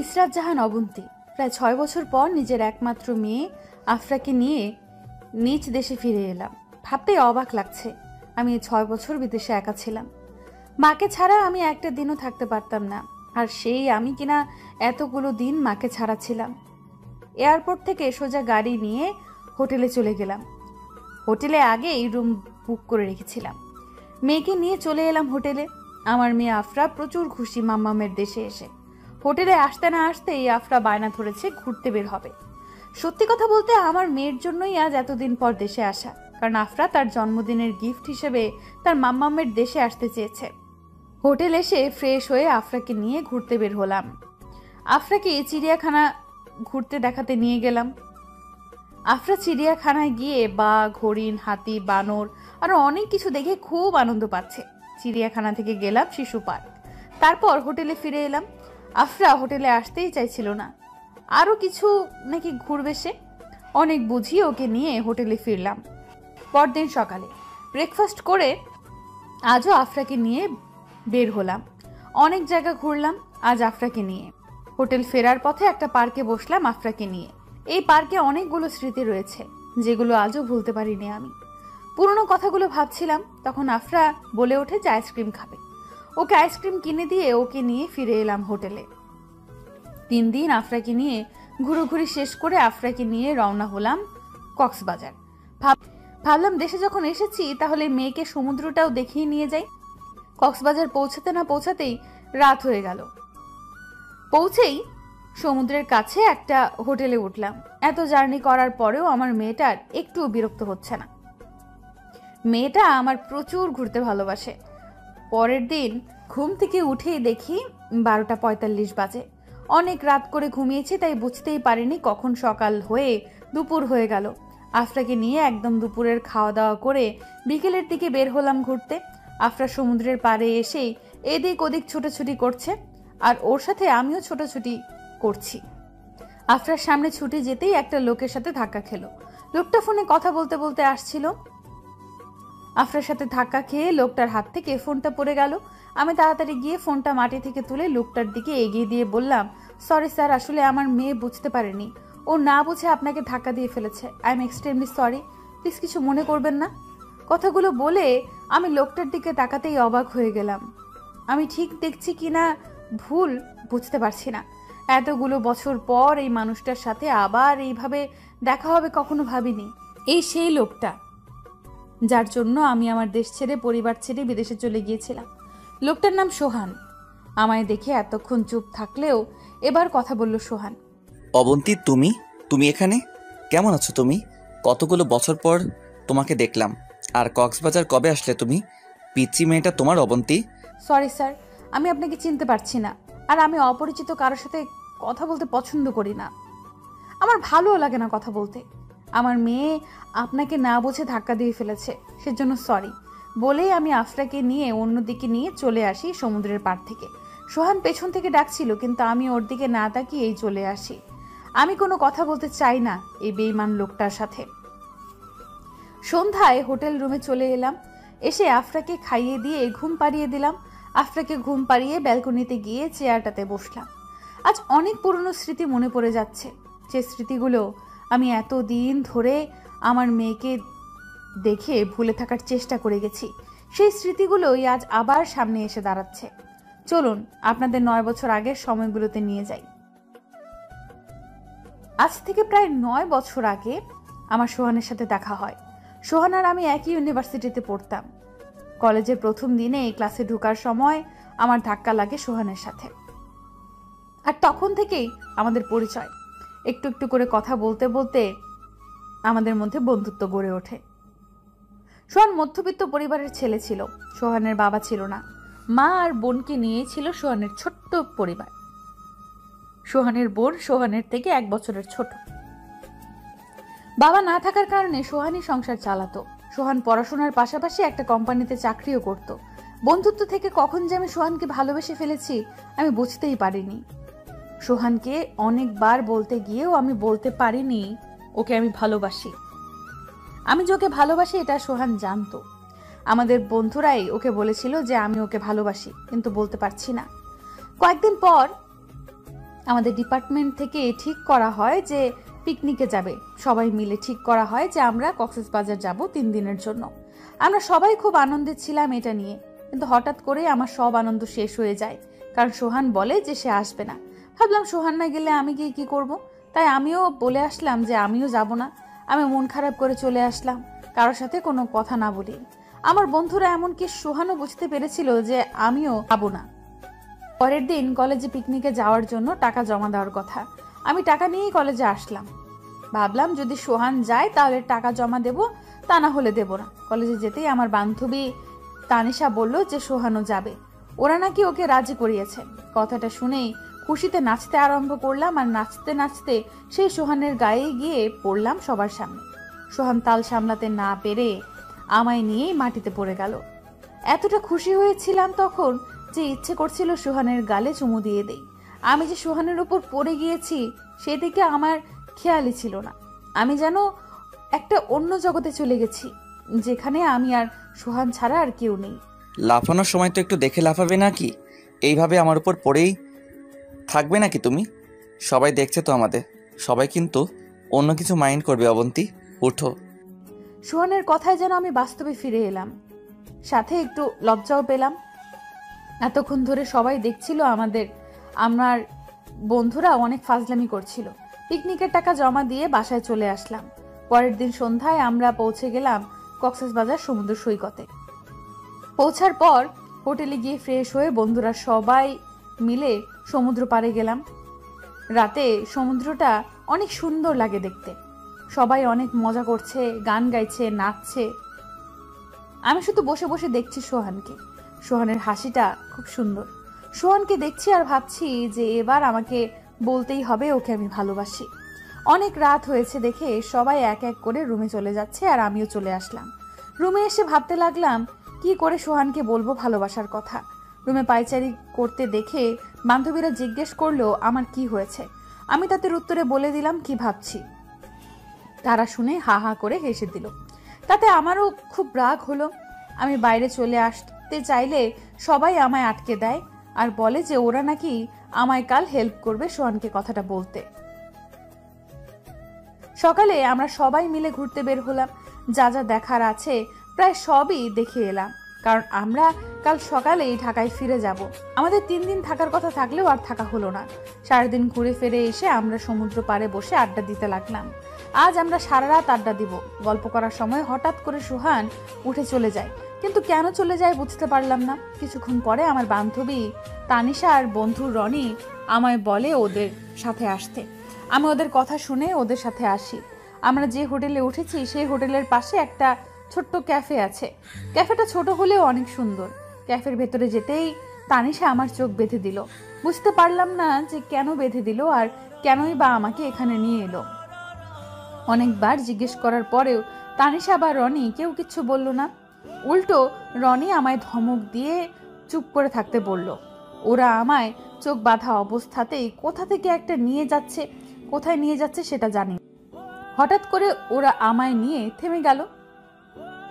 ইসরাত জাহান অবন্তী। প্রায় 6 বছর পর নিজের একমাত্র মেয়ে আফরাকে নিয়ে নিজ দেশে ফিরে এলাম। ভাবতেই অবাক লাগছে, আমি 6 বছর বিদেশে একা ছিলাম। মাকে ছাড়া আমি একটা দিনও থাকতে পারতাম না, আর সেই আমি কিনা এতগুলো দিন মাকে ছাড়া ছিলাম। এয়ারপোর্ট থেকে সোজা গাড়ি নিয়ে হোটেলে চলে গেলাম। হোটেলে আগেই রুম বুক করে রেখেছিলাম। মেয়েকে নিয়ে চলে এলাম হোটেলে। আমার মেয়ে আফরা প্রচুর খুশি মাম্মামের দেশে এসে। হোটেলে আসতে না আসতেই আফরা বায়না ধরেছে ঘুরতে বের হবে। সত্যি কথা বলতে আমার মেয়ের জন্যই আজ এতদিন পর দেশে আসা, কারণ আফরা তার জন্মদিনের গিফট হিসেবে তার মাম্মামের দেশে আসতে চেয়েছে। হোটেল এসে ফ্রেশ হয়ে আফরাকে নিয়ে ঘুরতে বের হলাম। আফরাকে চিড়িয়াখানা ঘুরতে দেখাতে নিয়ে গেলাম। আফরা চিড়িয়াখানায় গিয়ে বাঘ, হরিণ, হাতি, বানর আরো অনেক কিছু দেখে খুব আনন্দ পাচ্ছে। চিড়িয়াখানা থেকে গেলাম শিশু পার্ক, তারপর হোটেলে ফিরে এলাম। আফরা হোটেলে আসতেই চাইছিল না, আরো কিছু নাকি ঘুরবে সে। অনেক বুঝিয়ে ওকে নিয়ে হোটেলে ফিরলাম। পরদিন সকালে ব্রেকফাস্ট করে আজও আফরাকে নিয়ে বের হলাম। অনেক জায়গা ঘুরলাম আজ আফরাকে নিয়ে। হোটেল ফেরার পথে একটা পার্কে বসলাম আফরাকে নিয়ে। এই পার্কে অনেকগুলো স্মৃতি রয়েছে যেগুলো আজও ভুলতে পারিনি আমি। পুরনো কথাগুলো ভাবছিলাম, তখন আফরা বলে ওঠে যে আইসক্রিম খাবে। ওকে আইসক্রিম কিনে দিয়ে ওকে নিয়ে ফিরে এলাম হোটেলে। 3 দিন আফরাকে নিয়ে ঘুরোঘুরি শেষ করে আফরাকে নিয়ে রওনা হলাম কক্সবাজার। ভাবলাম দেশে যখন এসেছি তাহলে মেয়েকে সমুদ্রটাও দেখিয়ে নিয়ে যাই। কক্সবাজার পৌঁছাতে না পৌঁছাতেই রাত হয়ে গেল। পৌঁছেই সমুদ্রের কাছে একটা হোটেলে উঠলাম। এত জার্নি করার পরেও আমার মেয়েটার একটু বিরক্ত হচ্ছে না। মেয়েটা আমার প্রচুর ঘুরতে ভালোবাসে। পরের দিন ঘুম থেকে উঠেই দেখি 12:45 বাজে। অনেক রাত করে ঘুমিয়েছি, তাই বুঝতেই পারিনি কখন সকাল হয়ে দুপুর হয়ে গেল। আফরাকে নিয়ে একদম দুপুরের খাওয়া দাওয়া করে বিকেলের দিকে বের হলাম ঘুরতে। আফরা সমুদ্রের পাড়ে এসেই এদিক ওদিক ছোটাছুটি করছে, আর ওর সাথে আমিও ছোটাছুটি করছি। আফরার সামনে ছুটে যেতেই একটা লোকের সাথে ধাক্কা খেলো। লোকটা ফোনে কথা বলতে বলতে আসছিল। আফরার সাথে ধাক্কা খেয়ে লোকটার হাত থেকে ফোনটা পড়ে গেল। আমি তাড়াতাড়ি গিয়ে ফোনটা মাটি থেকে তুলে লোকটার দিকে এগিয়ে দিয়ে বললাম, সরি স্যার, আসলে আমার মেয়ে বুঝতে পারেনি, ও না বুঝে আপনাকে ধাক্কা দিয়ে ফেলেছে। I am extremely sorry, please কিছু মনে করবেন না। কথাগুলো বলে আমি লোকটার দিকে তাকাতেই অবাক হয়ে গেলাম। আমি ঠিক দেখছি কিনা ভুল বুঝতে পারছি না। এতগুলো বছর পর এই মানুষটার সাথে আবার এইভাবে দেখা হবে কখনো ভাবিনি। এই সেই লোকটা যার জন্য আমি আমার দেশ ছেড়ে পরিবার ছেড়ে বিদেশে চলে গিয়েছিলাম। লোকটার নাম সোহান। আমায় দেখে এতক্ষণ চুপ থাকলেও এবার কথা বলল সোহান। অবন্তী, তুমি এখানে কেমন আছো? তুমি কতগুলো বছর পর তোমাকে দেখলাম। আর কক্সবাজার কবে আসলে তুমি? পিচ্চি মেয়েটা তোমার অবন্তী। সরি স্যার, আমি আপনাকে চিনতে পারছি না। আর আমি অপরিচিত কারোর সাথে কথা বলতে পছন্দ করি না। আমার ভালোও লাগে না কথা বলতে। আমার মেয়ে আপনাকে না বুঝে ধাক্কা দিয়ে ফেলেছে, সেজন্য সরি বলেই আমি আফরাকে নিয়ে অন্যদিকে নিয়ে চলে আসি সমুদ্রের পাড় থেকে। সোহান পেছন থেকে ডাকছিল, কিন্তু আমি ওর দিকে না তাকিয়েই চলে আসি। আমি কোনো কথা বলতে চাই না এই বেঈমান লোকটার সাথে। সন্ধ্যায় হোটেল রুমে চলে এলাম। এসে আফরাকে খাইয়ে দিয়ে ঘুম পাড়িয়ে দিলাম। আফরাকে ঘুম পাড়িয়ে ব্যালকনিতে গিয়ে চেয়ারটাতে বসলাম। আজ অনেক পুরনো স্মৃতি মনে পড়ে যাচ্ছে, যে স্মৃতিগুলো আমি এতদিন ধরে আমার মেয়েকে দেখে ভুলে থাকার চেষ্টা করে গেছি। সেই স্মৃতিগুলোই আজ আবার সামনে এসে দাঁড়াচ্ছে। চলুন আপনাদের 9 বছর আগের সময়গুলোতে নিয়ে যাই। আজ থেকে প্রায় 9 বছর আগে আমার সোহানের সাথে দেখা হয়। সোহান আর আমি একই ইউনিভার্সিটিতে পড়তাম। কলেজের প্রথম দিনে এই ক্লাসে ঢোকার সময় আমার ধাক্কা লাগে সোহানের সাথে। আর তখন থেকেই আমাদের পরিচয়। একটু একটু করে কথা বলতে বলতে আমাদের মধ্যে বন্ধুত্ব গড়ে ওঠে। সোহান মধ্যবিত্ত পরিবারের ছেলে ছিল। সোহানের বাবা ছিল না, মা আর বোনকে নিয়ে ছিল সোহানের ছোট্ট পরিবার। সোহানের বোন সোহানের থেকে 1 বছরের ছোট। বাবা না থাকার কারণে সোহানই সংসার চালাতো। সোহান পড়াশোনার পাশাপাশি একটা কোম্পানিতে চাকরিও করত। বন্ধুত্ব থেকে কখন যে আমি সোহানকে ভালোবেসে ফেলেছি আমি বুঝতেই পারিনি। সোহানকে অনেকবার বলতে গিয়েও আমি বলতে পারিনি ওকে আমি ভালোবাসি। আমি যে ওকে ভালোবাসি এটা সোহান জানতো। আমাদের বন্ধুরাই ওকে বলেছিল যে আমি ওকে ভালোবাসি, কিন্তু বলতে পারছি না। কয়েকদিন পর আমাদের ডিপার্টমেন্ট থেকে ঠিক করা হয় যে পিকনিকে যাবে। সবাই মিলে ঠিক করা হয় যে আমরা কক্সবাজার যাব 3 দিনের জন্য। আমরা সবাই খুব আনন্দে ছিলাম এটা নিয়ে, কিন্তু হঠাৎ করে আমার সব আনন্দ শেষ হয়ে যায়, কারণ সোহান বলে যে সে আসবে না। ভাবলাম সোহান না গেলে আমি গিয়ে কি করব, তাই আমিও বলে আসলাম যে আমিও যাব না। আমি মন খারাপ করে চলে আসলাম, কারোর সাথে কোনো কথা না বলি। আমার বন্ধুরা এমনকি সোহানও বুঝতে পেরেছিল যে আমিও যাব না। পরের দিন কলেজে পিকনিকে যাওয়ার জন্য টাকা জমা দেওয়ার কথা। আমি টাকা নিয়েই কলেজে আসলাম। ভাবলাম যদি সোহান যায় তাহলে টাকা জমা দেব, তা না হলে দেব না। কলেজে যেতেই আমার বান্ধবী তানিশা বলল যে সোহানও যাবে, ওরা নাকি ওকে রাজি করিয়েছে। কথাটা শুনেই খুশিতে নাচতে আরম্ভ করলাম, আর নাচতে নাচতে সেই সোহানের গায়ে গিয়ে পড়লাম সবার সামনে। সোহান তাল সামলাতে না পেরে আমায় নিয়েই মাটিতে পড়ে গেল। এতটা খুশি হয়েছিলাম তখন যে ইচ্ছে করছিল সোহানের গালে চুমু দিয়ে দেই। আমি যে সোহানের উপর পড়ে গিয়েছি সেদিকে আমার খেয়ালই ছিল না। আমি যেন একটা অন্য জগতে চলে গেছি, যেখানে আমি আর সোহান ছাড়া আর কেউ নেই। লাফানোর সময় তো একটু দেখে লাফাবে নাকি? এইভাবে আমার উপর পড়েই থাকবে নাকি তুমি? সবাই দেখছে তো আমাদের, সবাই কিন্তু অন্য কিছু মাইন্ড করবে। অবন্তী, উঠো। সোহানের কথায় যেন আমি বাস্তবে ফিরে এলাম, সাথে একটু লজ্জাও পেলাম। এতক্ষণ ধরে সবাই দেখছিল আমার বন্ধুরা অনেক ফাজলামি করছিল। পিকনিকের টাকা জমা দিয়ে বাসায় চলে আসলাম। পরের দিন সন্ধ্যায় আমরা পৌঁছে গেলাম কক্সবাজার সমুদ্র সৈকতে। পৌঁছার পর হোটেলে গিয়ে ফ্রেশ হয়ে বন্ধুরা সবাই মিলে সমুদ্র পাড়ে গেলাম। রাতে সমুদ্রটা অনেক সুন্দর লাগে দেখতে। সবাই অনেক মজা করছে, গান গাইছে, নাচছে। আমি শুধু বসে বসে দেখছি সোহানকে। সোহানের হাসিটা খুব সুন্দর। সোহানকে দেখছি আর ভাবছি যে এবার আমাকে বলতেই হবে ওকে আমি ভালোবাসি। অনেক রাত হয়েছে দেখে সবাই এক এক করে রুমে চলে যাচ্ছে, আর আমিও চলে আসলাম। রুমে এসে ভাবতে লাগলাম কি করে সোহানকে বলবো ভালোবাসার কথা। রুমে পায়চারি করতে দেখে বান্ধবীরা জিজ্ঞেস করলো আমার কি হয়েছে। আমি তাদের উত্তরে বলে দিলাম কি ভাবছি। তারা শুনে হা হা করে হেসে দিল। তাতে আমারও খুব রাগ হলো। আমি বাইরে চলে আসতে চাইলে সবাই আমায় আটকে দেয় আর বলে যে ওরা নাকি আমায় কাল হেল্প করবে সোহানকে কথাটা বলতে। সকালে আমরা সবাই মিলে ঘুরতে বের হলাম। যা যা দেখার আছে প্রায় সবই দেখে এলাম, কারণ আমরা কাল সকালেই ঢাকায় ফিরে যাব। আমাদের 3 দিন থাকার কথা থাকলেও আর থাকা হলো না। সারাদিন ঘুরে ফিরে এসে আমরা সমুদ্র পাড়ে বসে আড্ডা দিতে লাগলাম। আজ আমরা সারা রাত আড্ডা দিব। গল্প করার সময় হঠাৎ করে সোহান উঠে চলে যায়, কিন্তু কেন চলে যায় বুঝতে পারলাম না। কিছুক্ষণ পরে আমার বান্ধবী তানিশা আর বন্ধু রনি আমায় বলে ওদের সাথে আসতে। আমি ওদের কথা শুনে ওদের সাথে আসি। আমরা যে হোটেলে উঠেছি সেই হোটেলের পাশে একটা ছোট্ট ক্যাফে আছে। ক্যাফেটা ছোট হলেও অনেক সুন্দর। ক্যাফের ভেতরে যেতেই তানিশা আমার চোখ বেঁধে দিল। বুঝতে পারলাম না যে কেন বেঁধে দিল আর কেনই বা আমাকে এখানে নিয়ে এলো। অনেকবার জিজ্ঞেস করার পরেও তানিশা বা রনি কেউ কিছু বলল না। উল্টো রনি আমায় ধমক দিয়ে চুপ করে থাকতে বলল। ওরা আমায় চোখ বাঁধা অবস্থাতেই কোথা থেকে একটা নিয়ে যাচ্ছে, কোথায় নিয়ে যাচ্ছে সেটা জানি। হঠাৎ করে ওরা আমায় নিয়ে থেমে গেল।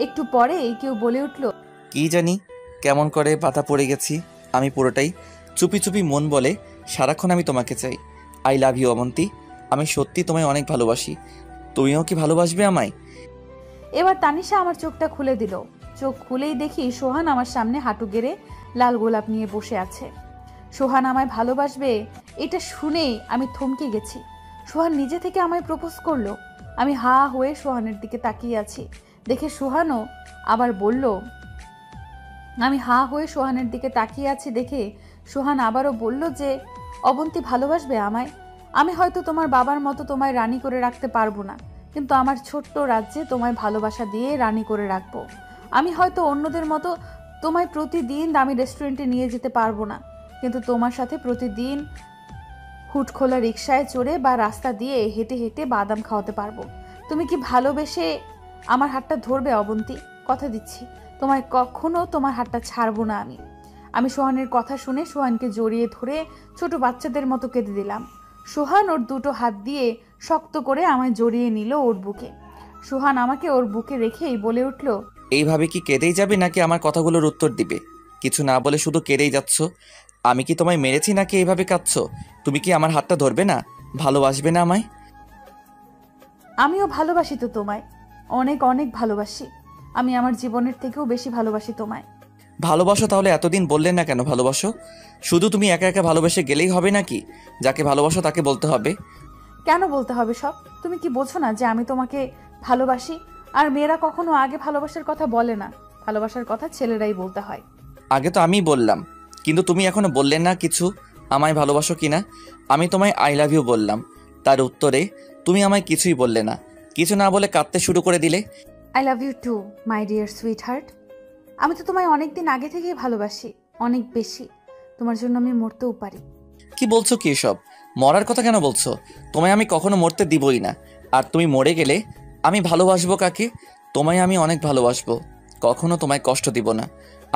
একটু পরে কেউ বলে উঠল, কি জানি কেমন করে পাতা পড়ে গেছি আমি পুরোটাই। চুপি চুপি মন বলে সারাক্ষণ আমি তোমাকে চাই। I love you Abanti. আমি সত্যি তোমায় অনেক ভালোবাসি। তুমিও কি ভালোবাসবে আমায়? এবার তানিশা আমার চোখটা খুলে দিল। চোখ খুলেই দেখি সোহান আমার সামনে হাঁটু গেড়ে লাল গোলাপ নিয়ে বসে আছে। সোহান আমায় ভালোবাসবে এটা শুনেই আমি থমকে গেছি। সোহান নিজে থেকে আমায় প্রপোজ করলো। আমি হা হয়ে সোহানের দিকে তাকিয়ে আছি দেখে সোহানও আবার বলল। আমি হা হয়ে সোহানের দিকে তাকিয়ে আছি দেখে সোহান আবারও বলল যে অবন্তী ভালোবাসবে আমায়। আমি হয়তো তোমার বাবার মতো তোমায় রানী করে রাখতে পারবো না, কিন্তু আমার ছোট্ট রাজ্যে তোমায় ভালোবাসা দিয়ে রানী করে রাখবো। আমি হয়তো অন্যদের মতো তোমায় প্রতিদিন দামি রেস্টুরেন্টে নিয়ে যেতে পারবো না, কিন্তু তোমার সাথে প্রতিদিন হুটখোলা রিকশায় চড়ে বা রাস্তা দিয়ে হেঁটে হেঁটে বাদাম খাওয়াতে পারবো। তুমি কি ভালোবেসে আমার হাতটা ধরবে অবন্তী? কথা দিচ্ছি তোমায় কখনো তোমার হাতটা ছাড়বো না আমি। আমি সোহানের কথা শুনে সোহানকে জড়িয়ে ধরে ছোট বাচ্চাদের মতো কেঁদে দিলাম। সোহান ওর দুটো হাত দিয়ে শক্ত করে আমায় জড়িয়ে নিল ওর বুকে। সোহান আমাকে ওর বুকে রেখেই বলে উঠল, এইভাবে কি কেঁদেই যাবে নাকি আমার কথাগুলোর উত্তর দিবে? কিছু না বলে শুধু কেঁদেই যাচ্ছ। আমি কি তোমায় মেরেছি নাকি এইভাবে কাঁদছো? তুমি কি আমার হাতটা ধরবে না? ভালোবাসবে না আমায়? আমিও ভালোবাসি তো তোমায়, অনেক অনেক ভালোবাসি। আমি আমার জীবনের থেকেও বেশি ভালোবাসি তোমায়। ভালোবাসো তাহলে এতদিন বললেন না কেন ভালোবাসো? শুধু তুমি একা একা ভালোবেসে গেলেই হবে নাকি? যাকে ভালোবাসো তাকে বলতে হবে। কেন বলতে হবে সব? তুমি কি বোঝো না যে আমি তোমাকে ভালোবাসি? আর মেয়েরা কখনো আগে ভালোবাসার কথা বলে না, ভালোবাসার কথা ছেলেরাই বলতে হয়। আগে তো আমিই বললাম, কিন্তু তুমি এখনো বললেন না কিছু আমায় ভালোবাসো কিনা। আমি তোমায় আই লাভ ইউ বললাম, তার উত্তরে তুমি আমায় কিছুই বললে না। কিছু না বলে কাঁদতে শুরু করে দিলে। I love you too my dear sweetheart. আমি তো তোমায় অনেক দিন আগে থেকেই ভালোবাসি, অনেক বেশি। তোমার জন্য আমি মরতেও পারি। কি বলছো কি এসব? মরার কথা কেন বলছো? তোমায় আমি কখনো মরতে দিবই না। আর তুমি মরে গেলে আমি ভালোবাসবো কাকে? তোমায় আমি অনেক ভালোবাসবো, কখনো তোমায় কষ্ট দিব না।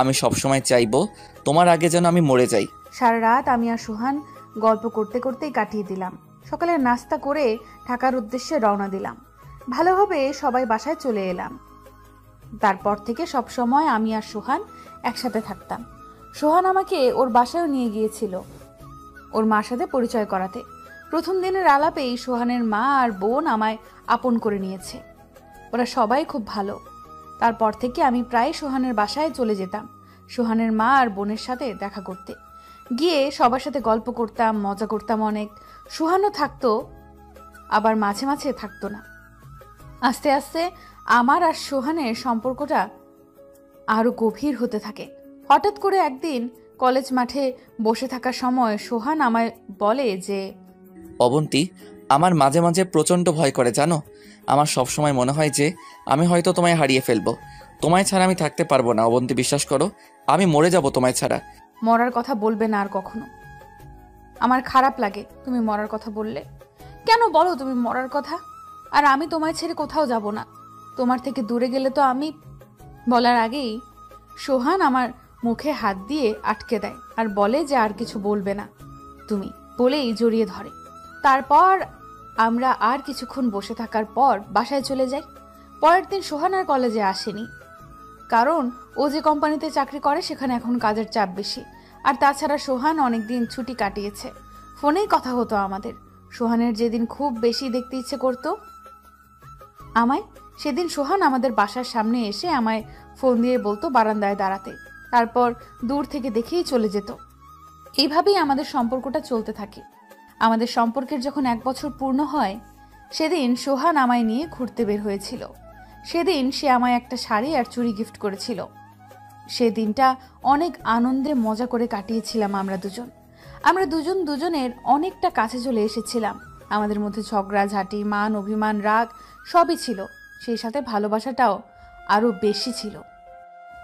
আমি সবসময় চাইবো তোমার আগে যেন আমি মরে যাই। সারা রাত আমি আর সোহান গল্প করতে করতেই কাটিয়ে দিলাম। সকালে নাস্তা করে ঢাকার উদ্দেশ্যে রওনা দিলাম। ভালোভাবে সবাই বাসায় চলে এলাম। তারপর থেকে সব সময় আমি আর সোহান একসাথে থাকতাম। সোহান আমাকে ওর বাসায়ও নিয়ে গিয়েছিল ওর মার সাথে পরিচয় করাতে। প্রথম দিনের আলাপেই সোহানের মা আর বোন আমায় আপন করে নিয়েছে। ওরা সবাই খুব ভালো। তারপর থেকে আমি প্রায় সোহানের বাসায় চলে যেতাম সোহানের মা আর বোনের সাথে দেখা করতে। গিয়ে সবার সাথে গল্প করতাম, মজা করতাম অনেক। সোহানও থাকতো, আবার মাঝে মাঝে থাকতো না। আস্তে আস্তে আমার আর সোহানের সম্পর্কটা আরো গভীর হতে থাকে। হঠাৎ করে একদিন কলেজ মাঠে বসে থাকার সময় সোহান আমায় বলে যে, অবন্তী, আমার মাঝে মাঝে প্রচণ্ড ভয় করে জানো। আমার সব সময় মনে হয় যে আমি হয়তো তোমায় হারিয়ে ফেলবো। তোমায় ছাড়া আমি থাকতে পারবো না অবন্তী, বিশ্বাস করো। আমি মরে যাব তোমায় ছাড়া। মরার কথা বলবে না আর কখনো। আমার খারাপ লাগে তুমি মরার কথা বললে। কেন বলো তুমি মরার কথা? আর আমি তোমায় ছেড়ে কোথাও যাব না। তোমার থেকে দূরে গেলে তো আমি। বলার আগেই সোহান আমার মুখে হাত দিয়ে আটকে দেয় আর বলে যে আর কিছু বলবে না তুমি, বলেই জড়িয়ে ধরে। তারপর আমরা আর কিছুক্ষণ বসে থাকার পর বাসায় চলে যাই। পরের দিন সোহান আর কলেজে আসেনি, কারণ ও যে কোম্পানিতে চাকরি করে সেখানে এখন কাজের চাপ বেশি। আর তাছাড়া সোহান অনেকদিন ছুটি কাটিয়েছে। ফোনেই কথা হতো আমাদের। সোহানের যেদিন খুব বেশি দেখতে ইচ্ছে করতো আমায়, সেদিন সোহান আমাদের বাসার সামনে এসে আমায় ফোন দিয়ে বলতো বারান্দায় দাঁড়াতে, তারপর দূর থেকে দেখেই চলে যেত। এইভাবেই আমাদের সম্পর্কটা চলতে থাকে। আমাদের সম্পর্কের যখন 1 বছর পূর্ণ হয়, সেদিন সোহান আমায় নিয়ে ঘুরতে বের হয়েছিল। সেদিন সে আমায় একটা শাড়ি আর চুড়ি গিফট করেছিল। সেদিনটা অনেক আনন্দে মজা করে কাটিয়েছিলাম আমরা দুজন দুজনের অনেকটা কাছে চলে এসেছিলাম। আমাদের মধ্যে ঝগড়া ঝাঁটি, মান অভিমান, রাগ সবই ছিল। সেই সাথে ভালোবাসাটাও আরো বেশি ছিল।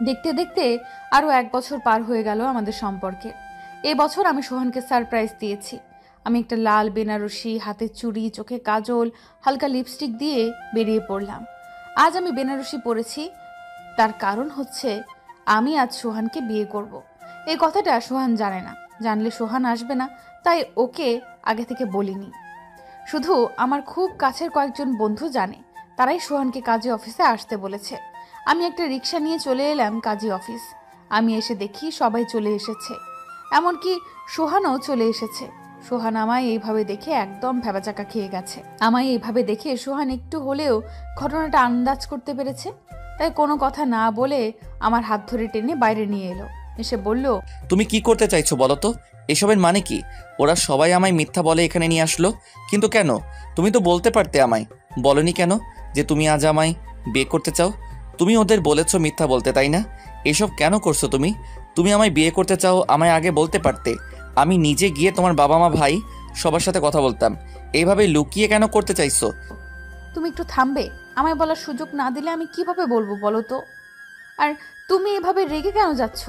দেখতে দেখতে আরো 1 বছর পার হয়ে গেল আমাদের সম্পর্কে। এবছর আমি সোহানকে সারপ্রাইজ দিয়েছি। আমি একটা লাল বেনারসি, হাতে চুড়ি, চোখে কাজল, হালকা লিপস্টিক দিয়ে বেরিয়ে পড়লাম। আজ আমি বেনারসি পরেছি, তার কারণ হচ্ছে আমি আজ সোহানকে বিয়ে করব। এই কথাটা সোহান জানে না, জানলে সোহান আসবে না, তাই ওকে আগে থেকে বলিনি। শুধু আমার খুব কাছের কয়েকজন বন্ধু জানে, তারাই সোহানকে কাজী অফিসে আসতে বলেছে। আমি একটা রিক্সা নিয়ে চলে এলাম কাজী অফিস। আমি এসে দেখি সবাই চলে এসেছে, এমনকি সোহানও চলে এসেছে। সোহান আমায় এইভাবে দেখে একদম ভ্যাবাচাকা খেয়ে গেছে। আমায় এইভাবে দেখে সোহান একটু হলেও ঘটনাটা আন্দাজ করতে পেরেছে, তাই কোনো কথা না বলে আমার হাত ধরে টেনে বাইরে নিয়ে এলো। এসে বলল, তুমি কি করতে চাইছো বলো তো? এসবের মানে কি? ওরা সবাই আমায় মিথ্যা বলে এখানে নিয়ে আসলো, কিন্তু কেন? তুমি তো বলতে পারতে আমায়। বলনি কেন যে তুমি আজ আমায় বিয়ে করতে চাও? তুমি ওদের বলেছো মিথ্যা বলতে, তাই না? এসব কেন করছো তুমি? তুমি আমায় বিয়ে করতে চাও, আমায় আগে বলতে পারতে। আমি নিজে গিয়ে তোমার বাবা মা ভাই সবার সাথে কথা বলতাম। এইভাবে লুকিয়ে কেন করতে চাইছো? তুমি একটু থামবে? আমায় বলার সুযোগ না দিলে আমি কিভাবে বলবো বলো তো? আর তুমি এভাবে রেগে কেন যাচ্ছ?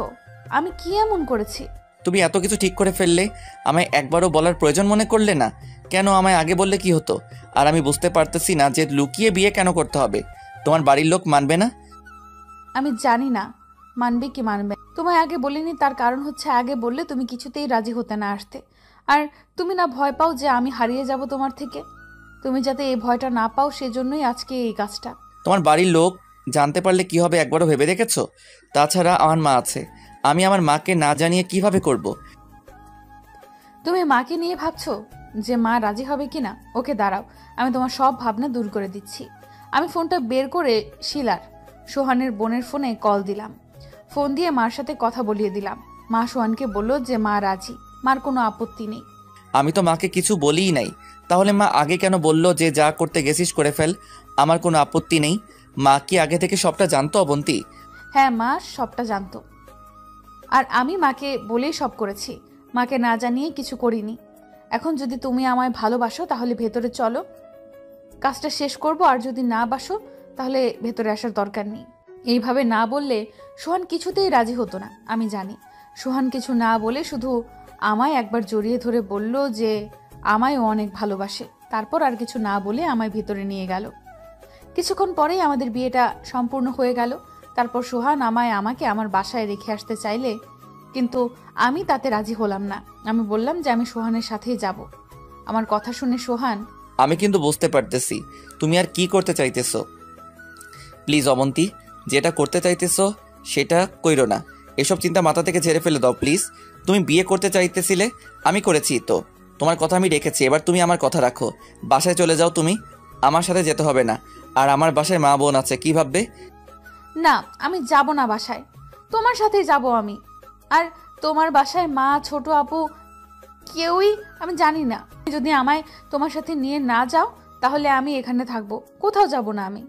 আমি কি এমন করেছি? তুমি এত কিছু ঠিক করে ফেললে, আমায় একবারও বলার প্রয়োজন মনে করলে না? কেন আমায় আগে বললে কি হতো? আর আমি বুঝতে পারতেছি না যে লুকিয়ে বিয়ে কেন করতে হবে। তোমার বাড়ির লোক মানবে না? আমি জানি না মানবে কি মানবে। তোমায় আগে বলিনি, তার কারণ হচ্ছে আগে বললে তুমি কিছুতেই রাজি হতে না আসতে। আর তুমি না ভয় পাও যে আমি হারিয়ে যাব তোমার থেকে? তুমি যাতে এই ভয়টা না পাও সেজন্যই আজকে এই কাজটা। তোমার বাড়ির লোক জানতে পারলে কি হবে একবারও ভেবে দেখেছো? তাছাড়া আমার মা আছে, আমি আমার মাকে না জানিয়ে কিভাবে করব? তুমি মাকে নিয়ে ভাবছো যে মা রাজি হবে কিনা? ওকে দাঁড়াও, আমি তোমার সব ভাবনা দূর করে দিচ্ছি। আমি ফোনটা বের করে শিলার, সোহানের বোনের ফোনে কল দিলাম। ফোন দিয়ে মার সাথে কথা বলিয়ে দিলাম। মা সোহানকে বলল যে মা রাজি, মার কোনো আপত্তি নেই। আমি তো মাকে কিছু বলিই নাই, তাহলে মা আগে কেন বলল যে যা করতে গেছিস করে ফেল, আমার কোনো আপত্তি নেই? মা কি আগে থেকে সবটা জানতো অবন্তী? হ্যাঁ, মা সবটা জানতো, আর আমি মাকে বলেই সব করেছি। মাকে না জানিয়ে কিছু করিনি। এখন যদি তুমি আমায় ভালোবাসো তাহলে ভেতরে চলো, কাজটা শেষ করব। আর যদি না বাসো তাহলে ভেতরে আসার দরকার নেই। এইভাবে না বললে সোহান কিছুতেই রাজি হতো না, আমি জানি। সোহান কিছু না বলে শুধু আমায় একবার জড়িয়ে ধরে বলল যে আমায়ও অনেক ভালোবাসে। তারপর আর কিছু না বলে আমায় ভেতরে নিয়ে গেল। কিছুক্ষণ পরেই আমাদের বিয়েটা সম্পূর্ণ হয়ে গেল। তারপর সোহান আমাকে আমার বাসায় রেখে আসতে চাইলে, কিন্তু আমি তাতে রাজি হলাম না। আমি বললাম যে আমি সোহানের সাথেই যাব। আমার কথা শুনে সোহান, আমি কিন্তু বুঝতে পারতেছি তুমি আর কি করতে চাইতেছো। প্লিজ অবন্তী, যেটা করতে চাইতেছো সেটা কইরো না। এসব চিন্তা মাথা থেকে ঝেড়ে ফেলে দাও প্লিজ। তুমি বিয়ে করতে চাইতেছিলে, আমি করেছি তো। তোমার কথা আমি রেখেছি, এবার তুমি আমার কথা রাখো। বাসায় চলে যাও তুমি, আমার সাথে যেতে হবে না। আর আমার বাসায় মা বোন আছে, কি ভাববে? না আমি যাব না বাসায়, তোমার সাথেই যাব আমি। আর তোমার বাসায় মা, ছোট আপু কেউই আমি জানি না। যদি আমায় তোমার সাথে নিয়ে না যাও তাহলে আমি এখানে থাকবো, কোথাও যাব না আমি।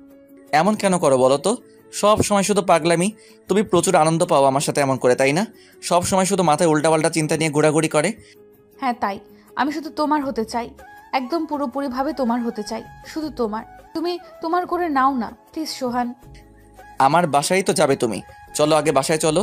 এমন কেন করো বলো তো? সব সময় শুধু পাগলামি। তুমি প্রচুর আনন্দ পাও আমার সাথে এমন করে, তাই না? সব সময় শুধু মাথায় উল্টাপাল্টা চিন্তা নিয়ে ঘোরাঘুরি করে। হ্যাঁ তাই, আমি শুধু তোমার হতে চাই, একদম পুরোপুরিভাবে তোমার হতে চাই, শুধু তোমার। তুমি তোমার করে নাও না প্লিজ সোহান। আমার বাসায় তো যাবে তুমি, চলো আগে বাসায় চলো।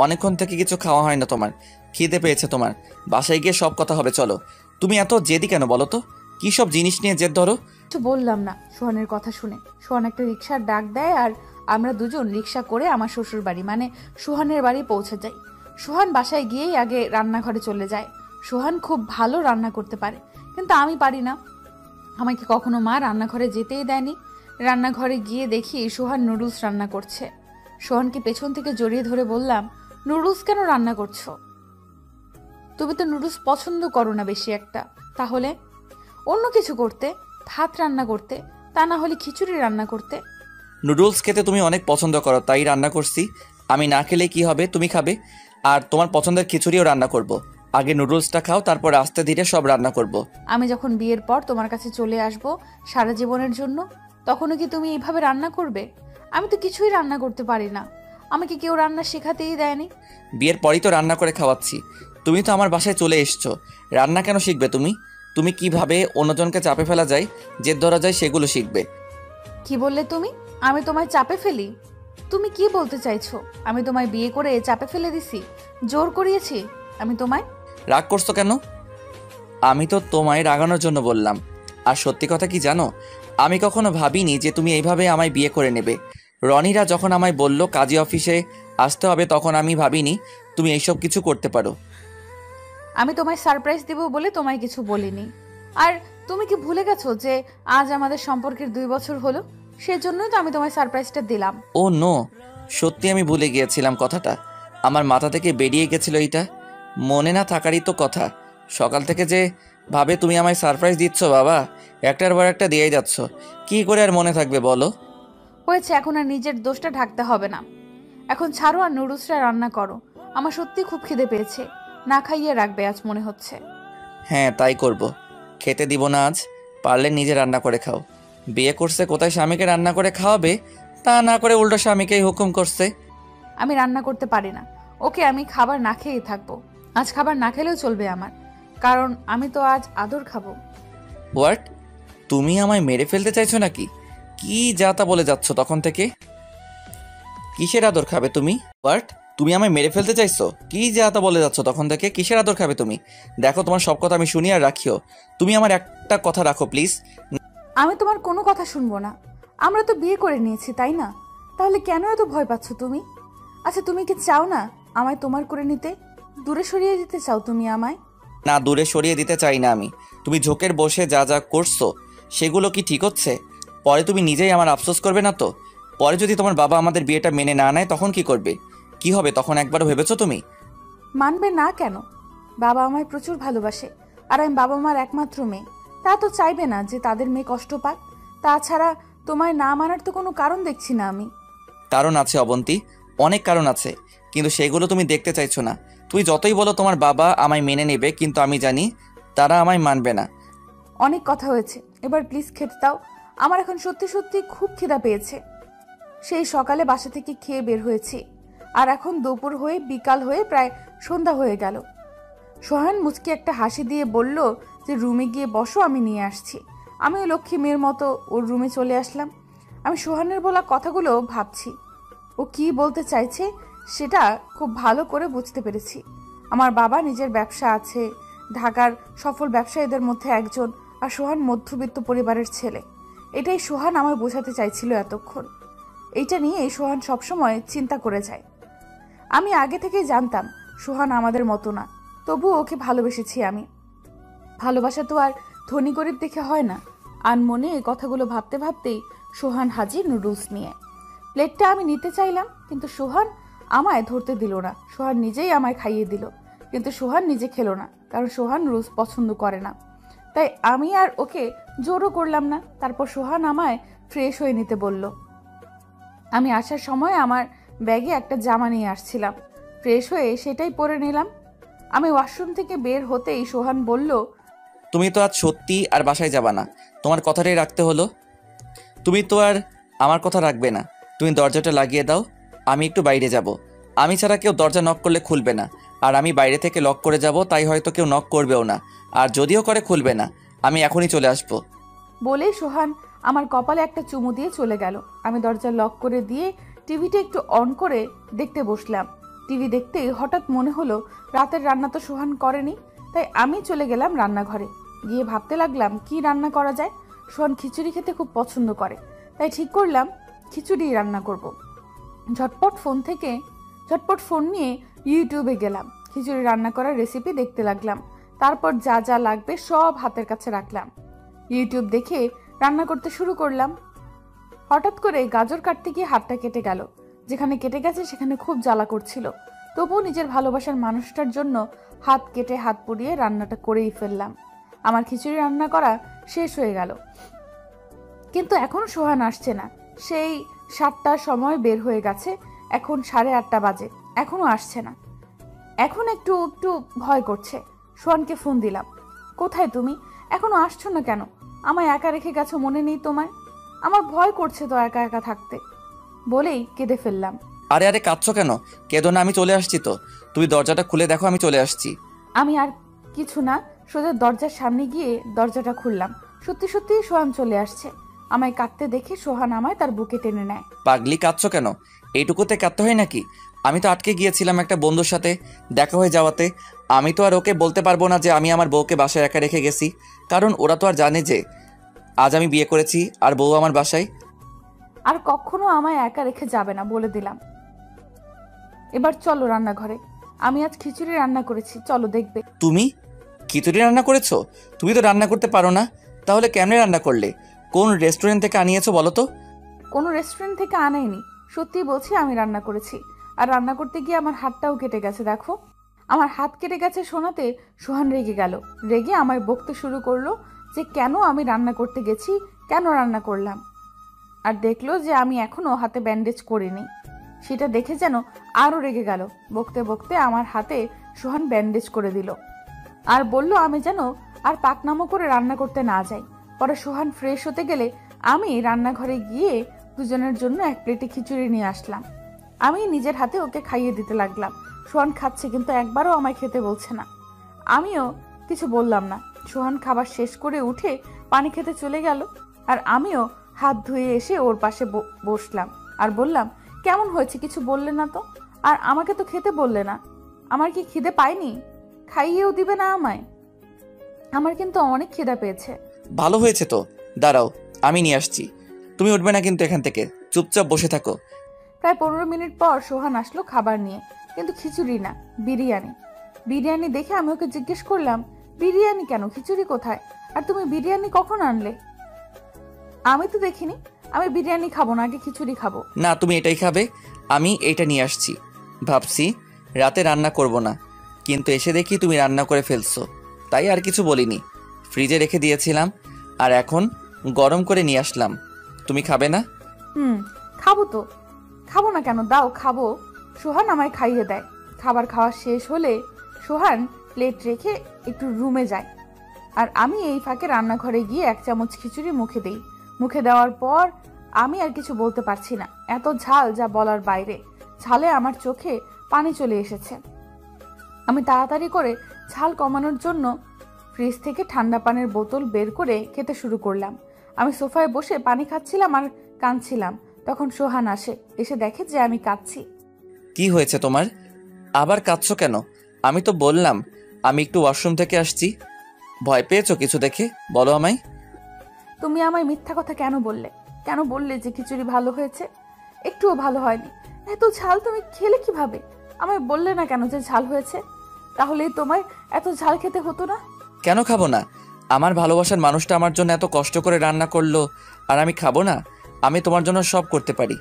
অনেকক্ষণ থেকে কিছু খাওয়া হয় না তোমার, খিদে পেয়েছে তোমার। বাসায় গিয়ে সব কথা হবে, চলো। তুমি এত জেদি কেন বলো তো? কী সব জিনিস নিয়ে জেদ ধরো? কিছু বললাম না সোহানের কথা শুনে। সোহান একটা রিক্সার ডাক দেয় আর আমরা দুজন রিক্সা করে আমার শ্বশুর বাড়ি মানে সোহানের বাড়ি পৌঁছে যাই। সোহান বাসায় গিয়েই আগে রান্নাঘরে চলে যায়। সোহান খুব ভালো রান্না করতে পারে, কিন্তু আমি পারি না। আমাকে কখনো মা রান্নাঘরে যেতেই দেয়নি। রান্নাঘরে গিয়ে দেখি সোহান নুডলস রান্না করছে। সোহানকে পেছন থেকে জড়িয়ে ধরে বললাম, নুডলস কেন রান্না করছো? তুমি তো নুডলস পছন্দ করো না বেশি একটা, তাহলে অন্য কিছু করতে, ভাত রান্না করতে, তা না হলে খিচুড়ি রান্না করতে। নুডলস খেতে তুমি অনেক পছন্দ করো, তাই রান্না করছি। আমি না খেলে কি হবে, তুমি খাবে। আর তোমার পছন্দের খিচুড়িও রান্না করব। আগে নুডলসটা খাও, তারপর আস্তে ধীরে সব রান্না করব। আমি যখন বিয়ের পর তোমার কাছে চলে আসব সারা জীবনের জন্য, তখনও কি তুমি এইভাবে রান্না করবে? আমি তো কিছুই রান্না করতে পারি না, আমাকে কেউ রান্না শেখাতেই দেয়নি। বিয়ের পরই তো রান্না করে খাওয়াচ্ছি। তুমি তো আমার বাসায় চলে এসছো, রান্না কেন শিখবে তুমি? তুমি কিভাবে অন্যজনকে চাপে ফেলা যায়, জেদ ধরা যায়, সেগুলো শিখবে। কি বললে তুমি? আমি তোমায় চাপে ফেলি? তুমি কি বলতে চাইছো? আমি তোমায় বিয়ে করে চাপে ফেলে দিছি, জোর করিয়েছি আমি তোমায়? রাগ করছো কেন? আমি তো তোমায় রাগানোর জন্য বললাম। আর সত্যি কথা কি জানো, আমি কখনো ভাবিনি যে তুমি এইভাবে আমায় বিয়ে করে নেবে। রনিরা যখন আমায় বলল কাজী অফিসে আসতে হবে, তখন আমি ভাবিনি তুমি এইসব কিছু করতে পারো। আমি তোমায় সারপ্রাইজ দিব বলে তোমায় কিছু বলিনি। আর তুমি কি ভুলে গেছো যে আজ আমাদের সম্পর্কের 2 বছর হলো? সেজন্যই তো আমি তোমায় সারপ্রাইজটা দিলাম। ও নো, সত্যি আমি ভুলে গিয়েছিলাম কথাটা। আমার মাথা থেকে বেরিয়ে গেছিল এইটা। মনে না থাকারই তো কথা। সকাল থেকে যে ভাবে তুমি আমায় সারপ্রাইজ দিচ্ছ বাবা, একটার পর একটা দিয়েই যাচ্ছ। কি করে আর মনে থাকবে বলো? হয়েছে, এখন আর নিজের দোষটা ঢাকতে হবে না। এখন ছাড়ো আর নুডলসটা রান্না করো। আমার সত্যি খুব খিদে পেয়েছে, না খাইয়ে রাখবে আজ মনে হচ্ছে। হ্যাঁ তাই করব। খেতে দিব না আজ, পারলে নিজে রান্না করে খাও। বিয়ে করছে কোথায় স্বামীকে রান্না করে খাওয়াবে, তা না করে উল্টো স্বামীকেই হুকুম করছে। আমি রান্না করতে পারি না, ওকে আমি খাবার না খেয়েই থাকবো। আজ খাবার না খেলেও চলবে আমার, কারণ আমি তো আজ আদর খাবো। হোয়াট? তুমি আমায় মেরে ফেলতে চাইছো নাকি? কি যাতা বলে যাচ্ছ তখন থেকে? কিসের আদর খাবে তুমি? হোয়াট? তুমি আমায় মেরে ফেলতে চাইছো? কি যাতা বলে যাচ্ছ তখন থেকে? কিসের আদর খাবে তুমি? দেখো তোমার সব কথা আমি শুনি আর রাখিও। তুমি আমার একটা কথা রাখো প্লিজ। আমি তোমার কোনো কথা শুনবো না। আমরা তো বিয়ে করে নিয়েছি তাই না? তাহলে কেন এত ভয় পাচ্ছ তুমি? আচ্ছা তুমি কি চাও না আমায় তোমার করে নিতে? দূরে সরিয়ে দিতে চাও তুমি আমায়? না, দূরে সরিয়ে দিতে চাই না আমি। তুমি ঝোঁকের বসে যা যা করছো সেগুলো কি ঠিক হচ্ছে? পরে তুমি নিজেই আমার আফসোস করবে না তো? পরে যদি তোমার বাবা আমাদের বিয়েটা মেনে না নেয় তখন কি করবে? কি হবে তখন একবারও ভেবেছো তুমি? মানবে না কেন? বাবা আমায় প্রচুর ভালোবাসে, আর আমি বাবা মার একমাত্র মেয়ে। তা তো চাইবে না যে তাদের মেয়ে কষ্ট পাক। তাছাড়া তোমায় না মানার তো কোনো কারণ দেখছি না আমি। কারণ আছে অবন্তী, অনেক কারণ আছে, কিন্তু সেগুলো তুমি দেখতে চাইছো না। তুই যতই বলো তোমার বাবা আমায় মেনে নেবে, কিন্তু আমি জানি তারা আমায় মানবে না। অনেক কথা হয়েছে, এবার প্লিজ খেতে দাও। আমার এখন সত্যি সত্যি খুব খিদা পেয়েছে। সেই সকালে বাসা থেকে খেয়ে বের হয়েছি, আর এখন দুপুর হয়ে বিকাল হয়ে প্রায় সন্ধ্যা হয়ে গেল। সোহান মুচকি একটা হাসি দিয়ে বলল যে রুমে গিয়ে বসো, আমি নিয়ে আসছি। আমি ওই লক্ষ্মী মেয়ের মতো ওর রুমে চলে আসলাম। আমি সোহানের বলা কথাগুলো ভাবছি, ও কি বলতে চাইছে সেটা খুব ভালো করে বুঝতে পেরেছি। আমার বাবা নিজের ব্যবসা আছে, ঢাকার সফল ব্যবসায়ীদের মধ্যে একজন, আর সোহান মধ্যবিত্ত পরিবারের ছেলে। এটাই সোহান আমায় বোঝাতে চাইছিল এতক্ষণ। এইটা নিয়ে সোহান সবসময় চিন্তা করে যায়। আমি আগে থেকেই জানতাম সোহান আমাদের মতো না, তবুও ওকে ভালোবেসেছি আমি। ভালোবাসা তো আর ধনী গরিব দেখে হয় না। আনমনে এই কথাগুলো ভাবতে ভাবতেই সোহান হাজির নুডলস নিয়ে। প্লেটটা আমি নিতে চাইলাম, কিন্তু সোহান আমায় ধরতে দিল না। সোহান নিজেই আমায় খাইয়ে দিল, কিন্তু সোহান নিজে খেলো না, কারণ সোহান নুডলস পছন্দ করে না। তাই আমি আর ওকে জোরও করলাম না। তারপর সোহান আমায় ফ্রেশ হয়ে নিতে বলল। আমি আসার সময় আমার ব্যাগে একটা জামা নিয়ে আসছিলাম, ফ্রেশ হয়ে সেটাই পরে নিলাম। আমি ওয়াশরুম থেকে বের হতেই সোহান বলল, তুমি তো আজ সত্যি আর বাসায় যাবা না, তোমার কথাটাই রাখতে হলো। তুমি তো আর আমার কথা রাখবে না। তুমি দরজাটা লাগিয়ে দাও, আমি একটু বাইরে যাব। আমি ছাড়া কেউ দরজা নক করলে খুলবে না, আর আমি বাইরে থেকে লক করে যাব, তাই হয়তো কেউ নক করবেও না, আর যদিও করে খুলবে না। আমি এখনই চলে আসবো। বলেই সোহান আমার কপালে একটা চুমু দিয়ে চলে গেল। আমি দরজা লক করে দিয়ে টিভিটা একটু অন করে দেখতে বসলাম। টিভি দেখতেই হঠাৎ মনে হলো রাতের রান্না তো সোহান করেনি, তাই আমি চলে গেলাম রান্নাঘরে। গিয়ে ভাবতে লাগলাম কি রান্না করা যায়। সোহান খিচুড়ি খেতে খুব পছন্দ করে, তাই ঠিক করলাম খিচুড়ি রান্না করব। ঝটপট ফোন নিয়ে ইউটিউবে গেলাম, খিচুড়ি রান্না করার রেসিপি দেখতে লাগলাম। তারপর যা যা লাগবে সব হাতের কাছে রাখলাম, ইউটিউব দেখে রান্না করতে শুরু করলাম। হঠাৎ করে গাজর কাটতে গিয়ে হাতটা কেটে গেল। যেখানে কেটে গেছে সেখানে খুব জ্বালা করছিল, তবুও নিজের ভালোবাসার মানুষটার জন্য হাত কেটে হাত পুড়িয়ে রান্নাটা করেই ফেললাম। আমার খিচুড়ি রান্না করা শেষ হয়ে গেল, কিন্তু এখনো সোহান আসছে না। সেই 7টার সময় বের হয়ে গেছে, এখন 8:30 বাজে, এখনো আসছে না। এখন একটু একটু ভয় করছে। সোহানকে ফোন দিলাম, কোথায় তুমি? এখনো আসছো না কেন? আমায় একা রেখে গেছো, মনে নেই তোমার? আমার ভয় করছে তো একা একা থাকতে, বলেই কেঁদে ফেললাম। আরে আরে কাঁদছো কেন? কেঁদো না, আমি চলে আসছি তো। তুমি দরজাটা খুলে দেখো, আমি চলে আসছি। আমি আর কিছু না, সোজা দরজার সামনে গিয়ে দরজাটা খুললাম। সত্যি সত্যি সোহান চলে আসছে। আমায় কাঁদতে দেখে সোহান আমায় তার বুকে টেনে নেয়। পাগলি, কাঁদছো কেন? এইটুকুতে কাঁদতে হয় নাকি? আমি তো আটকে গিয়েছিলাম একটা বন্ধুর সাথে দেখা হয়ে যাওয়াতে। আমি তো আর ওকে বলতে পারবো না যে আমি আমার বউকে বাসায় একা রেখে গেছি, কারণ ওরা তো আর জানে যে আজ আমি বিয়ে করেছি আর বউ আমার বাসায়। আর কখনো আমায় একা রেখে যাবে না, বলে দিলাম। এবার চলো রান্নাঘরে, আমি আজ খিচুড়ি রান্না করেছি, চলো দেখবে। তুমি খিচুড়ি রান্না করেছো? তুমি তো রান্না করতে পারো না, তাহলে কেমনে রান্না করলে? কোন রেস্টুরেন্ট থেকে আনিয়েছো বলো তো? কোনো রেস্টুরেন্ট থেকে আনাইনি, সত্যি বলছি আমি রান্না করেছি। আর রান্না করতে গিয়ে আমার হাতটাও কেটে গেছে, দেখো। আমার হাত কেটে গেছে শোনাতে সোহান রেগে গেল। রেগে আমায় বকতে শুরু করলো যে কেন আমি রান্না করতে গেছি, কেন রান্না করলাম। আর দেখলো যে আমি এখনো হাতে ব্যান্ডেজ করিনি, সেটা দেখে যেন আরো রেগে গেল। বকতে বকতে আমার হাতে সোহান ব্যান্ডেজ করে দিল, আর বলল আমি যেন আর পাকনামো করে রান্না করতে না যাই। পরে সোহান ফ্রেশ হতে গেলে আমি রান্নাঘরে গিয়ে দুজনের জন্য এক প্লেটে খিচুড়ি নিয়ে আসলাম। আমি নিজের হাতে ওকে খাইয়ে দিতে লাগলাম। সোহান খাচ্ছে, কিন্তু একবারও আমায় খেতে বলছে না। আমিও কিছু বললাম না। সোহান খাবার শেষ করে উঠে পানি খেতে চলে গেল, আর আমিও হাত ধুয়ে এসে ওর পাশে বসলাম আর বললাম, কেমন হয়েছে? কিছু বললে না তো, আর আমাকে তো খেতে বললে না। আমার কি খিদে পাইনি? খাইয়েও দিবে না আমায়? আমার কিন্তু অনেক খিদা পেয়েছে। ভালো হয়েছে তো, দাঁড়াও আমি নিয়ে আসছি। তুমি উঠবে না কিন্তু এখান থেকে, চুপচাপ বসে থাকো। প্রায় 15 মিনিট পর সোহান আসলো খাবার নিয়ে, কিন্তু খিচুড়ি না, বিরিয়ানি। বিরিয়ানি দেখে আমি ওকে জিজ্ঞেস করলাম, বিরিয়ানি কেন, খিচুড়ি কোথায়? আর তুমি বিরিয়ানি কখন আনলে? আমি তো দেখিনি। আমি বিরিয়ানি খাবো না, আগে খিচুড়ি খাবো। না, তুমি এটাই খাবে, আমি এইটা নিয়ে আসছি। ভাবছি রাতে রান্না করব না, কিন্তু এসে দেখি তুমি রান্না করে ফেলছো, তাই আর কিছু বলিনি। ফ্রিজে রেখে দিয়েছিলাম, আর এখন গরম করে নিয়ে আসলাম। তুমি খাবে না? খাবো তো, খাবো না কেন, দাও খাবো। সোহান আমায় খাইয়ে দেয়। খাবার খাওয়া শেষ হলে সোহান প্লেট রেখে একটু রুমে যায়, আর আমি এই ফাঁকে রান্নাঘরে গিয়ে 1 চামচ খিচুড়ি মুখে দেই। মুখে দেওয়ার পর আমি আর কিছু বলতে পারছি না, এত ঝাল যা বলার বাইরে। ঝালে আমার চোখে পানি চলে এসেছে। আমি তাড়াতাড়ি করে ঝাল কমানোর জন্য ফ্রিজ থেকে ঠান্ডা পানির বোতল বের করে খেতে শুরু করলাম। আমি সোফায় বসে পানি খাচ্ছিলাম আর কাঁদছিলাম। তখন সোহান আসে, এসে দেখে যে আমি কাঁদছি। কি হয়েছে তোমার? আবার কাঁদছো কেন? আমি তো বললাম আমি একটু ওয়াশরুম থেকে আসছি। ভয় পেয়েছো কিছু দেখে? বলো আমায়। তুমি আমায় মিথ্যা কথা কেন বললে? কেন বললে যে খিচুড়ি ভালো হয়েছে? একটুও ভালো হয়নি। এত ঝাল তুমি খেলে কিভাবে? আমায় বললে না কেন যে ঝাল হয়েছে? তাহলে তোমায় এত ঝাল খেতে হতো না। কেন খাবো না? আমার ভালোবাসার মানুষটা আমার জন্য এত কষ্ট করে রান্না করলো, আর আমি খাবো না? আমি তোমার জন্য সব করতে পারি।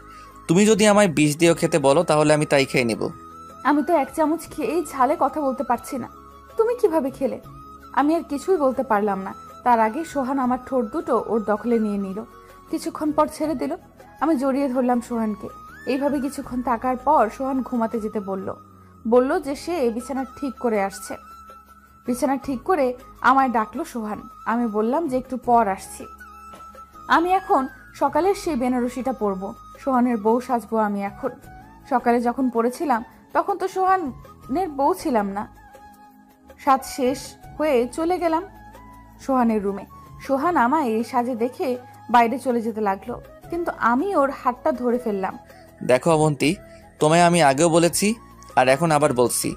তুমি যদি আমায় বিষ দিয়েও খেতে বলো তাহলে আমি তাই খেয়ে নেব। আমি তো 1 চামচ খেয়েই ঝালে কথা বলতে পারছি না, তুমি কিভাবে খেলে? আমি আর কিছুই বলতে পারলাম না। তার আগে সোহান আমার ঠোঁট দুটো ওর দখলে নিয়ে নিল। কিছুক্ষণ পর ছেড়ে দিল। আমি জড়িয়ে ধরলাম সোহানকে। এইভাবে কিছুক্ষণ থাকার পর সোহান ঘুমাতে যেতে বলল যে সে বিছানা ঠিক করে আসছে। বিছানা ঠিক করে আমায় ডাকলো সোহান। আমি বললাম যে একটু পর আসছি। আমি এখন সকালের সেই বেনারসিটা পরবো, সোহানের বউ সাজবো আমি এখন। সকালে যখন পড়েছিলাম তখন তো সোহানের বউ ছিলাম না। সাজ শেষ হয়ে চলে গেলাম সোহানের রুমে। সোহান আমায় এই সাজে দেখে বাইরে চলে যেতে লাগলো, কিন্তু আমি ওর হাতটা ধরে ফেললাম। দেখো অবন্তী, তোমায় আমি আগেও বলেছি আর এখন আবার বলছি,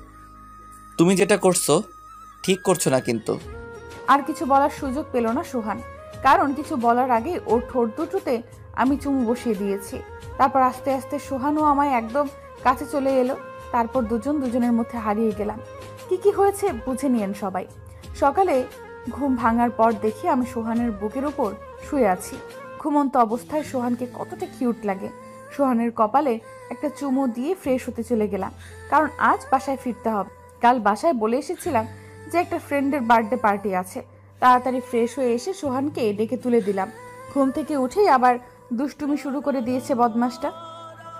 তুমি যেটা করছো ঠিক করছো না কিন্তু। আর কিছু বলার সুযোগ পেল না সোহান, কারণ কিছু বলার আগে ওর ঠোঁট দুটোতে আমি চুমু বসিয়ে দিয়েছি। তারপর আস্তে আস্তে সোহানও আমায় একদম কাছে চলে এলো। তারপর দুজনের মধ্যে হারিয়ে গেলাম। কি হয়েছে বুঝে নিয়েন সবাই। সকালে ঘুম ভাঙার পর দেখি আমি সোহানের বুকের উপর শুয়ে আছি। ঘুমন্ত অবস্থায় সোহানকে কতটা কিউট লাগে। সোহানের কপালে একটা চুমু দিয়ে ফ্রেশ হতে চলে গেলাম, কারণ আজ বাসায় ফিরতে হবে। কাল বাসায় বলে এসেছিলাম যে একটা ফ্রেন্ডের বার্থডে পার্টি আছে। তাড়াতাড়ি ফ্রেশ হয়ে এসে সোহানকে ডেকে তুলে দিলাম। ঘুম থেকে উঠেই আবার দুষ্টুমি শুরু করে দিয়েছে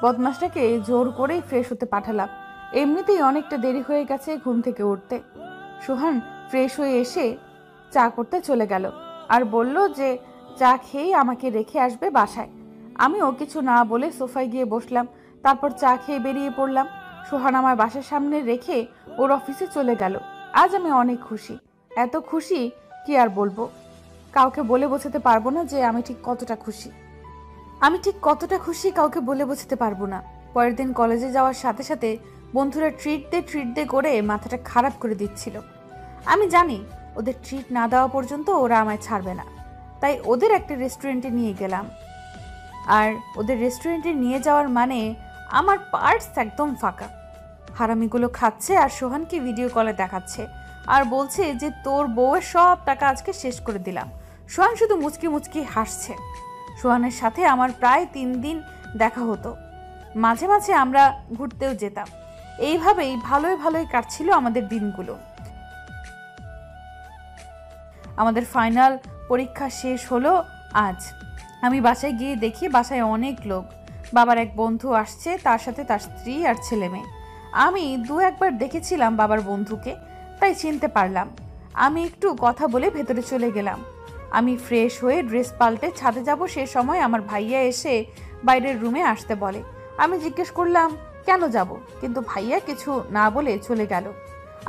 বদমাসটাকে জোর করেই ফ্রেশ হতে পাঠালাম। এমনিতেই অনেকটা দেরি হয়ে গেছে ঘুম থেকে উঠতে। সোহান ফ্রেশ হয়ে এসে চা করতে চলে গেল আর বলল যে চা খেয়েই আমাকে রেখে আসবে বাসায়। আমিও কিছু না বলে সোফায় গিয়ে বসলাম। তারপর চা খেয়ে বেরিয়ে পড়লাম। সোহান আমার বাসার সামনে রেখে ওর অফিসে চলে গেল। আজ আমি অনেক খুশি, এত খুশি কি আর বলবো। কাউকে বলে বোঝাতে পারবো না যে আমি ঠিক কতটা খুশি কাউকে বলে বোঝাতে পারবো না। পরের দিন কলেজে যাওয়ার সাথে সাথে বন্ধুরা ট্রিট দে করে মাথাটা খারাপ করে দিচ্ছিল। আমি জানি ওদের ট্রিট না দেওয়া পর্যন্ত ওরা আমায় ছাড়বে না, তাই ওদের একটা রেস্টুরেন্টে নিয়ে গেলাম। আর ওদের রেস্টুরেন্টে নিয়ে যাওয়ার মানে আমার পার্টস একদম ফাঁকা। হারামিগুলো খাচ্ছে আর সোহানকে ভিডিও কলে দেখাচ্ছে আর বলছে যে তোর বউয়ের সব টাকা আজকে শেষ করে দিলাম। সোহান শুধু মুচকি মুচকি হাসছে। সোহানের সাথে আমার প্রায় 3 দিন দেখা হতো। মাঝে মাঝে আমরা ঘুরতেও যেতাম। এইভাবেই ভালোই কাটছিল আমাদের দিনগুলো। আমাদের ফাইনাল পরীক্ষা শেষ হলো আজ। আমি বাসায় গিয়ে দেখি বাসায় অনেক লোক। বাবার এক বন্ধু আসছে, তার সাথে তার স্ত্রী আর ছেলে মেয়ে। আমি 2-1 বার দেখেছিলাম বাবার বন্ধুকে, তাই চিনতে পারলাম। আমি একটু কথা বলে ভেতরে চলে গেলাম। আমি ফ্রেশ হয়ে ড্রেস পাল্টে ছাদে যাব, সে সময় আমার ভাইয়া এসে বাইরের রুমে আসতে বলে। আমি জিজ্ঞেস করলাম কেন যাব, কিন্তু ভাইয়া কিছু না বলে চলে গেল।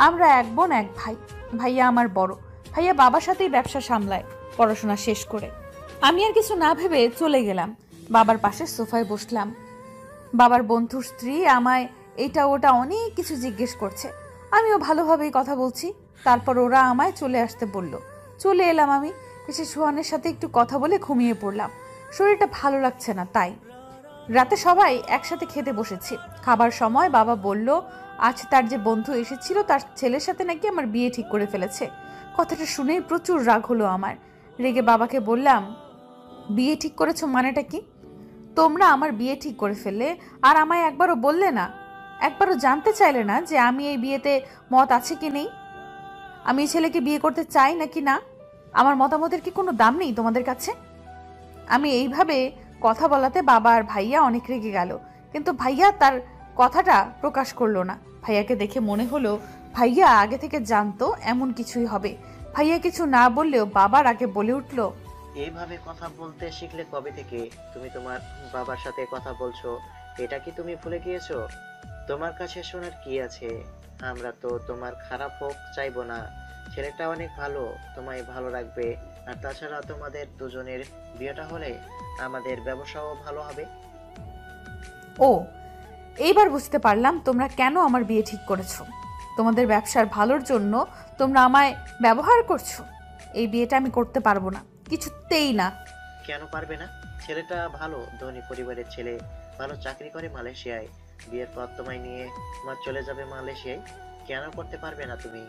আমরা 1 বোন 1 ভাই। ভাইয়া আমার বড়। ভাইয়া বাবার সাথেই ব্যবসা সামলায় পড়াশোনা শেষ করে। আমি আর কিছু না ভেবে চলে গেলাম। বাবার পাশে সোফায় বসলাম। বাবার বন্ধুর স্ত্রী আমায় এটা ওটা অনেক কিছু জিজ্ঞেস করছে। আমিও ভালোভাবেই কথা বলছি। তারপর ওরা আমায় চলে আসতে বলল। চলে এলাম। আমি এসে সোহানের সাথে একটু কথা বলে ঘুমিয়ে পড়লাম। শরীরটা ভালো লাগছে না, তাই রাতে সবাই একসাথে খেতে বসেছি। খাবার সময় বাবা বলল আজ তার যে বন্ধু এসেছিল তার ছেলের সাথে নাকি আমার বিয়ে ঠিক করে ফেলেছে। কথাটা শুনেই প্রচুর রাগ হলো আমার। রেগে বাবাকে বললাম, বিয়ে ঠিক করেছো মানেটা কি? তোমরা আমার বিয়ে ঠিক করে ফেললে আর আমায় একবারও বললে না। একবারও জানতে চাইলে না যে আমি এই বিয়েতে মত আছে কি নেই, আমি এই ছেলেকে বিয়ে করতে চাই নাকি না। আমার মতামতের কি কোনো দাম নেই তোমাদের কাছে? আমি এইভাবে কথা বলাতে বাবা আর ভাইয়া অনেক রেগে গেল, কিন্তু ভাইয়া তার কথাটা প্রকাশ করলো না। ভাইয়াকে দেখে মনে হলো ভাইয়া আগে থেকে জানতো এমন কিছুই হবে। ভাইয়া কিছু না বললেও বাবার আগে বলে উঠল, এইভাবে কথা বলতে শিখলে কবে থেকে? তুমি তোমার বাবার সাথে কথা বলছো, এটা কি তুমি ভুলে গিয়েছো? তোমার কাছে শোনার কি আছে? আমরা তো তোমার খারাপ হোক চাইবো না। ছেলেটা অনেক ভালো, তোমায় ভালো রাখবে। আর তাছাড়া তোমাদের দুজনের বিয়েটা হলে আমাদের ব্যবসাও ভালো হবে। ও, এইবার বুঝতে পারলাম তোমরা কেন আমার বিয়ে ঠিক করেছো। তোমাদের ব্যবসার ভালোর জন্য তোমরা আমায় ব্যবহার করছো। এই বিয়েটা আমি করতে পারবো না, কিছুতেই না। কেন পারবে না? ছেলেটা ভালো, ধনী পরিবারের ছেলে, ভালো চাকরি করে মালয়েশিয়ায়। বিয়ের পর তোমায় নিয়ে চলে যাবে মালয়েশিয়ায়। কেন করতে পারবে না তুমি?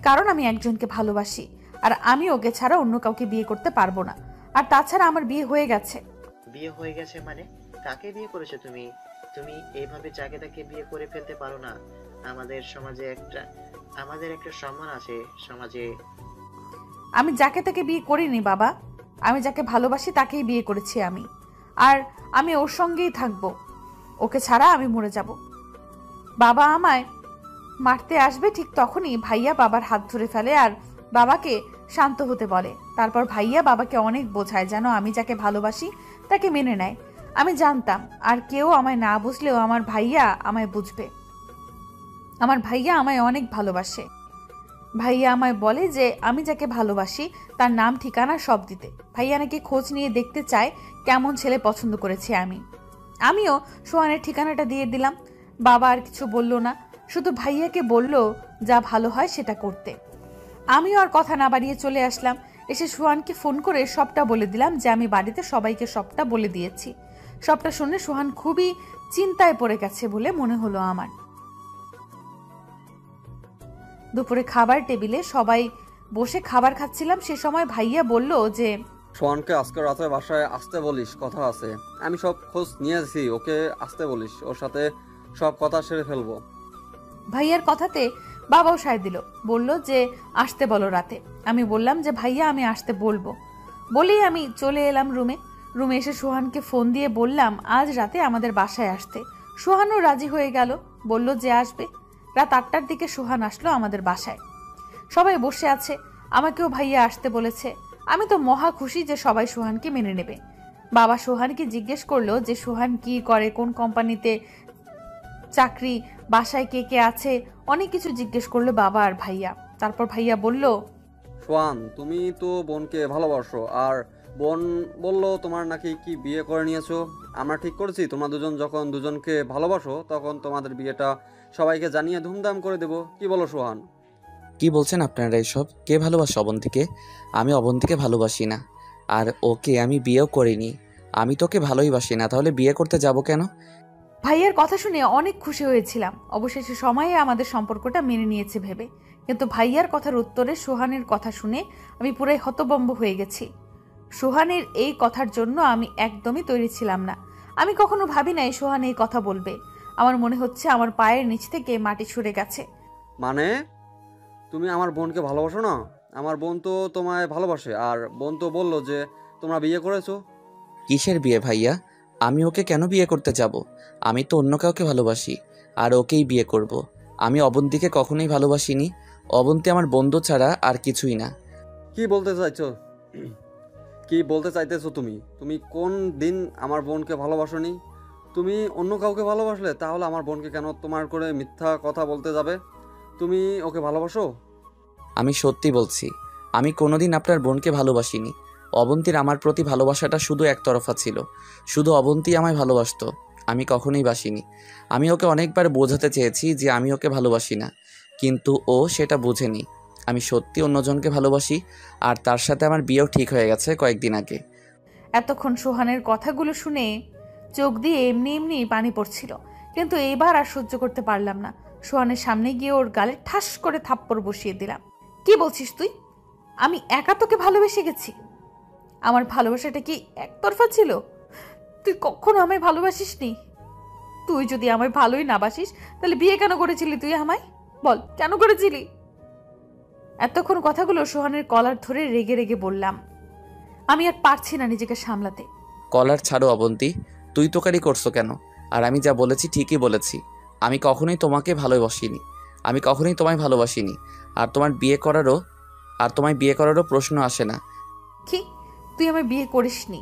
কারণ আমি একজনকে ভালোবাসি, আর আমি ওকে ছাড়া অন্য কাউকে বিয়ে করতে পারবো না। আর তাছাড়া আমার বিয়ে হয়ে গেছে। বিয়ে হয়ে গেছে মানে? কাকে বিয়ে করেছো তুমি? তুমি এইভাবে যাকে তাকে বিয়ে করে ফেলতে পারো না। আমাদের একটা সম্মান আছে সমাজে। আমি যাকে তাকে বিয়ে করিনি বাবা, আমি যাকে ভালোবাসি তাকেই বিয়ে করেছি আমি। আর আমি ওর সঙ্গেই থাকবো, ওকে ছাড়া আমি মরে যাব। বাবা আমায় মারতে আসবে ঠিক তখনই ভাইয়া বাবার হাত ধরে ফেলে আর বাবাকে শান্ত হতে বলে। তারপর ভাইয়া বাবাকে অনেক বোঝায় যেন আমি যাকে ভালোবাসি তাকে মেনে নেয়। আমি জানতাম আর কেউ আমায় না বুঝলেও আমার ভাইয়া আমায় বুঝবে। আমার ভাইয়া আমায় অনেক ভালোবাসে। ভাইয়া আমায় বলে যে আমি যাকে ভালোবাসি তার নাম ঠিকানা সব দিতে। ভাইয়া নাকি খোঁজ নিয়ে দেখতে চায় কেমন ছেলে পছন্দ করেছি আমি। আমিও সোহানের ঠিকানাটা দিয়ে দিলাম। বাবা আর কিছু বলল না, শুধু ভাইয়াকে বলল যা ভালো হয় সেটা করতে। আমিও আর কথা না বাড়িয়ে চলে আসলাম। এসে সোহানকে ফোন করে সবটা বলে দিলাম যে আমি বাড়িতে সবাইকে সবটা বলে দিয়েছি। সবটা শুনে সোহান খুবই চিন্তায় পড়ে গেছে বলে মনে হলো আমার। দুপুরে খাবার টেবিলে সবাই বসে খাবার খাচ্ছিলাম, সে সময় ভাইয়া বলল যে, সোহানকে আজকে রাতে বাসায় আসতে বলিস, কথা আছে। আমি সব খোঁজ নিয়েছি, ওকে আসতে বলিস, ওর সাথে সব কথা সেরে ফেলবো। ভাইয়ার কথাতে বাবাও সায় দিল, বলল যে আসতে বলো রাতে। আমি বললাম যে ভাইয়া আমি আসতে বলবো। বলেই আমি চলে এলাম রুমে এসে সোহানকে ফোন দিয়ে বললাম আজ রাতে আমাদের বাসায় আসতে। সোহানও রাজি হয়ে গেল, বলল যে আসবে। রাত 8টার দিকে সোহান আসলো আমাদের বাসায়। সবাই বসে আছে, আমাকেও ভাইয়া আসতে বলেছে। আমি তো মহা খুশি যে সবাই সোহানকে মেনে নেবে। বাবা সোহানকে জিজ্ঞেস করলো যে সোহান কি করে, কোন কোম্পানিতে চাকরি, বাসায় কে কে আছে, অনেক কিছু জিজ্ঞেস করলো বাবা আর ভাইয়া। তারপর ভাইয়া বলল, সোহান তুমি তো বোনকে ভালোবাসো, আর বোন বলল তোমার নাকি কি বিয়ে করে নিয়েছো। আমরা ঠিক করেছি তোমরা দুজন যখন দুজনকে ভালোবাসো তখন তোমাদের বিয়েটা সবাইকে জানিয়ে ধুমধাম করে দেবো। কি বলো সোহান? কি বলছেন আপনারা এসব? কে ভালোবাসে অবন্তীকে? আমি অবন্তীকে ভালোবাসি না, আর ওকে আমি বিয়েও করিনি। আমি তোকে ভালোই বাসি না, তাহলে বিয়ে করতে যাব কেন? ভাইয়ার কথা শুনে অনেক খুশি হয়েছিলাম। অবশেষে সময়ে আমাদের সম্পর্কটা মেনে নিয়েছে ভেবে। কিন্তু ভাইয়ার কথার উত্তরে সোহানের কথা শুনে আমি পুরাই হতভম্ব হয়ে গেছি। সোহানের এই কথার জন্য আমি একদমই তৈরি ছিলাম না। আমি কখনো ভাবি নাই সোহান এই কথা বলবে। আমার মনে হচ্ছে আমার পায়ের নিচ থেকে মাটি সরে গেছে। মানে তুমি আমার বোনকে ভালোবাসো না? আমার বোন তো তোমায় ভালোবাসে, আর বোন তো বললো যে তোমরা বিয়ে করেছো। কিসের বিয়ে ভাইয়া? আমি ওকে কেন বিয়ে করতে যাব? আমি তো অন্য কাউকে ভালোবাসি, আর ওকেই বিয়ে করব। আমি অবন্তীকে কখনোই ভালোবাসিনি। অবন্তী আমার বন্ধু ছাড়া আর কিছুই না। কি বলতে চাইছো? কি বলতে চাইতেছো তুমি? তুমি কোন দিন আমার বোনকে ভালোবাসোনি? তুমি অন্য কাউকে ভালোবাসলে তাহলে আমার বোনকে কেন তোমার করে মিথ্যা কথা বলতে যাবে? তুমি ওকে ভালোবাসো? আমি সত্যি বলছি, আমি কোনোদিন আপনার বোনকে ভালোবাসিনি। অবন্তীর আমার প্রতি ভালোবাসাটা শুধু একতরফা ছিল। শুধু অবন্তী আমায় ভালোবাসতো, আমি কখনোই বাসিনি। আমি ওকে অনেকবার বোঝাতে চেয়েছি যে আমি ওকে ভালোবাসি না, কিন্তু ও সেটা বুঝেনি। আমি সত্যি অন্যজনকে ভালোবাসি, আর তার সাথে আমার বিয়েও ঠিক হয়ে গেছে কয়েকদিন আগে। এতক্ষণ সোহানের কথাগুলো শুনে চোখ দিয়ে এমনি এমনি পানি পড়ছিল, কিন্তু এইবার আর সহ্য করতে পারলাম না। সোহানের সামনে গিয়ে ওর গালে ঠাস করে থাপ্পড় বসিয়ে দিলাম। কি বলছিস তুই? আমি একা তোকে ভালোবেসে গেছি? আমার ভালোবাসাটা কি একতরফা ছিল? তুই কখনো আমায় ভালোবাসিসনি। তুই যদি আমায় ভালোই না বাসিস তাহলে বিয়ে কেন করেছিলি তুই আমায়? বল কেন করেছিলি? এতক্ষণ কথাগুলো সোহানের কলার ধরে রেগে রেগে বললাম। আমি আর পারছি না নিজেকে সামলাতে। কলার ছাড়ো অবন্তী, তুই তোকারি করছো কেন? আর আমি যা বলেছি ঠিকই বলেছি। আমি কখনোই তোমাকে ভালোবাসিনি, আমি কখনোই তোমায় ভালোবাসিনি। আর তোমায় বিয়ে করারও প্রশ্ন আসে না। কি? তুই আমায় বিয়ে করিসনি?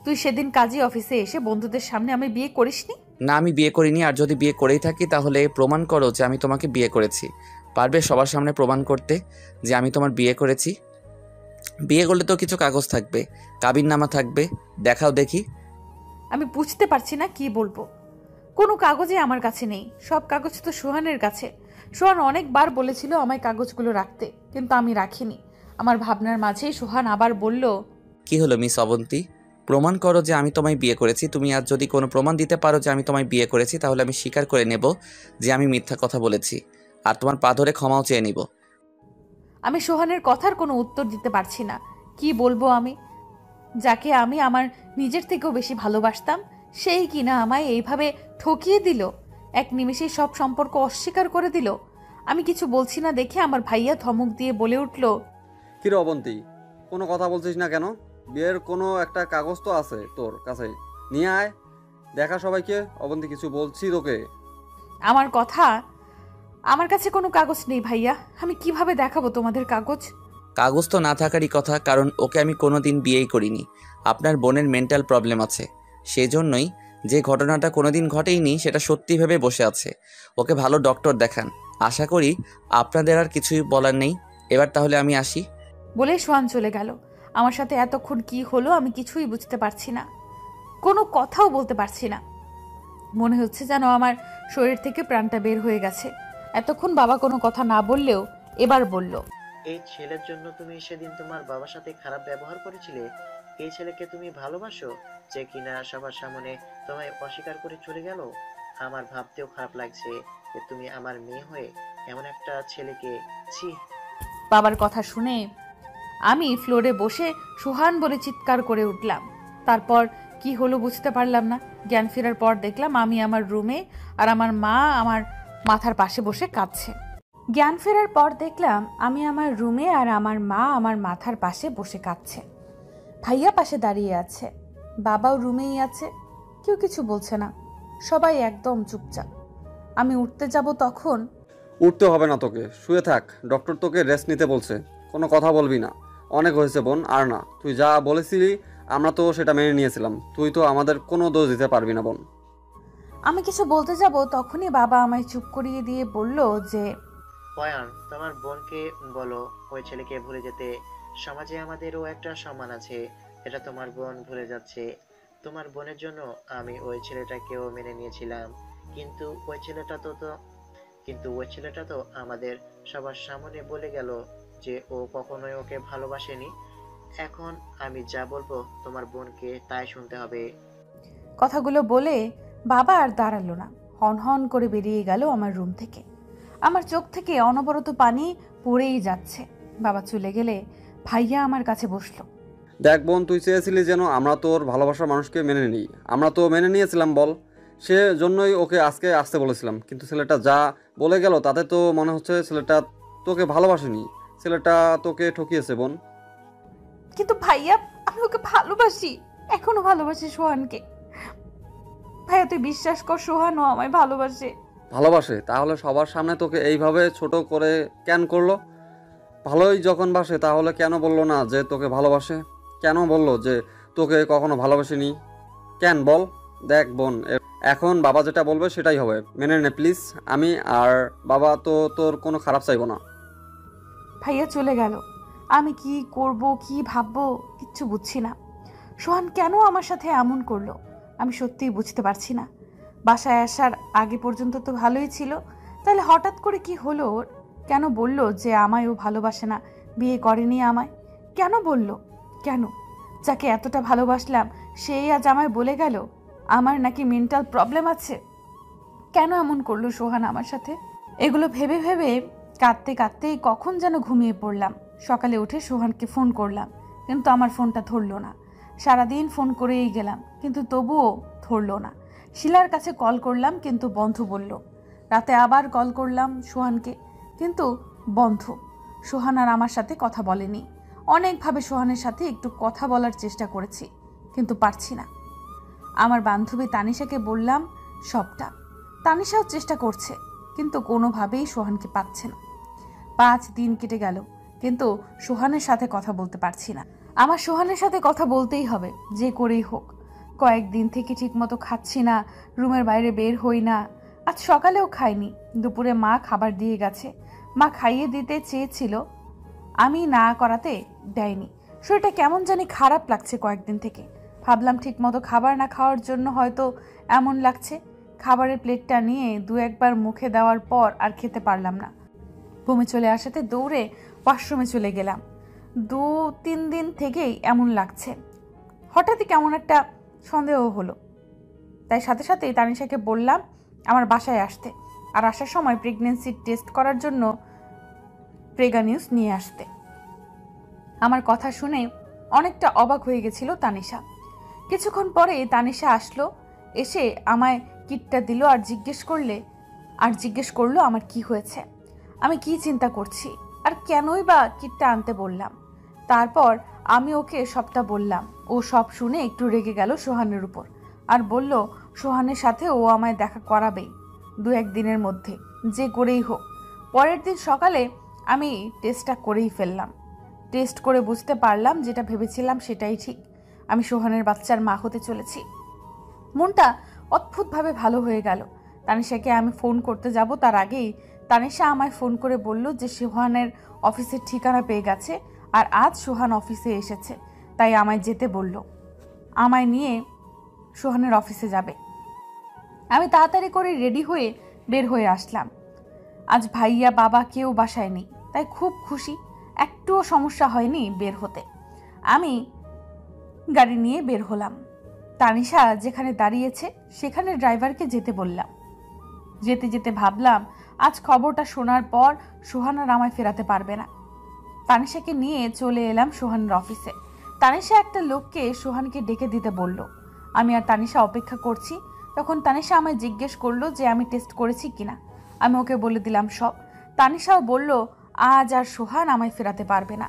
তুই সেদিন কাজী অফিসে এসে বন্ধুদের সামনে আমায় বিয়ে করিসনি? না, আমি বিয়ে করিনি। আর যদি বিয়ে করেই থাকি তাহলে প্রমাণ করো যে আমি তোমাকে বিয়ে করেছি। পারবে সবার সামনে প্রমাণ করতে যে আমি তোমার বিয়ে করেছি? বিয়ে করলে তো কিছু কাগজ থাকবে, কাবিননামা থাকবে, দেখাও দেখি। আমি বুঝতে পারছি না কি বলবো। কোনো কাগজই আমার কাছে নেই, সব কাগজ তো সোহানের কাছে। সোহান অনেকবার বলেছিল আমায় কাগজগুলো রাখতে, কিন্তু আমি রাখিনি। আমার ভাবনার মাঝেই সোহান আবার বলল, কি হলো মিস অবন্তী, প্রমাণ করো যে আমি তোমায় বিয়ে করেছি। তুমি আজ যদি কোনো প্রমাণ দিতে পারো যে আমি তোমায় বিয়ে করেছি তাহলে আমি স্বীকার করে নেব যে আমি মিথ্যা কথা বলেছি, আর তোমার পা ধরে ক্ষমাও চেয়ে নিব। আমি সোহানের কথার কোনো উত্তর দিতে পারছি না। কি বলবো আমি? যাকে আমি আমার নিজের থেকেও বেশি ভালোবাসতাম, সেই কিনা আমায় এইভাবে ঠকিয়ে দিল, এক নিমেষেই সব সম্পর্ক অস্বীকার করে দিল। আমি কিছু বলছি না দেখে আমার ভাইয়া ধমক দিয়ে বলে উঠল, কিরে অবন্তী, কোনো কথা বলছিস না কেন? বিয়ের কোনো একটা কাগজ তো আছে তোর কাছে, নিয়ে আয়, দেখা সবাইকে। অবন্তী, কিছু বলছি তোকে। আমার কাছে কোনো কাগজ নেই ভাইয়া। আমি কিভাবে দেখাবো তোমাদের কাগজ? কাগজ তো না থাকারই কথা, কারণ ওকে আমি কোনো দিন বিয়েই করিনি। আপনার বোনের মেন্টাল প্রবলেম আছে, সেই জন্যই যে ঘটনাটা কোনো দিন ঘটেইনি সেটা সত্যি ভেবে বসে আছে। ওকে ভালো ডক্টর দেখান। আশা করি আপনাদের আর কিছুই বলার নেই। এবার তাহলে আমি আসি। বলে সোহান চলে গেল। আমার সাথে এতক্ষণ কি হলো আমি কিছুই বুঝতে পারছি না, কোনো কথাও বলতে পারছি না। মনে হচ্ছে যেন আমার শরীর থেকে প্রাণটা বের হয়ে গেছে। এতক্ষণ বাবা কোনো কথা না বললেও এবার বলল, এই ছেলের জন্য তুমি সেদিন তোমার বাবার সাথে খারাপ ব্যবহার করেছিলে? এই ছেলেকে তুমি ভালোবাসো, যে কিনা সবার সামনে তোমায় অস্বীকার করে চলে গেল? আমার ভাবতেও খারাপ লাগছে যে তুমি আমার মেয়ে হয়ে এমন একটা ছেলেকে। ছি! বাবার কথা শুনে আমি ফ্লোরে বসে সোহান বলে চিৎকার করে উঠলাম। তারপর কি হলো বুঝতে পারলাম না। জ্ঞান ফেরার পর দেখলাম আমি আমার রুমে, আর আমার মা আমার মাথার পাশে বসে কাঁদছে। ভাইয়া পাশে দাঁড়িয়ে আছে, বাবাও রুমেই আছে, কেউ কিছু বলছে না, সবাই একদম চুপচাপ। আমি উঠতে যাব তখন, উঠতে হবে না তোকে, শুয়ে থাক, ডক্টর তোকে রেস্ট নিতে বলছে, কোনো কথা বলবি না। অনেক হয়েছে বোন, আর না। তুই যা বলেছিলি আমরা তো সেটা মেনে নিয়েছিলাম, তুই তো আমাদের কোনো দোষ দিতে পারবি না বোন। আমি কিছু বলতে যাব তখনই বাবা আমায় চুপ করিয়ে দিয়ে বলল যে, পয়ান, তোমার বোনকে বলো ওই ছেলেকে ভুলে যেতে। সমাজে আমাদেরও একটা সম্মান আছে, এটা তোমার বোন ভুলে যাচ্ছে। তোমার বোনের জন্য আমি ওই ছেলেটাকেও মেনে নিয়েছিলাম, কিন্তু ওই ছেলেটা তো আমাদের সবার সামনে বলে গেল যে ও কখনোই ওকে ভালোবাসেনি। এখন আমি যা বলবো তোমার বোনকে তাই শুনতে হবে। কথাগুলো বলে বাবা আর দাঁড়ালো না, হন হন করে বেরিয়ে গেল আমার রুম থেকে। আমার চোখ থেকে অনবরত পানি পড়েই যাচ্ছে। বাবা চলে গেলে ভাইয়া আমার কাছে বসলো। দেখ বোন, তুই চেয়েছিলি যেন আমরা তোর ভালোবাসার মানুষকে মেনে নিই, আমরা তো মেনে নিয়েছিলাম বল। সে জন্যই ওকে আজকে আসতে বলেছিলাম, কিন্তু ছেলেটা যা বলে গেল তাতে তো মনে হচ্ছে ছেলেটা তোকে ভালোবাসেনি, ছেলেটা তোকে ঠকিয়েছে বোন। কিন্তু ভাইয়া, আমি ওকে ভালোবাসি, এখনো ভালোবাসি সোহানকে। ভাইয়া তুই বিশ্বাস কর, সোহানও আমায় ভালোবাসে। ভালোবাসে? তাহলে সবার সামনে তোকে এইভাবে ছোট করে কেন করলো? ভালোই যখন বাসে তাহলে কেন বললো না যে তোকে ভালোবাসে? কেন বললো যে তোকে কখনো ভালোবাসেনি? কেন বল? দেখ বোন, এখন বাবা যেটা বলবে সেটাই হবে, মেনে নে প্লিজ। আমি আর বাবা তো তোর কোনো খারাপ চাইবো না। ভাইয়া চলে গেল। আমি কি করব, কি ভাববো কিচ্ছু বুঝছি না। সোহান কেন আমার সাথে এমন করলো আমি সত্যিই বুঝতে পারছি না। বাসায় আসার আগে পর্যন্ত তো ভালোই ছিল, তাহলে হঠাৎ করে কি হলো ওর? কেন বলল যে আমায় ও ভালোবাসে না, বিয়ে করেনি আমায়? কেন বলল? কেন? যাকে এতটা ভালোবাসলাম সেই আজ আমায় বলে গেল আমার নাকি মেন্টাল প্রবলেম আছে। কেন এমন করলো সোহান আমার সাথে? এগুলো ভেবে ভেবে কাঁদতে কাঁদতে কখন যেন ঘুমিয়ে পড়লাম। সকালে উঠে সোহানকে ফোন করলাম, কিন্তু আমার ফোনটা ধরলো না। সারাদিন ফোন করেই গেলাম, কিন্তু তবুও ধরলো না। শিলার কাছে কল করলাম কিন্তু বন্ধ বলল। রাতে আবার কল করলাম সোহানকে, কিন্তু বন্ধ। সোহান আর আমার সাথে কথা বলেনি। অনেকভাবে সোহানের সাথে একটু কথা বলার চেষ্টা করেছি, কিন্তু পারছি না। আমার বান্ধবী তানিশাকে বললাম সবটা। তানিশাও চেষ্টা করছে, কিন্তু কোনোভাবেই সোহানকে পাচ্ছে না। 5 দিন কেটে গেল, কিন্তু সোহানের সাথে কথা বলতে পারছি না। আমার সোহানের সাথে কথা বলতেই হবে, যে করেই হোক। কয়েকদিন থেকে ঠিকমতো খাচ্ছি না, রুমের বাইরে বের হই না। আজ সকালেও খাইনি। দুপুরে মা খাবার দিয়ে গেছে। মা খাইয়ে দিতে চেয়েছিল, আমি না করাতে দেয়নি। শরীরটা কেমন জানি খারাপ লাগছে কয়েকদিন থেকে। ভাবলাম ঠিকমতো খাবার না খাওয়ার জন্য হয়তো এমন লাগছে। খাবারের প্লেটটা নিয়ে 2-1 বার মুখে দেওয়ার পর আর খেতে পারলাম না। বমি চলে আসাতে দৌড়ে ওয়াশরুমে চলে গেলাম। 2-3 দিন থেকেই এমন লাগছে। হঠাৎই কেমন একটা সন্দেহ হলো, তাই সাথে সাথেই তানিশাকে বললাম আমার বাসায় আসতে, আর আসার সময় প্রেগন্যান্সি টেস্ট করার জন্য প্রেগা নিউজ নিয়ে আসতে। আমার কথা শুনে অনেকটা অবাক হয়ে গেছিল তানিশা। কিছুক্ষণ পরে তানিশা আসলো, এসে আমায় কিটটা দিল আর জিজ্ঞেস করলো আমার কি হয়েছে, আমি কি চিন্তা করছি, আর কেনই বা কিটটা আনতে বললাম। তারপর আমি ওকে সবটা বললাম। ও সব শুনে একটু রেগে গেল সোহানের উপর, আর বলল সোহানের সাথে ও আমায় দেখা করাবেই 2-1 দিনের মধ্যে, যে করেই হোক। পরের দিন সকালে আমি টেস্টটা করেই ফেললাম। টেস্ট করে বুঝতে পারলাম যেটা ভেবেছিলাম সেটাই ঠিক, আমি সোহানের বাচ্চার মা হতে চলেছি। মনটা অদ্ভুতভাবে ভালো হয়ে গেল। তানিশাকে আমি ফোন করতে যাব তার আগেই তানিশা আমায় ফোন করে বলল যে সোহানের অফিসের ঠিকানা পেয়ে গেছে, আর আজ সোহান অফিসে এসেছে, তাই আমায় যেতে বলল। আমায় নিয়ে সোহানের অফিসে যাবে। আমি তাড়াতাড়ি করে রেডি হয়ে বের হয়ে আসলাম। আজ ভাইয়া বাবা কেউ বাসায় নেই, তাই খুব খুশি। একটুও সমস্যা হয়নি বের হতে। আমি গাড়ি নিয়ে বের হলাম। তানিশা যেখানে দাঁড়িয়েছে সেখানে ড্রাইভারকে যেতে বললাম। যেতে যেতে ভাবলাম আজ খবরটা শোনার পর সোহান আর আমায় ফেরাতে পারবে না। তানিশাকে নিয়ে চলে এলাম সোহানের অফিসে। তানিশা একটা লোককে সোহানকে ডেকে দিতে বলল। আমি আর তানিশা অপেক্ষা করছি। তখন তানিশা আমায় জিজ্ঞেস করলো যে আমি টেস্ট করেছি কিনা। আমি ওকে বলে দিলাম সব। তানিশাও বলল আজ আর সোহান আমায় ফেরাতে পারবে না।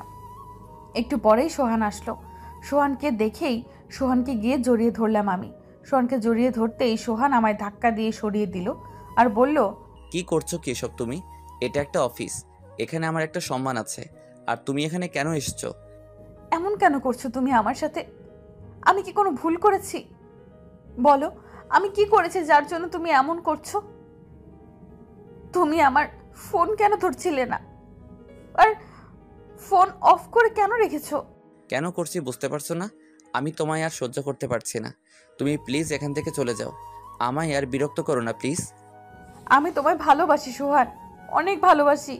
একটু পরেই সোহান আসলো। সোহানকে দেখেই সোহানকে গিয়ে জড়িয়ে ধরলাম আমি। সোহানকে জড়িয়ে ধরতেই সোহান আমায় ধাক্কা দিয়ে সরিয়ে দিল আর বলল, কি করছো কি এসব তুমি? এটা একটা অফিস, এখানে আমার একটা সম্মান আছে। আর তুমি এখানে কেন এসেছো? এমন কেন করছো তুমি আমার সাথে? আমি কি কোনো ভুল করেছি? বলো, আমি কি করেছি যার জন্য তুমি এমন করছো? তুমি আমার ফোন কেন ধরছিলে না, আর ফোন অফ করে কেন রেখেছো? কেন করছি বুঝতে পারছো না? আমি তোমায় আর সহ্য করতে পারছি না। তুমি প্লিজ এখান থেকে চলে যাও। আমায় আর বিরক্ত করো না প্লিজ। আমি তোমায় ভালোবাসি সোহান, অনেক ভালোবাসি।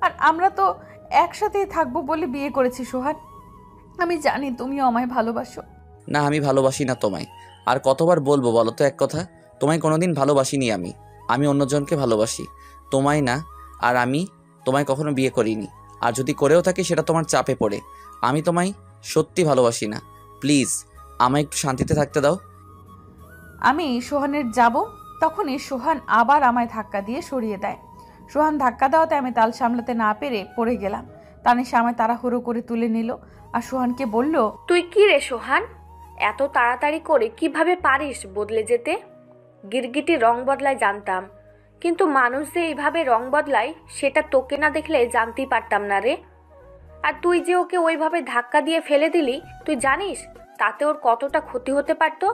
আর আমরা তো একসাথেই থাকবো বলে বিয়ে করেছি সোহান। আমি জানি তুমিও আমায় ভালোবাসো। না, আমি ভালোবাসি না তোমায়। আর কতবার বলবো বলো তো এক কথা? তোমায় কোনোদিন ভালোবাসিনি আমি। আমি অন্যজনকে ভালোবাসি, তোমায় না। আর আমি তোমায় কখনো বিয়ে করিনি। আর যদি করেও থাকি সেটা তোমার চাপে পড়ে। আমি তোমায় সত্যি ভালোবাসি না। প্লিজ আমায় একটু শান্তিতে থাকতে দাও। আমি সোহানের যাব, তখনই সোহান আবার আমায় ধাক্কা দিয়ে সরিয়ে দেয়। সোহান ধাক্কা দেওয়াতে আমি তাল সামলাতে না পেরে পড়ে গেলাম। তানিশা আমায় তাড়াহুড়ো করে তুলে নিল আর সোহানকে বলল, তুই কি রে সোহান, এত তাড়াতাড়ি করে কিভাবে পারিস বদলে যেতে? গিরগিটি রং বদলায় জানতাম, কিন্তু মানুষ যে এইভাবে রং বদলায় সেটা তোকে না দেখলে জানতেই পারতাম না রে। আর তুই যে ওকে ওইভাবে ধাক্কা দিয়ে ফেলে দিলি, তুই জানিস তাতে ওর কতটা ক্ষতি হতে পারতো?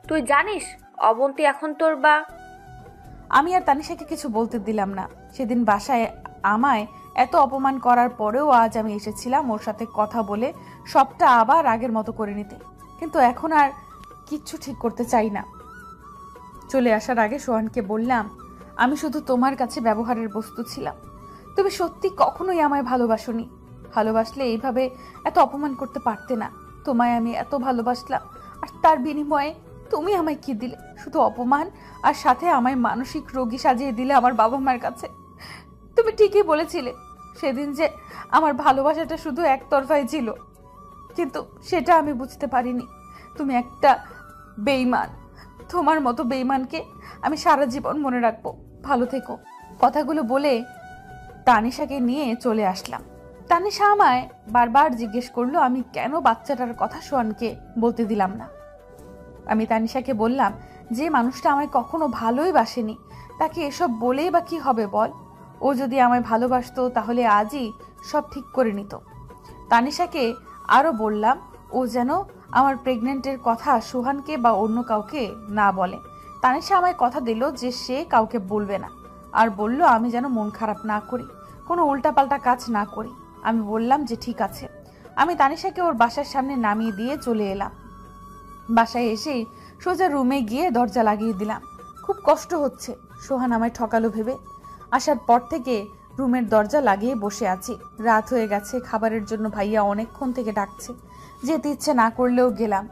তুই জানিস অবন্তী এখন তোর বা... আমি আর তানিশাকে কিছু বলতে দিলাম না। সেদিন বাসায় আমায় এত অপমান করার পরেও আজ আমি এসেছিলাম ওর সাথে কথা বলে সবটা আবার আগের মতো করে নিতে, কিন্তু এখন আর কিচ্ছু ঠিক করতে চাই না। চলে আসার আগে সোহানকে বললাম, আমি শুধু তোমার কাছে ব্যবহারের বস্তু ছিলাম। তুমি সত্যি কখনোই আমায় ভালোবাসোনি। ভালোবাসলে এইভাবে এত অপমান করতে পারতে না। তোমায় আমি এত ভালোবাসলাম, আর তার বিনিময়ে তুমি আমায় কি দিলে? শুধু অপমান, আর সাথে আমায় মানসিক রোগী সাজিয়ে দিলে আমার বাবা মার কাছে। তুমি ঠিকই বলেছিলে সেদিন যে আমার ভালোবাসাটা শুধু একতরফাই ছিল, কিন্তু সেটা আমি বুঝতে পারিনি। তুমি একটা বেঈমান, তোমার মতো বেঈমানকে আমি সারা জীবন মনে রাখবো। ভালো থেকো। কথাগুলো বলে তানিশাকে নিয়ে চলে আসলাম। তানিশা আমায় বারবার জিজ্ঞেস করলো আমি কেন বাচ্চাটার কথা সোহানকে বলতে দিলাম না। আমি তানিশাকে বললাম, যে মানুষটা আমায় কখনো ভালোই বাসেনি তাকে এসব বলেই বা কি হবে বল। ও যদি আমায় ভালোবাসতো তাহলে আজই সব ঠিক করে নিত। তানিশাকে আরও বললাম ও যেন আমার প্রেগনেন্টের কথা সোহানকে বা অন্য কাউকে না বলে। তানিশা আমায় কথা দিল যে সে কাউকে বলবে না, আর বলল আমি যেন মন খারাপ না করি, কোনো উল্টাপাল্টা কাজ না করি। আমি বললাম যে ঠিক আছে। আমি তানিশাকে ওর বাসার সামনে নামিয়ে দিয়ে চলে এলাম। বাসায় এসেই সোজা রুমে গিয়ে দরজা লাগিয়ে দিলাম। খুব কষ্ট হচ্ছে সোহান আমায় ঠকালো ভেবে। আসার পর থেকে রুমের দরজা লাগিয়ে বসে আছি। রাত হয়ে গেছে, খাবারের জন্য ভাইয়া অনেকক্ষণ থেকে ডাকছে। যেতে ইচ্ছে না করলেও গেলাম।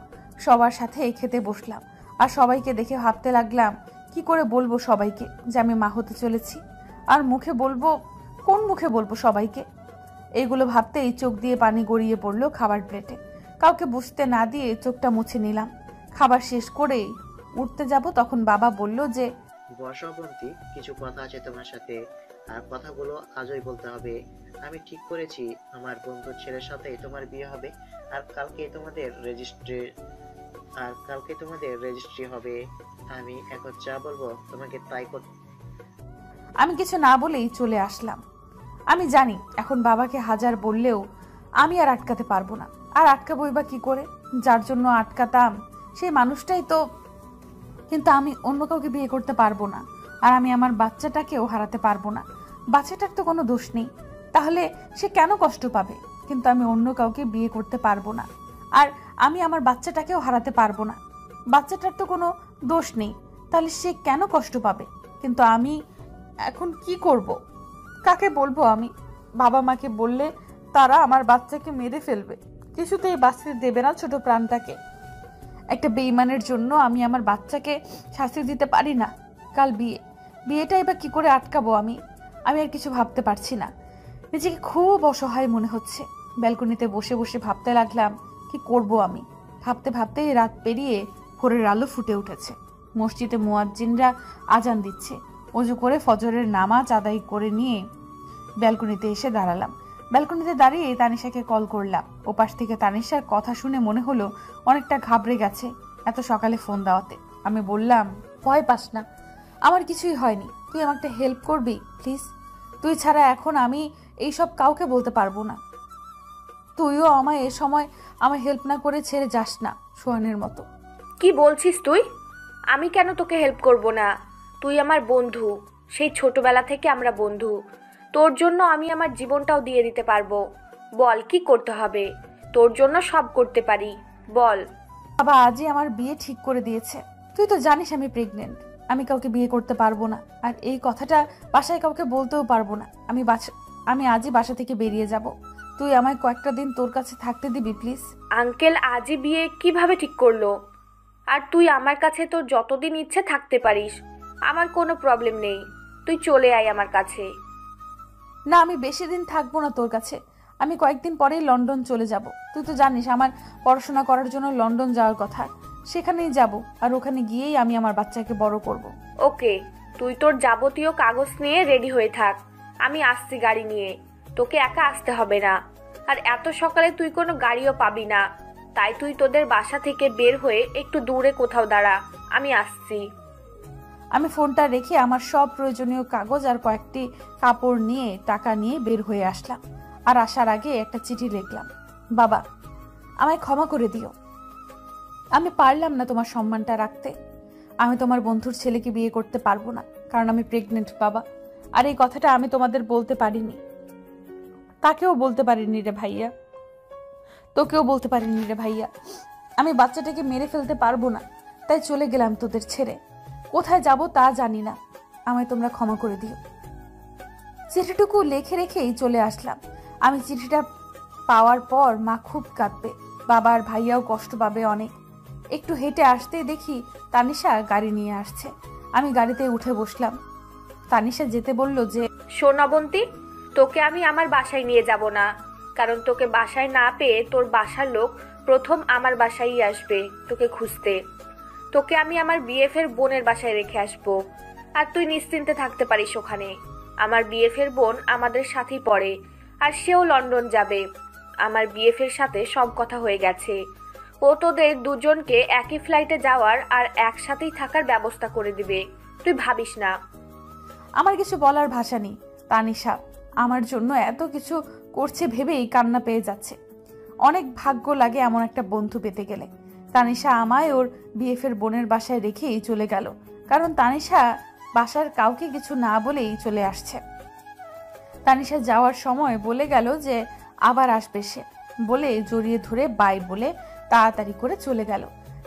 সবার সাথে খেতে বসলাম, আর সবাইকে দেখে ভাবতে লাগলাম কি করে বলবো সবাইকে যে আমি মা হতে চলেছি। আর মুখে বলবো, কোন মুখে বলবো সবাইকে? এইগুলো ভাবতেই চোখ দিয়ে পানি গড়িয়ে পড়লো খাবার প্লেটে। কাউকে বুঝতে না দিয়ে চোখটা মুছে নিলাম। খাবার শেষ করেই উঠতে যাব, তখন বাবা বলল যে বসো অবন্তী, কিছু কথা আছে তোমার সাথে, আর কথাগুলো আজই বলতে হবে। আমি ঠিক করেছি আমার বন্ধুর ছেলের সাথে তোমার বিয়ে হবে, আর কালকে তোমাদের রেজিস্ট্রি হবে। আমি এখন যা বলবো তোমাকে তাই করতে। আমি কিছু না বলেই চলে আসলাম। আমি জানি এখন বাবাকে হাজার বললেও আমি আর আটকাতে পারবো না। আর আটকাবই বা কি করে? যার জন্য আটকাতাম সেই মানুষটাই তো। কিন্তু আমি অন্য কাউকে বিয়ে করতে পারবো না, আর আমি আমার বাচ্চাটাকেও হারাতে পারবো না। বাচ্চাটার তো কোনো দোষ নেই, তাহলে সে কেন কষ্ট পাবে? কিন্তু আমি অন্য কাউকে বিয়ে করতে পারবো না, আর আমি আমার বাচ্চাটাকেও হারাতে পারবো না। বাচ্চাটার তো কোনো দোষ নেই, তাহলে সে কেন কষ্ট পাবে? কিন্তু আমি এখন কি করব? কাকে বলবো আমি? বাবা মাকে বললে তারা আমার বাচ্চাকে মেরে ফেলবে, কিছুতেই বাঁচতে দেবে না ছোট প্রাণটাকে। একটা বেঈমানের জন্য আমি আমার বাচ্চাকে শাস্তি দিতে পারি না। কাল বিয়েটাই বা কি করে আটকাবো আমি? আমি আর কিছু ভাবতে পারছি না। নিজেকে খুব অসহায় মনে হচ্ছে। ব্যালকনিতে বসে বসে ভাবতে লাগলাম কি করব আমি। ভাবতে ভাবতেই রাত পেরিয়ে ভোরের আলো ফুটে উঠেছে। মসজিদে মুয়াজ্জিনরা আজান দিচ্ছে। অজু করে ফজরের নামাজ আদায় করে নিয়ে ব্যালকনিতে এসে দাঁড়ালাম। ব্যালকনিতে দাঁড়িয়ে তানিশাকে কল করলাম। ওপাশ থেকে তানিশার কথা শুনে মনে হলো অনেকটা ঘাবড়ে গেছে এত সকালে ফোন দেওয়াতে। আমি বললাম, ভয় পাস না, আমার কিছুই হয়নি। তুই আমাকে হেল্প করবি প্লিজ? তুই ছাড়া এখন আমি এইসব কাউকে বলতে পারবো না। তুইও আমায় এ সময় আমার হেল্প না করে ছেড়ে যাস না সোহানের মতো। কি বলছিস তুই? আমি কেন তোকে হেল্প করব না? তুই আমার বন্ধু, সেই ছোটবেলা থেকে আমরা বন্ধু। তোর জন্য আমি আমার জীবনটাও দিয়ে দিতে পারবো। বল কি করতে হবে? তোর জন্য সব করতে পারি, বল। বাবা আজই আমার বিয়ে ঠিক করে দিয়েছে। তুই তো জানিস আমি প্রেগনেন্ট। আমি কাউকে বিয়ে করতে পারবো না, আর এই কথাটা বাসায় কাউকে বলতেও পারবো না। আমি আজই বাসা থেকে বেরিয়ে যাব। তুই আমায় কয়েকটা দিন তোর কাছে থাকতে দিবি প্লিজ? আঙ্কেল আজই বিয়ে কিভাবে ঠিক করলো? আর তুই আমার কাছে তোর যতদিন ইচ্ছে থাকতে পারিস, আমার কোনো প্রবলেম নেই। তুই চলে আয় আমার কাছে। না, আমি বেশি দিন থাকবো না তোর কাছে। আমি কয়েকদিন পরেই লন্ডন চলে যাব। তুই তো জানিস আমার পড়াশোনা করার জন্য লন্ডন যাওয়ার কথা। সেখানেই যাব, আর ওখানে গিয়েই আমি আমার বাচ্চাকে বড় করব। ওকে, তুই তোর যাবতীয় কাগজ নিয়ে রেডি হয়ে থাক। আমি আসছি গাড়ি নিয়ে। তোকে একা আসতে হবে না। আর এত সকালে তুই কোনো গাড়িও পাবি না। তাই তুই তোদের বাসা থেকে বের হয়ে একটু দূরে কোথাও দাঁড়া, আমি আসছি। আমি ফোনটা রেখে আমার সব প্রয়োজনীয় কাগজ আর কয়েকটি কাপড় নিয়ে টাকা নিয়ে বের হয়ে আসলাম। আর আসার আগে একটা চিঠি লিখলাম, বাবা আমায় ক্ষমা করে দিও। আমি পারলাম না তোমার সম্মানটা রাখতে। আমি তোমার বন্ধুর ছেলেকে বিয়ে করতে পারবো না, কারণ আমি প্রেগনেন্ট বাবা। আর এই কথাটা আমি তোমাদের বলতে পারিনি, তাকেও বলতে পারিনি রে ভাইয়া, তোকেও বলতে পারিনি রে ভাইয়া। আমি বাচ্চাটাকে মেরে ফেলতে পারবো না, তাই চলে গেলাম তোদের ছেড়ে। কোথায় যাব তা জানি না। আমায় তোমরা ক্ষমা করে দিও। চিঠিটুকু লিখে রেখেই চলে আসলাম। আমি চিঠিটা পাওয়ার পর মা খুব কাঁদবে, বাবা আর ভাইয়াও কষ্ট পাবে অনেক। একটু হেঁটে আসতেই দেখি তানিশা গাড়ি নিয়ে আসছে। আমি গাড়িতে উঠে বসলাম। তানিশা যেতে বলল যে, শোন অবন্তী, তোকে আমি আমার বাসায় নিয়ে যাব না, কারণ তোকে বাসায় না পেয়ে তোর বাসার লোক প্রথম আমার বাসায় আসবে তোকে খুঁজতে। তোকে আমি আমার বিএফের বোনের বাসায় রেখে আসবো, আর তুই নিশ্চিন্তে থাকতে পারিস ওখানে। আমার বিএফের বোন আমাদের সাথেই পড়ে, আর সেও লন্ডন যাবে। আমার বিএফের সাথে সব কথা হয়ে গেছে। ও তোদের দুজনকে একই ফ্লাইটে যাওয়ার আর একসাথেই থাকার ব্যবস্থা করে দিবে, তুই ভাবিস না। আমার কিছু বলার ভাষা নেই। তানিশা আমার জন্য এত কিছু করছে ভেবেই কান্না পেয়ে যাচ্ছে। অনেক ভাগ্য লাগে এমন একটা বন্ধু পেতে গেলে। তানিশা আমায় ওর বিএফের বোনের বাসায় রেখেই চলে গেল, কারণ তানিশা বাসার কাউকে কিছু না বলেই চলে আসছে। তানিশা যাওয়ার সময় বলে গেল যে আবার আসবে সে, বলে জড়িয়ে ধরে বাই বলে তাড়াতাড়ি করে চলে গেল।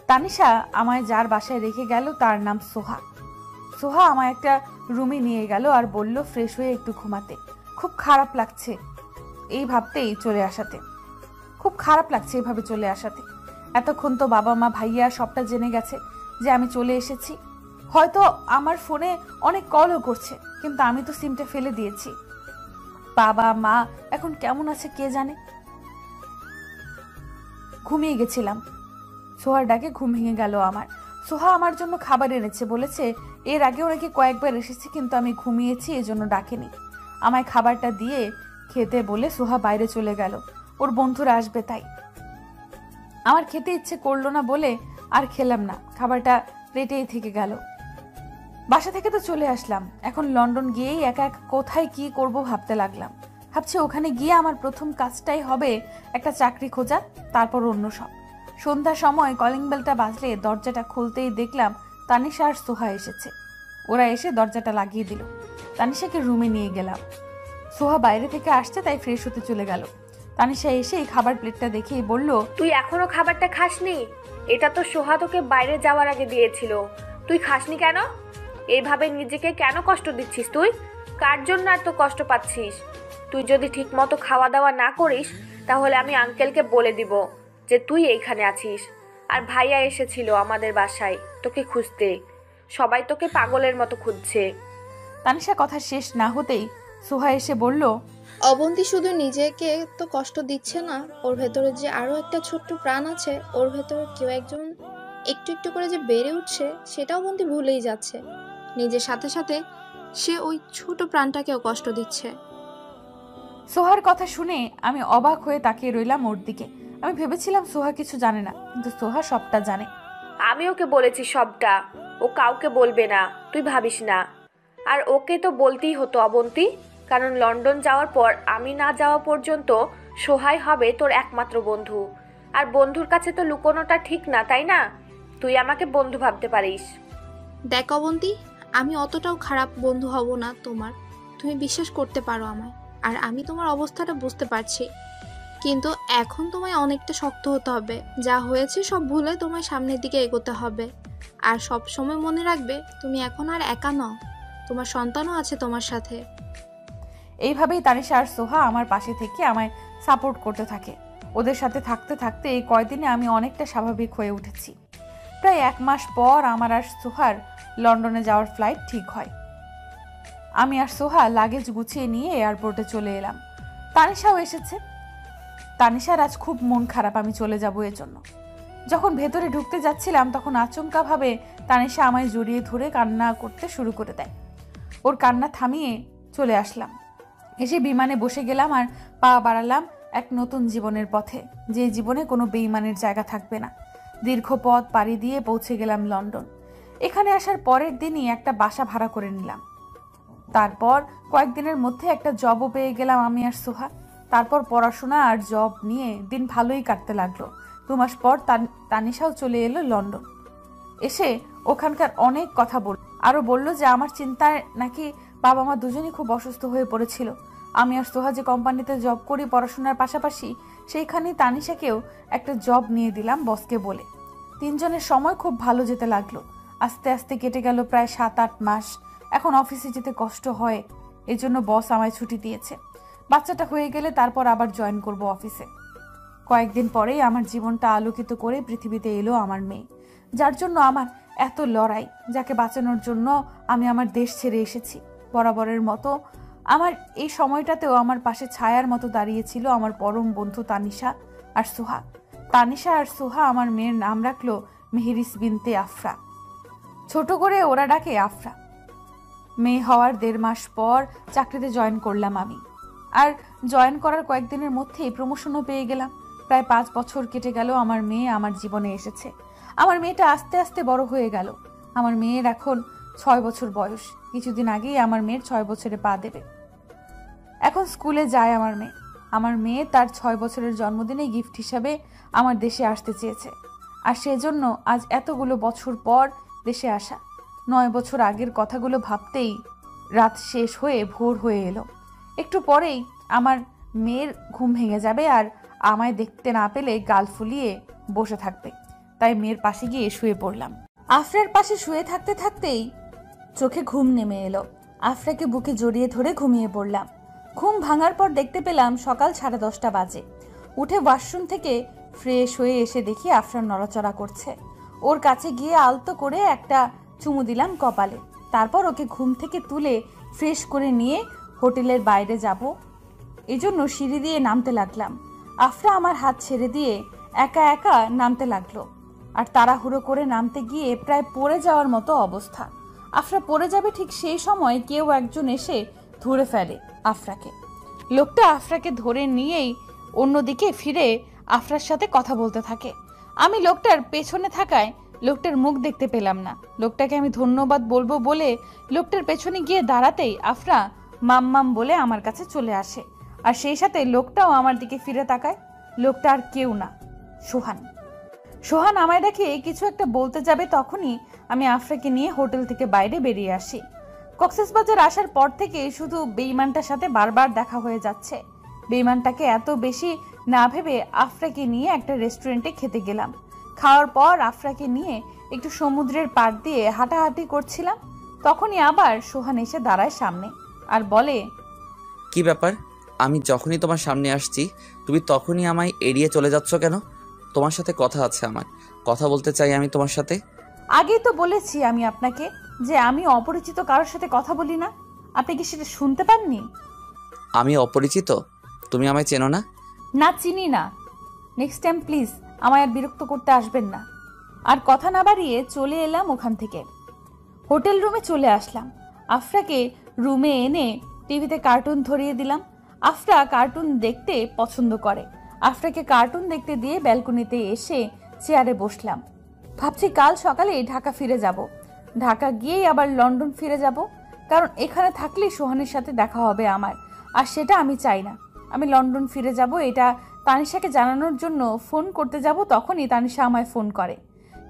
তানিশা আমায় যার বাসায় রেখে গেল তার নাম সোহা। সোহা আমায় একটা রুমে নিয়ে গেল আর বলল ফ্রেশ হয়ে একটু ঘুমাতে। খুব খারাপ লাগছে এই ভাবতেই চলে আসাতে, খুব খারাপ লাগছে এইভাবে চলে আসাতে। এতক্ষণ তো বাবা মা ভাইয়া সবটা জেনে গেছে যে আমি চলে এসেছি। হয়তো আমার ফোনে অনেক কলও করছে, কিন্তু আমি তো সিমটা ফেলে দিয়েছি। বাবা মা এখন কেমন আছে কে জানে। ঘুমিয়ে গেছিলাম, সোহার ডাকে ঘুম ভেঙে গেল আমার। সোহা আমার জন্য খাবার এনেছে, বলেছে এর আগেও নাকি কয়েকবার এসেছি কিন্তু আমি ঘুমিয়েছি এজন্য ডাকেনি। আমায় খাবারটা দিয়ে খেতে বলে সোহা বাইরে চলে গেল, ওর বন্ধুরা আসবে তাই। আমার খেতে ইচ্ছে করলো না বলে আর খেলাম না, খাবারটা প্লেটেই থেকে গেল। বাসা থেকে তো চলে আসলাম, এখন লন্ডন গিয়েই একা একা কোথায় কি করব ভাবতে লাগলাম। ভাবছি ওখানে গিয়ে আমার প্রথম কাজটাই হবে একটা চাকরি খোঁজা, তারপর অন্য সব। সন্ধ্যার সময় কলিং বেলটা বাজলে দরজাটা খুলতেই দেখলাম তানিশা আর সোহা এসেছে। ওরা এসে দরজাটা লাগিয়ে দিল। তানিশাকে রুমে নিয়ে গেলাম। সোহা বাইরে থেকে আসছে তাই ফ্রেশ হতে চলে গেল। তানিশা এসে এই খাবার প্লেটটা দেখেই বলল, তুই এখনো খাবারটা খাসনি? এটা তো সোহা তোকে বাইরে যাওয়ার আগে দিয়েছিল, তুই খাসনি কেন? এইভাবে নিজেকে কেন কষ্ট দিচ্ছিস তুই? কার জন্য এত কষ্ট পাচ্ছিস? তুই যদি ঠিক মতো খাওয়া দাওয়া না করিস তাহলে আমি আঙ্কেলকে বলে দিব যে তুই এইখানে আছিস। আর ভাইয়া এসেছিল আমাদের বাসায় তোকে খুঁজতে, সবাই তোকে পাগলের মতো খুঁজছে। তানিশা কথা শেষ না হতেই সোহা এসে বলল, অবন্তী শুধু নিজেকে তো কষ্ট দিচ্ছে না, ওর ভেতরে যে আরো একটা ছোট্ট প্রাণ আছে, ওর ভেতরে কেউ একজন একটু একটু করে যে বেড়ে উঠছে সেটাও অবন্তী ভুলেই যাচ্ছে। নিজের সাথে সাথে সে ওই ছোট প্রাণটাকেও কষ্ট দিচ্ছে। সোহার কথা শুনে আমি অবাক হয়ে তাকিয়ে রইলাম ওর দিকে। আমি ভেবেছিলাম সোহা কিছু জানে না, কিন্তু সোহা সবটা জানে। আমি ওকে বলেছি সবটা, ও কাউকে বলবে না, তুই ভাবিস না। আর ওকে তো বলতেই হতো অবন্তী, কারণ লন্ডন যাওয়ার পর আমি না যাওয়া পর্যন্ত সোহাই হবে তোর একমাত্র বন্ধু। আর বন্ধুর কাছে তো লুকোনোটা ঠিক না, তাই না? তুই আমাকে বন্ধু ভাবতে পারিস। দেখ অবন্তী, আমি অতটাও খারাপ বন্ধু হব না তোমার, তুমি বিশ্বাস করতে পারো আমায়। আর আমি তোমার অবস্থাটা বুঝতে পারছি, কিন্তু এখন তোমায় অনেকটা শক্ত হতে হবে। যা হয়েছে সব ভুলে তোমায় সামনের দিকে এগোতে হবে। আর সব সময় মনে রাখবে তুমি এখন আর একা নও, তোমার সন্তানও আছে তোমার সাথে। এইভাবেই তানিশা আর সোহা আমার পাশে থেকে আমায় সাপোর্ট করতে থাকে। ওদের সাথে থাকতে থাকতে এই কয়দিনে আমি অনেকটা স্বাভাবিক হয়ে উঠেছি। প্রায় 1 মাস পর আমার আর সোহার লন্ডনে যাওয়ার ফ্লাইট ঠিক হয়। আমি আর সোহা লাগেজ গুছিয়ে নিয়ে এয়ারপোর্টে চলে এলাম। তানিশাও এসেছে। তানিশার আজ খুব মন খারাপ আমি চলে যাব এর জন্য। যখন ভেতরে ঢুকতে যাচ্ছিলাম তখন আচমকা ভাবে তানিশা আমায় জড়িয়ে ধরে কান্না করতে শুরু করে দেয়। ওর কান্না থামিয়ে চলে আসলাম। এসে বিমানে বসে গেলাম আর পা বাড়ালাম এক নতুন জীবনের পথে, যে জীবনে কোনো বেইমানের জায়গা থাকবে না। দীর্ঘ পথ পাড়ি দিয়ে পৌঁছে গেলাম লন্ডন। এখানে আসার পরের দিনই একটা বাসা ভাড়া করে নিলাম। তারপর কয়েকদিনের মধ্যে একটা জবও পেয়ে গেলাম আমি আর সোহা। তারপর পড়াশোনা আর জব নিয়ে দিন ভালোই কাটতে লাগলো। 2 মাস পর তানিশাও চলে এলো লন্ডন। এসে ওখানকার অনেক কথা আরো বলল যে আমার চিন্তায় নাকি বাবা মা দুজনই খুব অসুস্থ হয়ে পড়েছিল। আমি আর সোহা যে কোম্পানিতে জব করি পড়াশোনার পাশাপাশি, সেইখানেই তানিশাকেও একটা জব নিয়ে দিলাম বসকে বলে। 3 জনের সময় খুব ভালো যেতে লাগলো। আস্তে আস্তে কেটে গেল প্রায় 7-8 মাস। এখন অফিসে যেতে কষ্ট হয়, এজন্য বস আমায় ছুটি দিয়েছে। বাচ্চাটা হয়ে গেলে তারপর আবার জয়েন করব অফিসে। কয়েকদিন পরেই আমার জীবনটা আলোকিত করে পৃথিবীতে এলো আমার মেয়ে, যার জন্য আমার এত লড়াই, যাকে বাঁচানোর জন্য আমি আমার দেশ ছেড়ে এসেছি। বরাবরের মতো আমার এই সময়টাতেও আমার পাশে ছায়ার মতো দাঁড়িয়েছিল আমার পরম বন্ধু তানিশা আর সোহা। তানিশা আর সোহা আমার মেয়ের নাম রাখলো মেহেরিস বিনতে আফরা। ছোট করে ওরা ডাকে আফরা। মেয়ে হওয়ার 1.5 মাস পর চাকরিতে জয়েন করলাম আমি। আর জয়েন করার কয়েকদিনের মধ্যেই প্রমোশনও পেয়ে গেলাম। প্রায় 5 বছর কেটে গেল, আমার মেয়ে আমার জীবনে এসেছে। আমার মেয়েটা আস্তে আস্তে বড় হয়ে গেল। আমার মেয়ের এখন 6 বছর বয়স। কিছুদিন আগেই আমার মেয়ের 6 বছরে পা দেবে। এখন স্কুলে যায় আমার মেয়ে। আমার মেয়ে তার 6 বছরের জন্মদিনে গিফট হিসাবে আমার দেশে আসতে চেয়েছে। আর সেজন্য আজ এতগুলো বছর পর দেশে আসা। 9 বছর আগের কথাগুলো ভাবতেই রাত শেষ হয়ে ভোর হয়ে এলো। একটু পরেই আমার মেয়ের ঘুম ভেঙে যাবে আর আমায় দেখতে না পেলে গাল ফুলিয়ে বসে থাকবে। তাই মেয়ের পাশে গিয়ে শুয়ে পড়লাম। আফরার পাশে শুয়ে থাকতে থাকতেই চোখে ঘুম নেমে এলো। আফরাকে বুকে জড়িয়ে ধরে ঘুমিয়ে পড়লাম। ঘুম ভাঙার পর দেখতে পেলাম সকাল 10:30 বাজে। উঠে ওয়াশরুম থেকে ফ্রেশ হয়ে এসে দেখি আফরা নড়াচড়া করছে। ওর কাছে গিয়ে আলতো করে একটা চুমু দিলাম কপালে। তারপর ওকে ঘুম থেকে তুলে ফ্রেশ করে নিয়ে হোটেলের বাইরে যাব, এজন্য সিঁড়ি দিয়ে নামতে লাগলাম। আফরা আমার হাত ছেড়ে দিয়ে একা একা নামতে লাগলো। আর তাড়াহুড়ো করে নামতে গিয়ে প্রায় পড়ে যাওয়ার মতো অবস্থা। আফরা পড়ে যাবে ঠিক সেই সময় কেউ একজন এসে ধরে ফেলে আফরাকে। লোকটা আফরাকে ধরে নিয়েই অন্যদিকে ফিরে আফরার সাথে কথা বলতে থাকে। আমি লোকটার পেছনে থাকায় লোকটার মুখ দেখতে পেলাম না। লোকটাকে আমি ধন্যবাদ বলবো বলে লোকটার পেছনে গিয়ে দাঁড়াতেই আফরা মাম্মাম বলে আমার কাছে চলে আসে। আর সেই সাথে লোকটাও আমার দিকে ফিরে তাকায়। লোকটা আর কেউ না, সোহান। সোহান আমায় দেখে কিছু একটা বলতে যাবে, তখনই আমি আফরাকে নিয়ে হোটেল থেকে বাইরে বেরিয়ে আসি। কক্সবাজার আসার পর থেকে শুধু বেঈমানটার সাথে বারবার দেখা হয়ে যাচ্ছে। বেঈমানটাকে এত বেশি না ভেবে আফরাকে নিয়ে একটা রেস্টুরেন্টে খেতে গেলাম। খাওয়ার পর আফরাকে নিয়ে একটু সমুদ্রের পাড় দিয়ে হাঁটাহাঁটি করছিলাম। তখনই আবার সোহান এসে দাঁড়ায় সামনে আর বলে, কি ব্যাপার? আমি যখনই তোমার সামনে আসছি তুমি তখনই আমায় এড়িয়ে চলে যাচ্ছ কেন? তোমার সাথে কথা আছে, আমার কথা বলতে চাই আমি তোমার সাথে। আগেই তো বলেছি আমি আপনাকে যে আমি অপরিচিত কারোর সাথে কথা বলি না। আপনি কি সেটা শুনতে পাননি? আমি অপরিচিত? তুমি আমায় চেনো না? না, চিনি না। নেক্সট টাইম প্লিজ আমায় আর বিরক্ত করতে আসবেন না। আর কথা না বাড়িয়ে চলে এলাম ওখান থেকে। হোটেল রুমে চলে আসলাম। আফরাকে রুমে এনে টিভিতে কার্টুন ধরিয়ে দিলাম। আফরা কার্টুন দেখতে পছন্দ করে। আফরাকে কার্টুন দেখতে দিয়ে ব্যালকনিতে এসে চেয়ারে বসলাম। ভাবছি কাল সকালে ঢাকা ফিরে যাব। ঢাকা গিয়েই আবার লন্ডন ফিরে যাব, কারণ এখানে থাকলেই সোহানের সাথে দেখা হবে আমার। আর সেটা আমি চাই না। আমি লন্ডন ফিরে যাব এটা তানিশাকে জানানোর জন্য ফোন করতে যাব, তখনই তানিশা আমায় ফোন করে।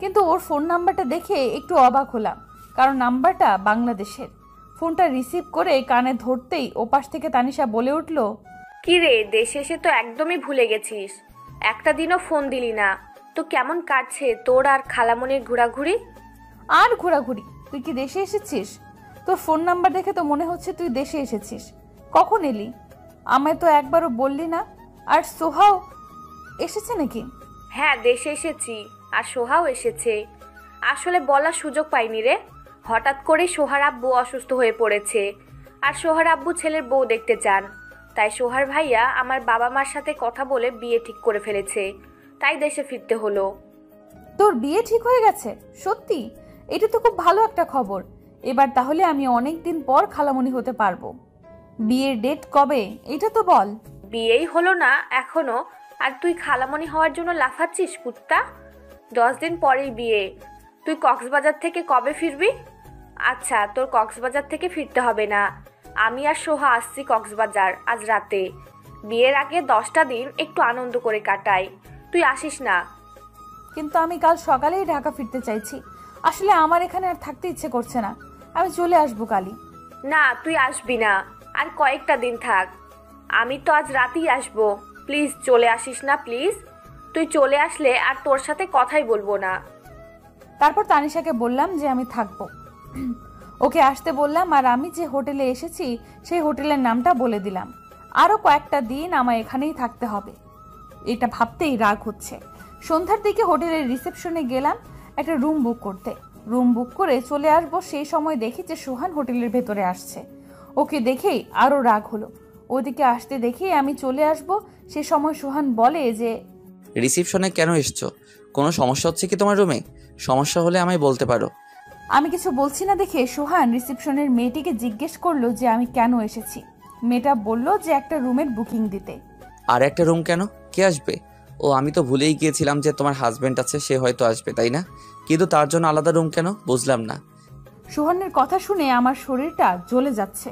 কিন্তু ওর ফোন নাম্বারটা দেখে একটু অবাক হলাম, কারণ নাম্বারটা বাংলাদেশের। ফোনটা রিসিভ করে কানে ধরতেই ওপাশ থেকে তানিশা বলে উঠল, কি রে, দেশে এসে তো একদমই ভুলে গেছিস। একটা দিনও ফোন দিলি না। তো কেমন কাটছে তোর আর খালামনির ঘোরাঘুরি? আর ঘোরাঘুরি? তুই কি দেশে এসেছিস? তোর ফোন নাম্বার দেখে তো মনে হচ্ছে তুই দেশে এসেছিস। কখন এলি? আমায় তো একবারও বললি না। আর সোহাও এসেছে নাকি? হ্যাঁ, দেশে এসেছি, আর সোহাও এসেছে। আসলে বলার সুযোগ পাইনি রে। হঠাৎ করে সোহার আব্বু অসুস্থ হয়ে পড়েছে, আর সোহার আব্বু ছেলের বউ দেখতে চান। তাই সোহার ভাইয়া আমার বাবা মার সাথে কথা বলে বিয়ে ঠিক করে ফেলেছে। তাই দেশে ফিরতে হলো। তোর বিয়ে ঠিক হয়ে গেছে? সত্যি? এটা তো খুব ভালো একটা খবর। এবার তাহলে আমি অনেক দিন পর খালামণি হতে পারবো। বিয়ের ডেট কবে এটা তো বল। বিয়েই হলো না এখনো, আর তুই খালামণি হওয়ার জন্য লাফাচ্ছিস কুত্তা। 10 দিন পরেই বিয়ে। তুই কক্সবাজার থেকে কবে ফিরবি? আচ্ছা, তোর কক্সবাজার থেকে ফিরতে হবে না। আমি আর সোহা আসছি কক্সবাজার আজ রাতে। বিয়ের আগে 10টা দিন একটু আনন্দ করে কাটাই। তুই আসিস না? কিন্তু আমি কাল সকালেই ঢাকা ফিরতে চাইছি। আসলে আমার এখানে আর থাকতে ইচ্ছে করছে না। আমি চলে আসবো কালই। না, তুই আসবি না। আর কয়েকটা দিন থাক। আমি তো আজ রাতেই আসবো। প্লিজ চলে আসিস না, প্লিজ। তুই চলে আসলে আর তোর সাথে কথাই বলবো না। তারপর তানিশাকে বললাম যে আমি থাকবো। ওকে আসতে বললাম, আর আমি যে হোটেলে এসেছি সেই হোটেলের নামটা বলে দিলাম। আরও কয়েকটা দিন আমায় এখানেই থাকতে হবে। এটা ভাবতেই রাগ হচ্ছে। সন্ধ্যার দিকে হোটেলের রিসেপশনে গেলাম একটা রুম বুক করতে। রুম বুক করে চলে আসবো সেই সময় দেখি যে সোহান হোটেলের ভেতরে আসছে। ওকে দেখেই আরও রাগ হলো। ওদিকে আসতে দেখেই আমি চলে আসবো সে সময় সোহান বলে যে, রিসিপশনে কেন এসছো? কোনো সমস্যা হচ্ছে কি তোমার রুমে? সমস্যা হলে আমায় বলতে পারো। আমি কিছু বলছি না দেখে সোহান রিসেপশনের মেয়েটিকে জিজ্ঞেস করলো যে আমি কেন এসেছি। মেয়েটা বলল যে একটা রুমের বুকিং দিতে। আর একটা রুম কেন? কে আসবে? ও আমি তো ভুলেই গিয়েছিলাম যে তোমার হাজবেন্ড আছে, সে হয়তো আসবে, তাই না? কিন্তু তার জন্য আলাদা রুম কেন বুঝলাম না। সোহানের কথা শুনে আমার শরীরটা জ্বলে যাচ্ছে।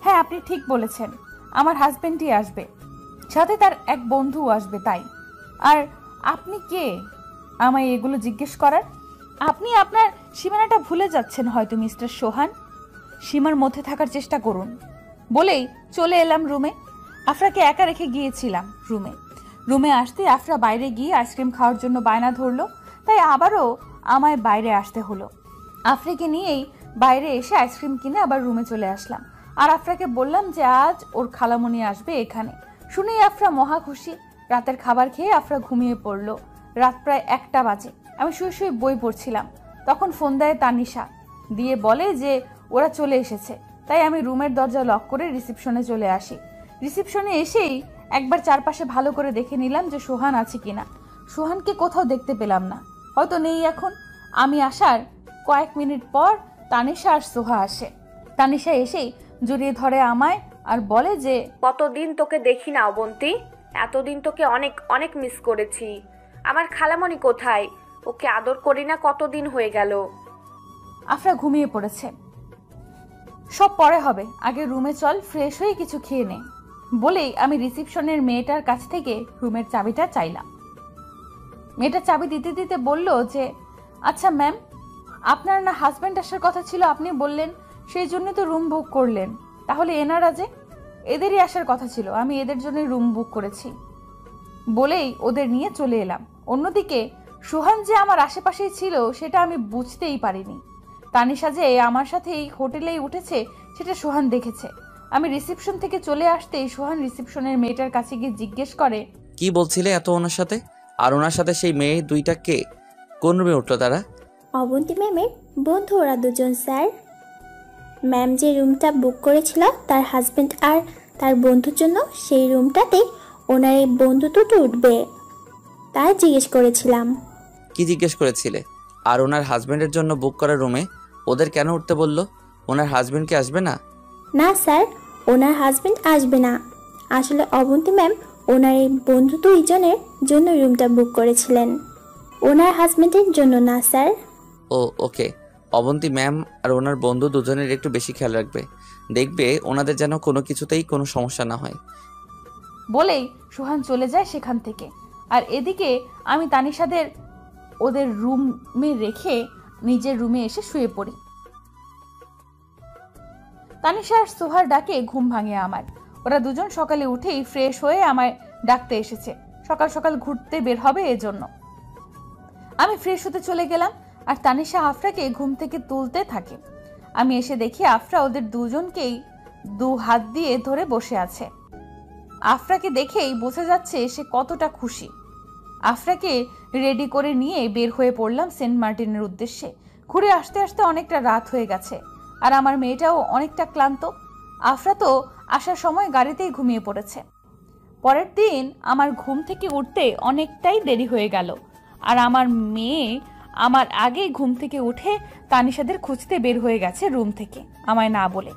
হ্যাঁ, আপনি ঠিক বলেছেন, আমার হাজবেন্ডই আসবে, সাথে তার এক বন্ধুও আসবে। তাই আর আপনি কে আমায় এগুলো জিজ্ঞেস করার? আপনি আপনার সীমানাটা ভুলে যাচ্ছেন হয়তো মিস্টার সোহান। সীমার মধ্যে থাকার চেষ্টা করুন। বলেই চলে এলাম রুমে। আফরাকে একা রেখে গিয়েছিলাম রুমে আসতে আফরা বাইরে গিয়ে আইসক্রিম খাওয়ার জন্য বায়না ধরলো, তাই আবারও আমায় বাইরে আসতে হলো। আফরাকে নিয়েই বাইরে এসে আইসক্রিম কিনে আবার রুমে চলে আসলাম। আর আফরাকে বললাম যে আজ ওর খালামণি আসবে এখানে। শুনেই আফরা মহা খুশি। রাতের খাবার খেয়ে আফরা ঘুমিয়ে পড়লো। রাত প্রায় 1টা বাজে। আমি শুয়ে শুয়ে বই পড়ছিলাম, তখন ফোন দেয় তানিশা, দিয়ে বলে যে ওরা চলে এসেছে। তাই আমি রুমের দরজা লক করে রিসেপশনে চলে আসি। রিসেপশনে এসেই একবার চারপাশে ভালো করে দেখে নিলাম যে সোহান আছে কিনা। সোহানকে কোথাও দেখতে পেলাম না, হয়তো নেই এখন। আমি আসার কয়েক মিনিট পর তানিশা আর সোহা আসে। তানিশা এসেই জড়িয়ে ধরে আমায় আর বলে যে কতদিন তোকে দেখি না অবন্তী, এতদিন তোকে অনেক অনেক মিস করেছি। আমার খালামণি কোথায়? ওকে আদর করি না কতদিন হয়ে গেল। আফরা ঘুমিয়ে পড়েছে, সব পরে হবে, আগে রুমে চল, ফ্রেশ হয়ে কিছু খেয়ে নে। বলেই আমি রিসেপশনের মেয়েটার কাছ থেকে রুমের চাবিটা চাইলাম। মেয়েটা চাবি দিতে দিতে বলল যে আচ্ছা ম্যাম, আপনার না হাজব্যান্ড আসার কথা ছিল, আপনি বললেন, সেই জন্য তো রুম বুক করলেন। তাহলে এনারা যে? এদেরই আসার কথা ছিল, আমি এদের জন্য রুম বুক করেছি। বলেই ওদের নিয়ে চলে এলাম। অন্যদিকে সোহান যে আমার আশেপাশেই ছিল সেটা আমি বুঝতেই পারিনি। তানিশা যে আমার সাথে এই হোটেলেই উঠেছে সেটা সোহান দেখেছে। আমি রিসেপশন থেকে চলে আসতেই সোহান রিসেপশনের মেয়েটার কাছে গিয়ে জিজ্ঞেস করে, কি বলছিলে এত ওনার সাথে? আর ওনার সাথে সেই মেয়ে দুইটা কে? কোন রুমে উঠলো তারা? অবন্তী ম্যামের বন্ধু ওরা দুজন স্যার। ম্যাম যে রুমটা বুক করেছিল তার হাজবেন্ড আর তার বন্ধুর জন্য, সেই রুমটাতে ওনার এই বন্ধু দুটো উঠবে, তাই জিজ্ঞেস করেছিলাম। কি জিজ্ঞেস করেছিলে? আর ওনার হাজবেন্ডের জন্য বুক করা রুমে ওদের কেন উঠতে বললো? ওনার হাজবেন্ড কি আসবে না? না স্যার, ওনার হাজবেন্ড আসবে না। আসলে অবন্তী ম্যাম ওনার এই বন্ধু দুইজনের জন্য রুমটা বুক করেছিলেন, ওনার হাজবেন্ডের জন্য না স্যার। ও ওকে। অবন্তী ম্যাম আর ওনার বন্ধু দুজনের একটু বেশি খেয়াল রাখবে, দেখবে ওনাদের যেন কোনো কিছুতেই কোনো সমস্যা না হয়। বলেই সোহান চলে যায় সেখান থেকে। আর এদিকে আমি তানিশাদের ওদের রুমে রেখে নিজের রুমে এসে শুয়ে পড়ি। তানিশা আর সোহার ডাকে ঘুম ভাঙে আমার। ওরা দুজন সকালে উঠেই ফ্রেশ হয়ে আমায় ডাকতে এসেছে, সকাল সকাল ঘুরতে বের হবে এজন্য। আমি ফ্রেশ হতে চলে গেলাম আর তানিশা আফরাকে ঘুম থেকে তুলতে থাকে। আমি এসে দেখি আফরা ওদের দুজনকেই 2 হাত দিয়ে ধরে বসে আছে। আফরাকে দেখেই বোঝা যাচ্ছে সে কতটা খুশি। আফরাকে রেডি করে নিয়ে বের হয়ে পড়লাম সেন্ট মার্টিনের উদ্দেশ্যে। ঘুরে আসতে আসতে অনেকটা রাত হয়ে গেছে আর আমার মেয়েটাও অনেকটা ক্লান্ত। আফরা তো আসার সময় গাড়িতেই ঘুমিয়ে পড়েছে। পরের দিন আমার ঘুম থেকে উঠতে অনেকটাই দেরি হয়ে গেল আর আমার মেয়ে আমার আগেই ঘুম থেকে উঠে তানিশাদের খুঁজতে বের হয়ে গেছে রুম থেকে আমায় না বলে।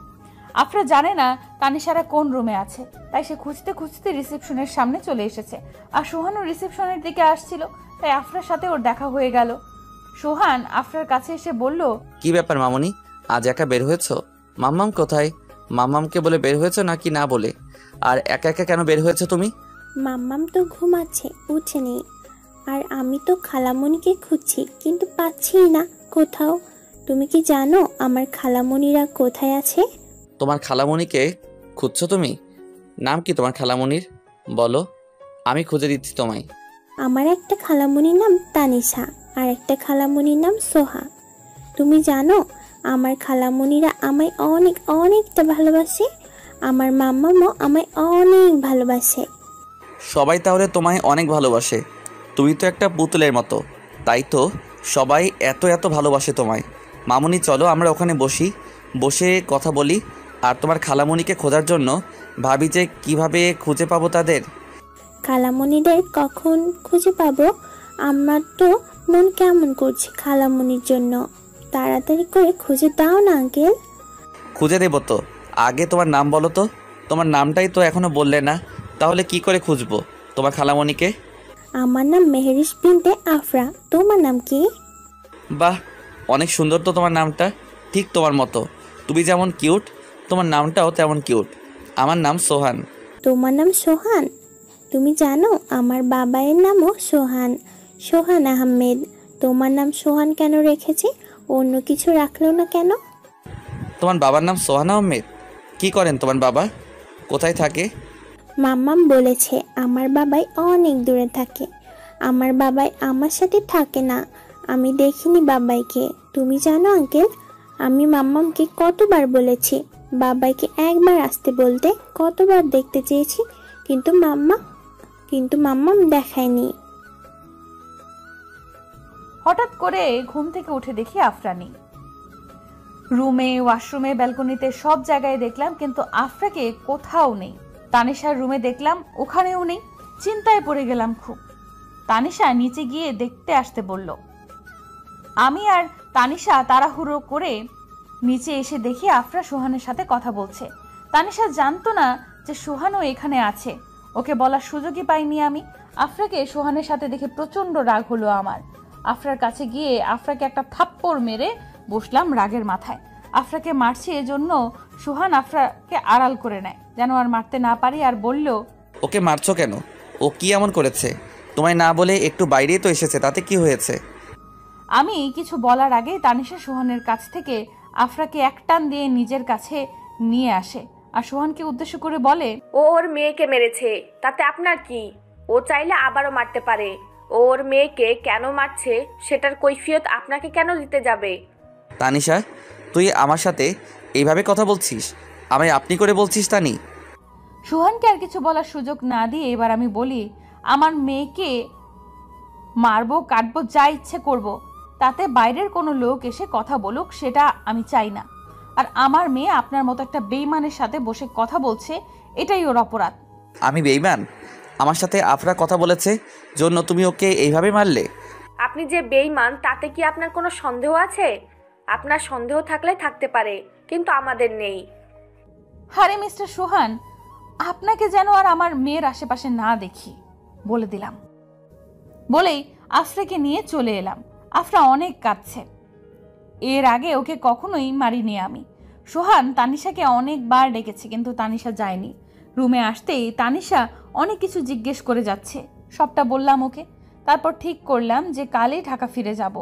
আফরা জানে না তানিশারা কোন রুমে আছে, তাই সে খুঁজতে খুঁজতে রিসেপশনের সামনে চলে এসেছে। আর সোহানও রিসেপশনের দিকে আসছিল, তাই আফরার সাথে ওর দেখা হয়ে গেল। সোহান আফরার কাছে এসে বলল, কি ব্যাপার মামনি, আজ একা বের হয়েছো? মাম্মাম কোথায়? মাম্মামকে বলে বের হয়েছো নাকি না বলে? আর একা একা কেন বের হয়েছো তুমি? মাম্মাম তো ঘুমাচ্ছে, উঠেনি। আর আমি তো খালামণিকে খুঁজছি, কিন্তু পাচ্ছি না কোথাও। তুমি কি জানো আমার খালামণিরা কোথায় আছে? তোমার খালামণিকে খুঁজছো তুমি? নাম কি তোমার খালামণির? বলো, আমি খুঁজে দিচ্ছি তোমায়। আমার একটা খালামণির নাম তানিশা আর একটা খালামণির নাম সোহা। তুমি জানো আমার খালামণিরা আমায় অনেক অনেকটা ভালোবাসে, আমার মাম্মামও আমায় অনেক ভালোবাসে। সবাই তাহলে তোমায় অনেক ভালোবাসে? তুমি তো একটা পুতুলের মতো, তাই তো সবাই এত এত ভালোবাসে তোমায়। মামুনি চলো আমরা ওখানে বসে কথা বলি, আর তোমার খালামণিকে খোঁজার জন্য ভাবি যে কিভাবে খুঁজে পাবো তাদের। খালামণিদের কখন খুঁজে পাবো? আমার তো মন কেমন করছে খালামণির জন্য। তাড়াতাড়ি করে খুঁজে দাও না আঙ্কেল। খুঁজে দেবো তো, আগে তোমার নাম বলো তো। তোমার নামটাই তো এখনো বললে না, তাহলে কি করে খুঁজবো তোমার খালামণিকে? আমার নাম মেহেরিস বিনতে আফরা। তোমার নাম কি? বাহ, অনেক সুন্দর তো তোমার নামটা, ঠিক তোমার মতো। তুমি যেমন কিউট, তোমার নামটাও তেমন কিউট। আমার নাম সোহান। তোমার নাম সোহান? তুমি জানো আমার বাবাইয়ের নামও সোহান, সোহান আহমেদ। তোমার নাম সোহান কেন রেখেছি? অন্য কিছু রাখলো না কেন? তোমার বাবার নাম সোহান আহমেদ? কি করেন তোমার বাবা? কোথায় থাকে? মাম্মাম বলেছে আমার বাবাই অনেক দূরে থাকে। আমার বাবাই আমার সাথে থাকে না। আমি দেখিনি বাবাইকে। তুমি জানো আঙ্কেল, আমি মাম্মামকে কতবার বলেছি বাবাইকে একবার আসতে বলতে, কতবার দেখতে চেয়েছি, কিন্তু মাম্মাম দেখায়নি। হঠাৎ করে ঘুম থেকে উঠে দেখি আফরা নেই। রুমে, ওয়াশরুমে, ব্যালকনিতে সব জায়গায় দেখলাম, কিন্তু আফরাকে কোথাও নেই। তানিশার রুমে দেখলাম, ওখানেও নেই। চিন্তায় পড়ে গেলাম খুব। তানিশা নিচে গিয়ে দেখতে আসতে বলল। আমি আর তানিশা তাড়াহুড়ো করে নিচে এসে দেখি আফরা সোহানের সাথে কথা বলছে। তানিশা জানতো না যে সোহানও এখানে আছে। ওকে বলার সুযোগই পাইনি আমি। আফরাকে সোহানের সাথে দেখে প্রচন্ড রাগ হলো আমার। আফরার কাছে গিয়ে আফরাকে একটা থাপ্পড় মেরে বসলাম রাগের মাথায়। আফরাকে মারছি এজন্য সোহান আফরাকে আড়াল করে নেয়, যেন আর মারতে না পারি, আর বলল, ওকে মারছো কেন? ও কি এমন করেছে? তোমায় না বলে একটু বাইরেই তো এসেছে, তাতে কি হয়েছে? আমি কিছু বলার আগেই তানিশা সোহানের কাছ থেকে আফরাকে এক টান দিয়ে নিজের কাছে নিয়ে আসে আর সোহানকে উদ্দেশ্য করে বলে, ও ওর মেয়েকে মেরেছে, তাতে আপনার কি? ও চাইলে আবারও মারতে পারে। ও ওর মেয়েকে কেন মারছে সেটার কৈফিয়ত আপনাকে কেন দিতে যাবে? তানিশা, তুই আমার সাথে এইভাবে কথা বলছিস? আমায় আপনি করে বলছিস তানি? সোহানকে আর কিছু বলার সুযোগ না দিয়ে এবার আমি বলি, আমার মেয়েকে মারবো, কাটবো, যা ইচ্ছে করব, তাতে বাইরের কোনো লোক এসে কথা বলুক, সেটা আমি চাই না। আর আমার মেয়ে আপনার মতো একটা বেইমানের সাথে বসে কথা বলছে, এটাই ওর অপরাধ। আমি বেইমান? আমার সাথে আফরা কথা বলেছে জন্য তুমি ওকে এইভাবে মারলে? আপনি যে বেঈমান তাতে কি আপনার কোনো সন্দেহ আছে? আপনার সন্দেহ থাকলে থাকতে পারে, কিন্তু আমাদের নেই। আরে মিস্টার সোহান, আপনাকে যেন আর আমার মেয়ের আশেপাশে না দেখি, বলে দিলাম। বলেই আফরাকে নিয়ে চলে এলাম। আফরা অনেক কাঁদছে। এর আগে ওকে কখনোই মারিনি আমি। সোহান তানিশাকে অনেকবার ডেকেছে, কিন্তু তানিশা যায়নি। রুমে আসতেই তানিশা অনেক কিছু জিজ্ঞেস করে যাচ্ছে, সবটা বললাম ওকে। তারপর ঠিক করলাম যে কালই ঢাকা ফিরে যাব,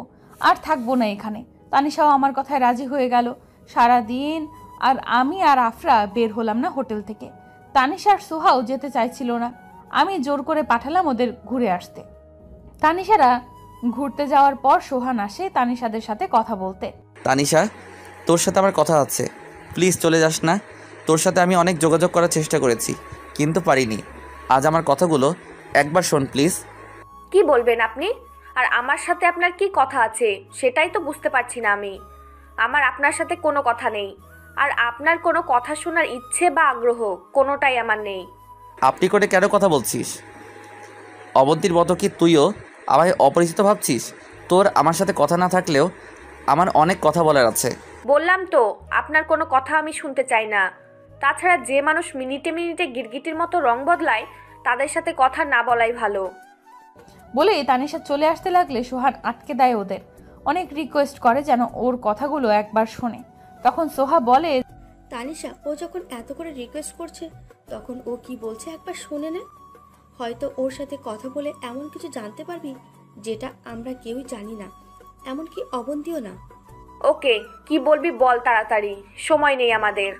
আর থাকবো না এখানে। তানিশাও আমার কথায় রাজি হয়ে গেল। সারাদিন আর আমি আর আফরা বের হলাম না হোটেল থেকে। তানিশা আর সোহাও যেতে চাইছিল না। আমি জোর করে পাঠালাম ওদের ঘুরে আসতে। তানিশারা ঘুরতে যাওয়ার পর সোহান আসে তানিশাদের সাথে কথা বলতে। তানিশা, তোর সাথে আমার কথা আছে, প্লিজ চলে যাস না। তোর সাথে আমি অনেক যোগাযোগ করার চেষ্টা করেছি, কিন্তু পারিনি। আজ আমার কথাগুলো একবার শোন প্লিজ। কি বলবেন আপনি? আর আমার সাথে আপনার কি কথা আছে সেটাই তো বুঝতে পারছি না আমি। আমার আপনার সাথে কোনো কথা নেই, আর আপনার কোনো কথা শোনার ইচ্ছে বা আগ্রহ কোনোটাই আমার নেই। আপনি করে কেন কথা বলছিস? অবন্তীর মতো কি তুইও আমায় অপরিচিত ভাবছিস? তোর আমার সাথে কথা না থাকলেও আমার অনেক কথা বলার আছে। বললাম তো আপনার কোনো কথা আমি শুনতে চাই না। তাছাড়া যে মানুষ মিনিটে মিনিটে গিরগিটির মতো রং বদলায় তাদের সাথে কথা না বলাই ভালো। বলে তানিশা চলে আসতে লাগলে সোহান আটকে দেয় ওদের। অনেক রিকোয়েস্ট করে যেন ওর কথাগুলো একবার শোনে। তখন সোহা বলে, তানিশা, ও যখন এত করে রিকোয়েস্ট করছে তখন ও কি বলছে একবার শুনে নে। হয়তো ওর সাথে কথা বলে এমন কিছু জানতে পারবি যেটা আমরা কেউই জানি না, এমনকি অবন্তীও না। ওকে, কি বলবি বল তাড়াতাড়ি, সময় নেই আমাদের।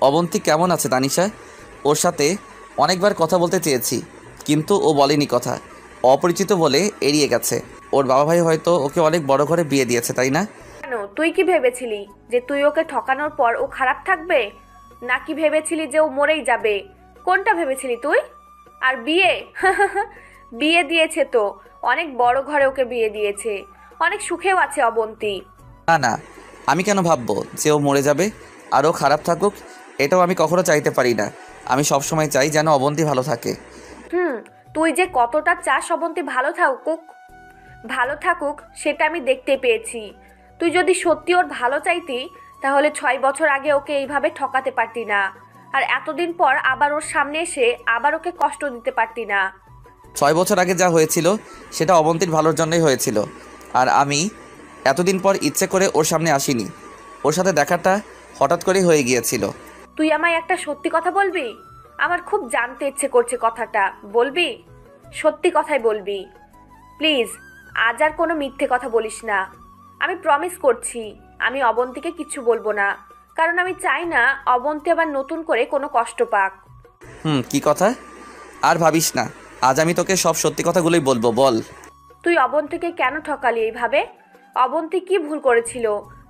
অবন্তী কেমন আছে তানিশা? ওর সাথে অনেকবার কথা বলতে চেয়েছি, কিন্তু ও বলেনি কথা। অপরিচিত বলে এড়িয়ে গেছে। ওর বাবা ভাই হয়তো ওকে অনেক বড় ঘরে বিয়ে দিয়েছে, তাই না? কেন, তুই কি ভেবেছিলি যে তুই ওকে ঠকানোর পর ও খারাপ থাকবে? নাকি ভেবেছিলি যে ও মরেই যাবে? কোনটা ভেবেছিলি তুই? আর বিয়ে বিয়ে দিয়েছে তো, অনেক বড় ঘরে ওকে বিয়ে দিয়েছে, অনেক সুখেও আছে অবন্তী। না না, আমি কেন ভাববো যে ও মরে যাবে আর ও খারাপ থাকুক? এটাও আমি কখনো চাইতে পারি না। আমি সবসময় চাই যেন অবন্তী ভালো থাকে। তুই যে কতটা চাস অবন্তী ভালো থাকুক সেটা আমি দেখতে পেয়েছি। তুই যদি সত্যি ওর ভালো চাইতি তাহলে 6 বছর আগে ওকে এইভাবে ঠকাতে পারতি না, আর এতদিন পর আবার ওর সামনে এসে আবার ওকে কষ্ট দিতে পারতি না। 6 বছর আগে যা হয়েছিল সেটা অবন্তীর ভালোর জন্যই হয়েছিল, আর আমি এতদিন পর ইচ্ছে করে ওর সামনে আসিনি। ওর সাথে দেখাটা হঠাৎ করেই হয়ে গিয়েছিল। তুই আমায় একটা সত্যি কথা বলবি? আমার খুব জানতে ইচ্ছে করছে, কথাটা বলবি? সত্যি কথাই বলবি প্লিজ। আজ আর কোনো মিথ্যে কথা বলিস না। আমি প্রমিস করছি আমি অবন্তীকে কিচ্ছু বলবো না, কারণ আমি চাই না অবন্তী আবার নতুন করে কোনো কষ্ট পাক। কি কথা? আর ভাবিস না, আজ আমি তোকে সব সত্যি কথাগুলোই বলবো। বল, তুই অবন্তীকে কেন ঠকালি এইভাবে? অবন্তী কি ভুল করেছিল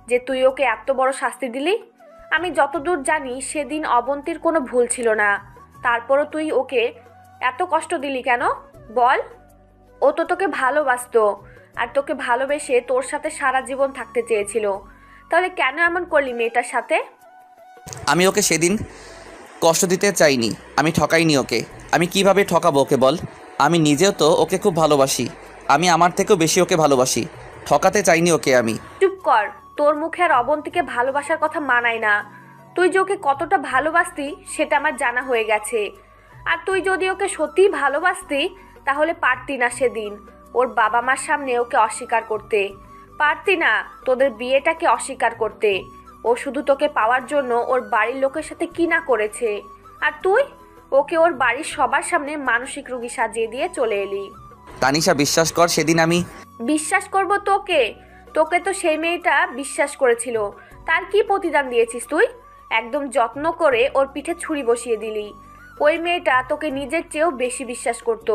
যে তুই ওকে এত বড় শাস্তি দিলি? আমি যতদূর জানি সেদিন অবন্তীর কোনো ভুল ছিল না, তারপরও তুই ওকে এত কষ্ট দিলি কেন বল? ও তো তোকে ভালোবাসতো, আর তোকে ভালোবেসে তোর সাথে সারা জীবন থাকতে চেয়েছিল, তাহলে কেন এমন করলি মেয়েটার সাথে? আমি ওকে সেদিন কষ্ট দিতে চাইনি, আমি ঠকাইনি ওকে। আমি কিভাবে ঠকাবো ওকে বল? আমি নিজেও তো ওকে খুব ভালোবাসি, আমি আমার থেকেও বেশি ওকে ভালোবাসি। ঠকাতে চাইনি ওকে আমি। চুপ কর, তোর মুখে আর অবন্তীকে ভালোবাসার কথা মানায় না। তুই যে ওকে কতটা ভালোবাসতি সেটা আমার জানা হয়ে গেছে, আর তুই যদি ওকে সত্যিই ভালোবাসতি তাহলে পারতি না সেদিন ওর বাবা মার সামনে ওকে অস্বীকার করতে, পারতি না তোদের বিয়েটাকে অস্বীকার করতে। ও শুধু তোকে পাওয়ার জন্য ওর বাড়ির লোকের সাথে কি না করেছে, আর তুই ওকে ওর বাড়ির সবার সামনে মানসিক রোগী সাজিয়ে দিয়ে চলে এলি। তানিশা, বিশ্বাস কর, সেদিন আমি বিশ্বাস করব তোকে? তোকে তো সেই মেয়েটা বিশ্বাস করেছিল, তার কি প্রতিদান দিয়েছিস তুই? একদম যত্ন করে ওর পিঠে ছুরি বসিয়ে দিলি। ওই মেয়েটা তোকে নিজের চেয়েও বেশি বিশ্বাস করত,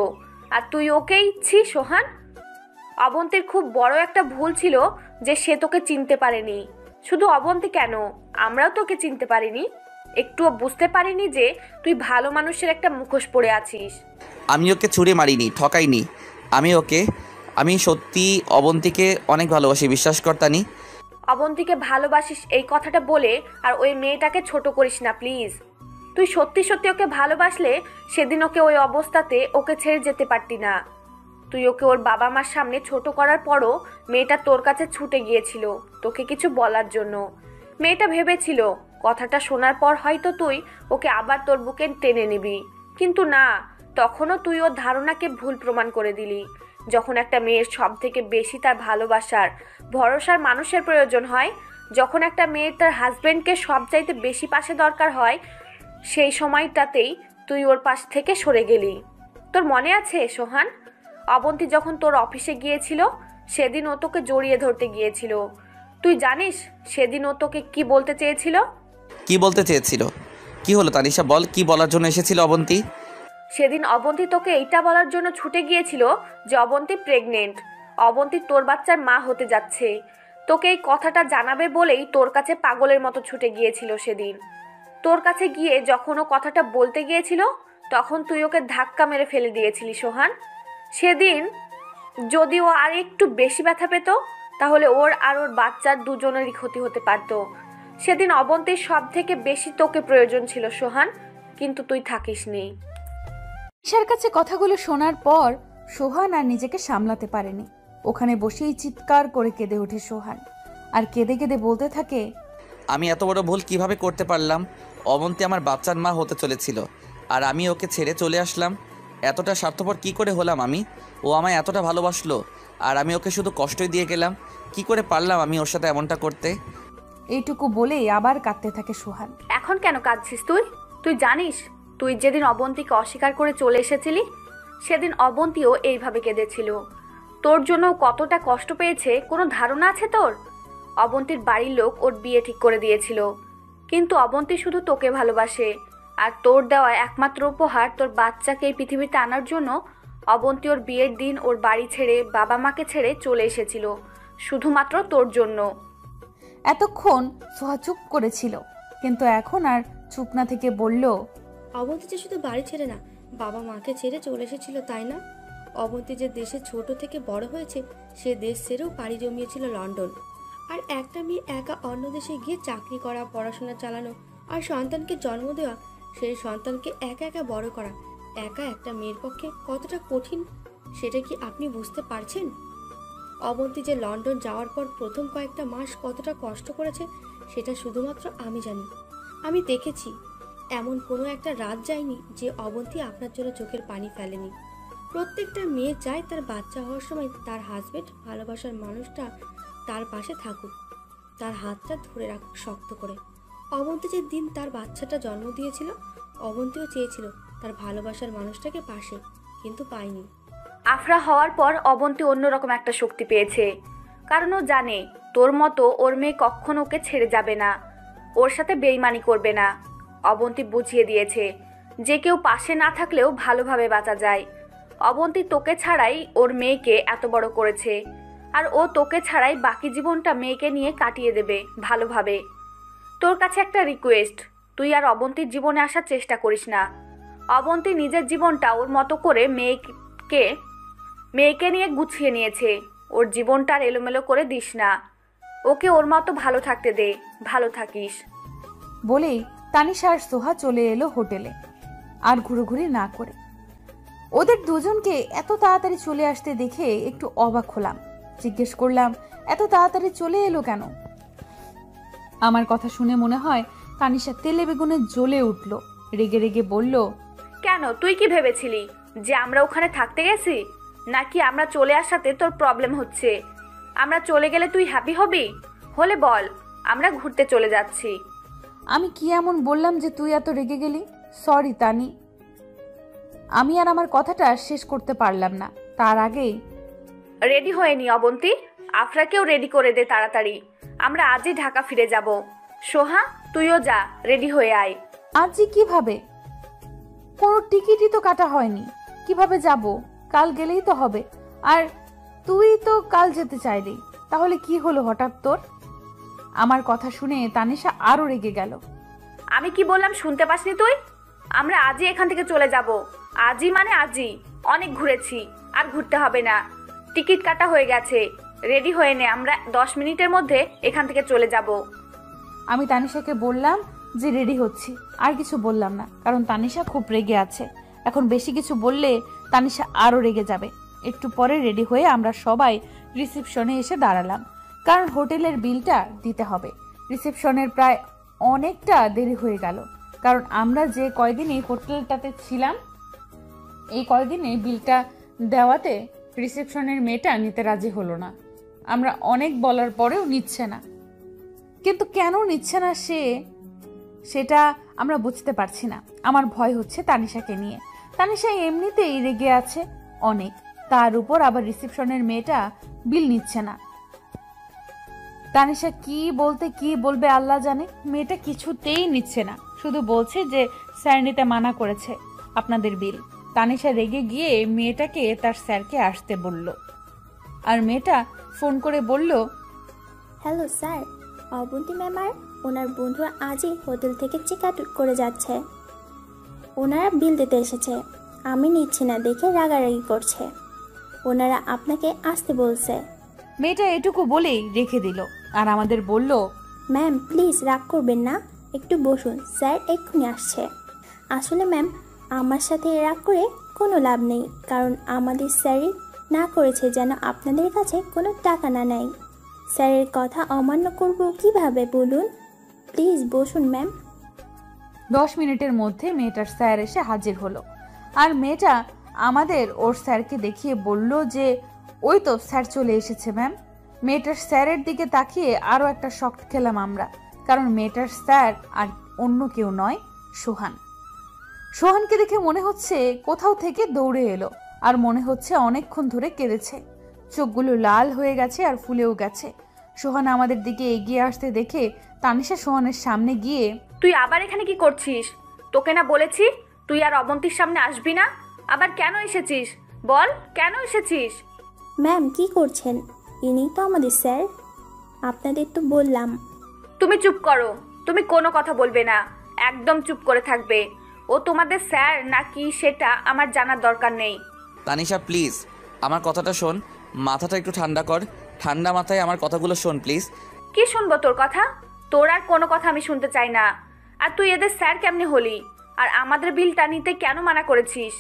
আর তুই ওকেই ছি সোহান। অবন্তীর খুব বড় একটা ভুল ছিল যে সে তোকে চিনতে পারেনি। শুধু অবন্তী কেন, আমরাও তোকে চিনতে পারিনি, একটুও বুঝতে পারিনি যে তুই ভালো মানুষের একটা মুখোশ পরে আছিস। আমি ওকে ছুঁড়ে মারিনি, ঠকাইনি আমি সত্যি অবন্তীকে অনেক ভালোবাসি, বিশ্বাস কর তানি। অবন্তীকে ভালোবাসিস এই কথাটা বলে আর ওই মেয়েটাকে ছোট করিস না প্লিজ। তুই সত্যি সত্যি ওকে ভালোবাসলে সেদিন ওকে ওই অবস্থাতে ওকে ছেড়ে যেতে পারতি না। তুই ওকে ওর বাবা মার সামনে ছোট করার পরও মেয়েটা তোর কাছে ছুটে গিয়েছিল তোকে কিছু বলার জন্য। মেয়েটা ভেবেছিল কথাটা শোনার পর হয়তো তুই ওকে আবার তোর বুকে টেনে নিবি, কিন্তু না, তখনও তুই ওর ধারণাকে ভুল প্রমাণ করে দিলি। যখন একটা মেয়ের সব থেকে বেশি তার ভালোবাসার ভরসার মানুষের প্রয়োজন হয়, যখন একটা মেয়ের তার হাজবেন্ডকে সবচাইতে বেশি পাশে দরকার হয়, সেই সময়টাতেই তুই ওর পাশ থেকে সরে গেলি। তোর মনে আছে সোহান, অবন্তী যখন তোর অফিসে গিয়েছিল সেদিন ও তোকে জড়িয়ে ধরতে গিয়েছিল। তুই জানিস সেদিন ও তোকে কি বলতে চেয়েছিল? কি বলতে চেয়েছিল? কি হলো তানিশা, বল, কি বলার জন্য এসেছিল অবন্তী? সেদিন অবন্তী তোকে এইটা বলার জন্য ছুটে গিয়েছিল যে অবন্তী প্রেগনেন্ট, অবন্তী তোর বাচ্চার মা হতে যাচ্ছে। তোকে এই কথাটা জানাবে বলেই তোর কাছে পাগলের মতো ছুটে গিয়েছিল সেদিন। তোর কাছে গিয়ে যখন ও কথাটা বলতে গিয়েছিল তখন তুই ওকে ধাক্কা মেরে ফেলে দিয়েছিলি সোহান। সেদিন যদি ও আর একটু বেশি ব্যথা পেত তাহলে ওর আর ওর বাচ্চার দুজনেরই ক্ষতি হতে পারত। সেদিন অবন্তীর সব থেকে বেশি তোকে প্রয়োজন ছিল সোহান, কিন্তু তুই থাকিসনি। ঈশার কাছে কথাগুলো শোনার পর সোহান আর নিজেকে সামলাতে পারেনি। ওখানে বসেই চিৎকার করে কেঁদে ওঠে সোহান, আর কেঁদে কেঁদে বলতে থাকে, আমি এত বড় ভুল কিভাবে করতে পারলাম? অবন্তী আমার বাচ্চার মা হতে চলেছিল, আর আমি ওকে ছেড়ে চলে আসলাম। এতটা স্বার্থপর কি করে হলাম আমি? ও আমায় এতটা ভালোবাসলো, আর আমি ওকে শুধু কষ্টই দিয়ে গেলাম। কি করে পারলাম আমি ওর সাথে এমনটা করতে? এইটুকু বলেই আবার কাঁদতে থাকে সোহান। এখন কেন কাঁদছিস তুই? তুই জানিস তুই যেদিন অবন্তীকে অস্বীকার করে চলে এসেছিলি সেদিন অবন্তীও এইভাবে কেঁদেছিল। তোর জন্য কতটা কষ্ট পেয়েছে কোনো ধারণা আছে তোর? অবন্তীর বাড়ির লোক ওর বিয়ে ঠিক করে দিয়েছিল, কিন্তু অবন্তী শুধু তোকে ভালোবাসে, আর তোর দেওয়া একমাত্র উপহার তোর বাচ্চাকে এই পৃথিবীতে আনার জন্য অবন্তী ওর বিয়ের দিন ওর বাড়ি ছেড়ে বাবা মাকে ছেড়ে চলে এসেছিল শুধুমাত্র তোর জন্য। এতক্ষণ সোহা চুপ করেছিল, কিন্তু এখন আর চুপ না থেকে বলল, অবন্তী যে শুধু বাড়ি ছেড়ে না, বাবা মাকে ছেড়ে চলে এসেছিল তাই না? অবন্তী যে দেশে ছোট থেকে বড় হয়েছে সে দেশ ছেড়েও পাড়ি জমিয়েছিল লন্ডন। আর একটা মেয়ে একা অন্য দেশে গিয়ে চাকরি করা, পড়াশোনা চালানো আর সন্তানকে জন্ম দেওয়া, সেই সন্তানকে একা একা বড় করা, একা একটা মেয়ের পক্ষে কতটা কঠিন সেটা কি আপনি বুঝতে পারছেন? অবন্তী যে লন্ডন যাওয়ার পর প্রথম কয়েকটা মাস কতটা কষ্ট করেছে সেটা শুধুমাত্র আমি জানি। আমি দেখেছি এমন কোনো একটা রাত যায়নি যে অবন্তী আপনার জন্য চোখের পানি ফেলেনি। প্রত্যেকটা মেয়ে চায় তার বাচ্চা হওয়ার সময় তার হাজবেন্ড ভালোবাসার মানুষটা তার পাশে থাকুক, তার হাতটা ধরে রাখুক শক্ত করে। অবন্তী যে দিন তার বাচ্চাটা জন্ম দিয়েছিল, অবন্তীও চেয়েছিল তার ভালোবাসার মানুষটাকে পাশে, কিন্তু পায়নি। আফরা হওয়ার পর অবন্তী অন্যরকম একটা শক্তি পেয়েছে, কারণ ও জানে তোর মতো ওর মেয়ে কখনো ওকে ছেড়ে যাবে না, ওর সাথে বেইমানি করবে না। অবন্তী বুঝিয়ে দিয়েছে যে কেউ পাশে না থাকলেও ভালোভাবে বাঁচা যায়। অবন্তী তোকে ছাড়াই ওর মেয়েকে এত বড় করেছে, আর ও তোকে ছাড়াই বাকি জীবনটা মেয়েকে নিয়ে কাটিয়ে দেবে ভালোভাবে। তোর কাছে একটা রিকোয়েস্ট, তুই আর অবন্তীর জীবনে আসার চেষ্টা করিস না। অবন্তী নিজের জীবনটা ওর মতো করে মেয়েকে নিয়ে গুছিয়ে নিয়েছে, ওর জীবনটা আর এলোমেলো করে দিস না, ওকে ওর মতো ভালো থাকতে দে, ভালো থাকিস। বলেই তানিশা আর সোহা চলে এলো হোটেলে, আর ঘুরোঘুরি না করে। ওদের দুজনকে এত তাড়াতাড়ি চলে আসতে দেখে একটু অবাক হলাম। জিজ্ঞেস করলাম, এত তাড়াতাড়ি চলে এলো কেন? আমার কথা শুনে মনে হয় তানিশা তেলে বেগুনে জ্বলে উঠল। রেগে রেগে বলল, কেন, তুই কি ভেবেছিলি যে আমরা ওখানে থাকতে গেছি, নাকি আমরা চলে আসাতে তোর প্রবলেম হচ্ছে? আমরা চলে গেলে তুই হ্যাপি হবি? হলে বল, আমরা ঘুরতে চলে যাচ্ছি। আমি কি এমন বললাম যে তুই এত রেগে গেলি? সরি তানি। আমি আর আমার কথাটা শেষ করতে পারলাম না, তার আগেই রেডি হয়ে নি অবন্তী, আফরাকেও রেডি করে দে তাড়াতাড়ি, আমরা আজই ঢাকা ফিরে যাব। সোহা, তুইও যা, রেডি হয়ে আয়। আজই কিভাবে? কোনো টিকিটই তো কাটা হয়নি, কিভাবে যাব? কাল গেলেই তো হবে। আর তুই তো কাল যেতে চাইলি, তাহলে কি হলো হঠাৎ তোর? আমার কথা শুনে তানিশা আরো রেগে গেল। আমি কি বললাম শুনতে পাসনি তুই? আমরা আজই এখান থেকে চলে যাব, আজই মানে আজই। অনেক ঘুরেছি, আর ঘুরতে হবে না, টিকিট কাটা হয়ে গেছে। রেডি হয়ে নে, আমরা 10 মিনিটের মধ্যে এখান থেকে চলে যাব। আমি তানিশাকে বললাম যে রেডি হচ্ছি, আর কিছু বললাম না, কারণ তানিশা খুব রেগে আছে। এখন বেশি কিছু বললে তানিশা আরো রেগে যাবে। একটু পরে রেডি হয়ে আমরা সবাই রিসেপশনে এসে দাঁড়ালাম, কারণ হোটেলের বিলটা দিতে হবে। রিসেপশনের প্রায় অনেকটা দেরি হয়ে গেল, কারণ আমরা যে কয়দিনে হোটেলটাতে ছিলাম এই কয়দিনে বিলটা দেওয়াতে রিসেপশনের মেয়েটা নিতে রাজি হলো না। আমরা অনেক বলার পরেও নিচ্ছে না, কিন্তু কেন নিচ্ছে না সেটা আমরা বুঝতে পারছি না। আমার ভয় হচ্ছে তানিশাকে নিয়ে। তানিশা এমনিতেই রেগে আছে অনেক, তার উপর আবার রিসেপশনের মেয়েটা বিল নিচ্ছে না। তানিশা কি বলবে আল্লাহ জানে। মেয়েটা কিছুতেই নিচ্ছে না, শুধু বলছে যে স্যার নিতে মানা করেছে আপনাদের বিল। তানিশা রেগে গিয়ে মেয়েটাকে তার স্যারকে আসতে বলল, আর মেয়েটা ফোন করে বলল, হ্যালো স্যার, অবন্তী ম্যাম আর ওনার বন্ধুরা আজই হোটেল থেকে চেক আউট করে যাচ্ছে। ওনারা বিল দিতে এসেছে, আমি নিচ্ছি না দেখে রাগারাগি করছে। ওনারা আপনাকে আসতে বলছে। মেয়েটা এটুকু বলেই রেখে দিল, আর আমাদের বলল, ম্যাম প্লিজ রাগ করবেন না, একটু বসুন, স্যার এক্ষুনি আসছে। আসলে ম্যাম আমার সাথে রাগ করে কোনো লাভ নেই, কারণ আমাদের স্যারই না করেছে যেন আপনাদের কাছে কোনো টাকা না নেয়। স্যারের কথা অমান্য করব কিভাবে বলুন? প্লিজ বসুন ম্যাম। 10 মিনিটের মধ্যে মেয়েটার স্যার এসে হাজির হলো, আর মেয়েটা আমাদের ওর স্যারকে দেখিয়ে বলল যে ওই তো স্যার চলে এসেছে ম্যাম। মেয়েটার স্যারের দিকে তাকিয়ে আরও একটা শক খেলাম আমরা, কারণ মেয়েটার স্যার আর অন্য কেউ নয়, সোহান। সোহানকে দেখে মনে হচ্ছে কোথাও থেকে দৌড়ে এলো, আর মনে হচ্ছে অনেকক্ষণ ধরে কেঁদেছে। চোখগুলো লাল হয়ে গেছে আর ফুলেও গেছে। সোহান আমাদের দিকে এগিয়ে আসতে দেখে তানিশা সোহানের সামনে গিয়ে, তুই আবার এখানে কি করছিস? তোকে না বলেছি তুই আর অবন্তীর সামনে আসবি না? আবার কেন এসেছিস বল, কেন এসেছিস? ম্যাম কি করছেন? ইনি তো আমাদের স্যার, আপনাদের তো বললাম। তুমি চুপ করো, তুমি কোনো কথা বলবে না, একদম চুপ করে থাকবে। ও তোমাদের স্যার নাকি সেটা আমার জানার দরকার নেই। তানিশা প্লিজ আমার কথাটা শোন, মাথাটা একটু ঠান্ডা কর, ঠান্ডা মাথায় আমার কথাগুলো শোন প্লিজ। কি শুনবো তোর কথা? তোর আর কোনো কথা আমি শুনতে চাই না। আর তুই এদের স্যার কেমনে হলি? আর আমাদের বিলটা নিতে কেন মানা করেছিস?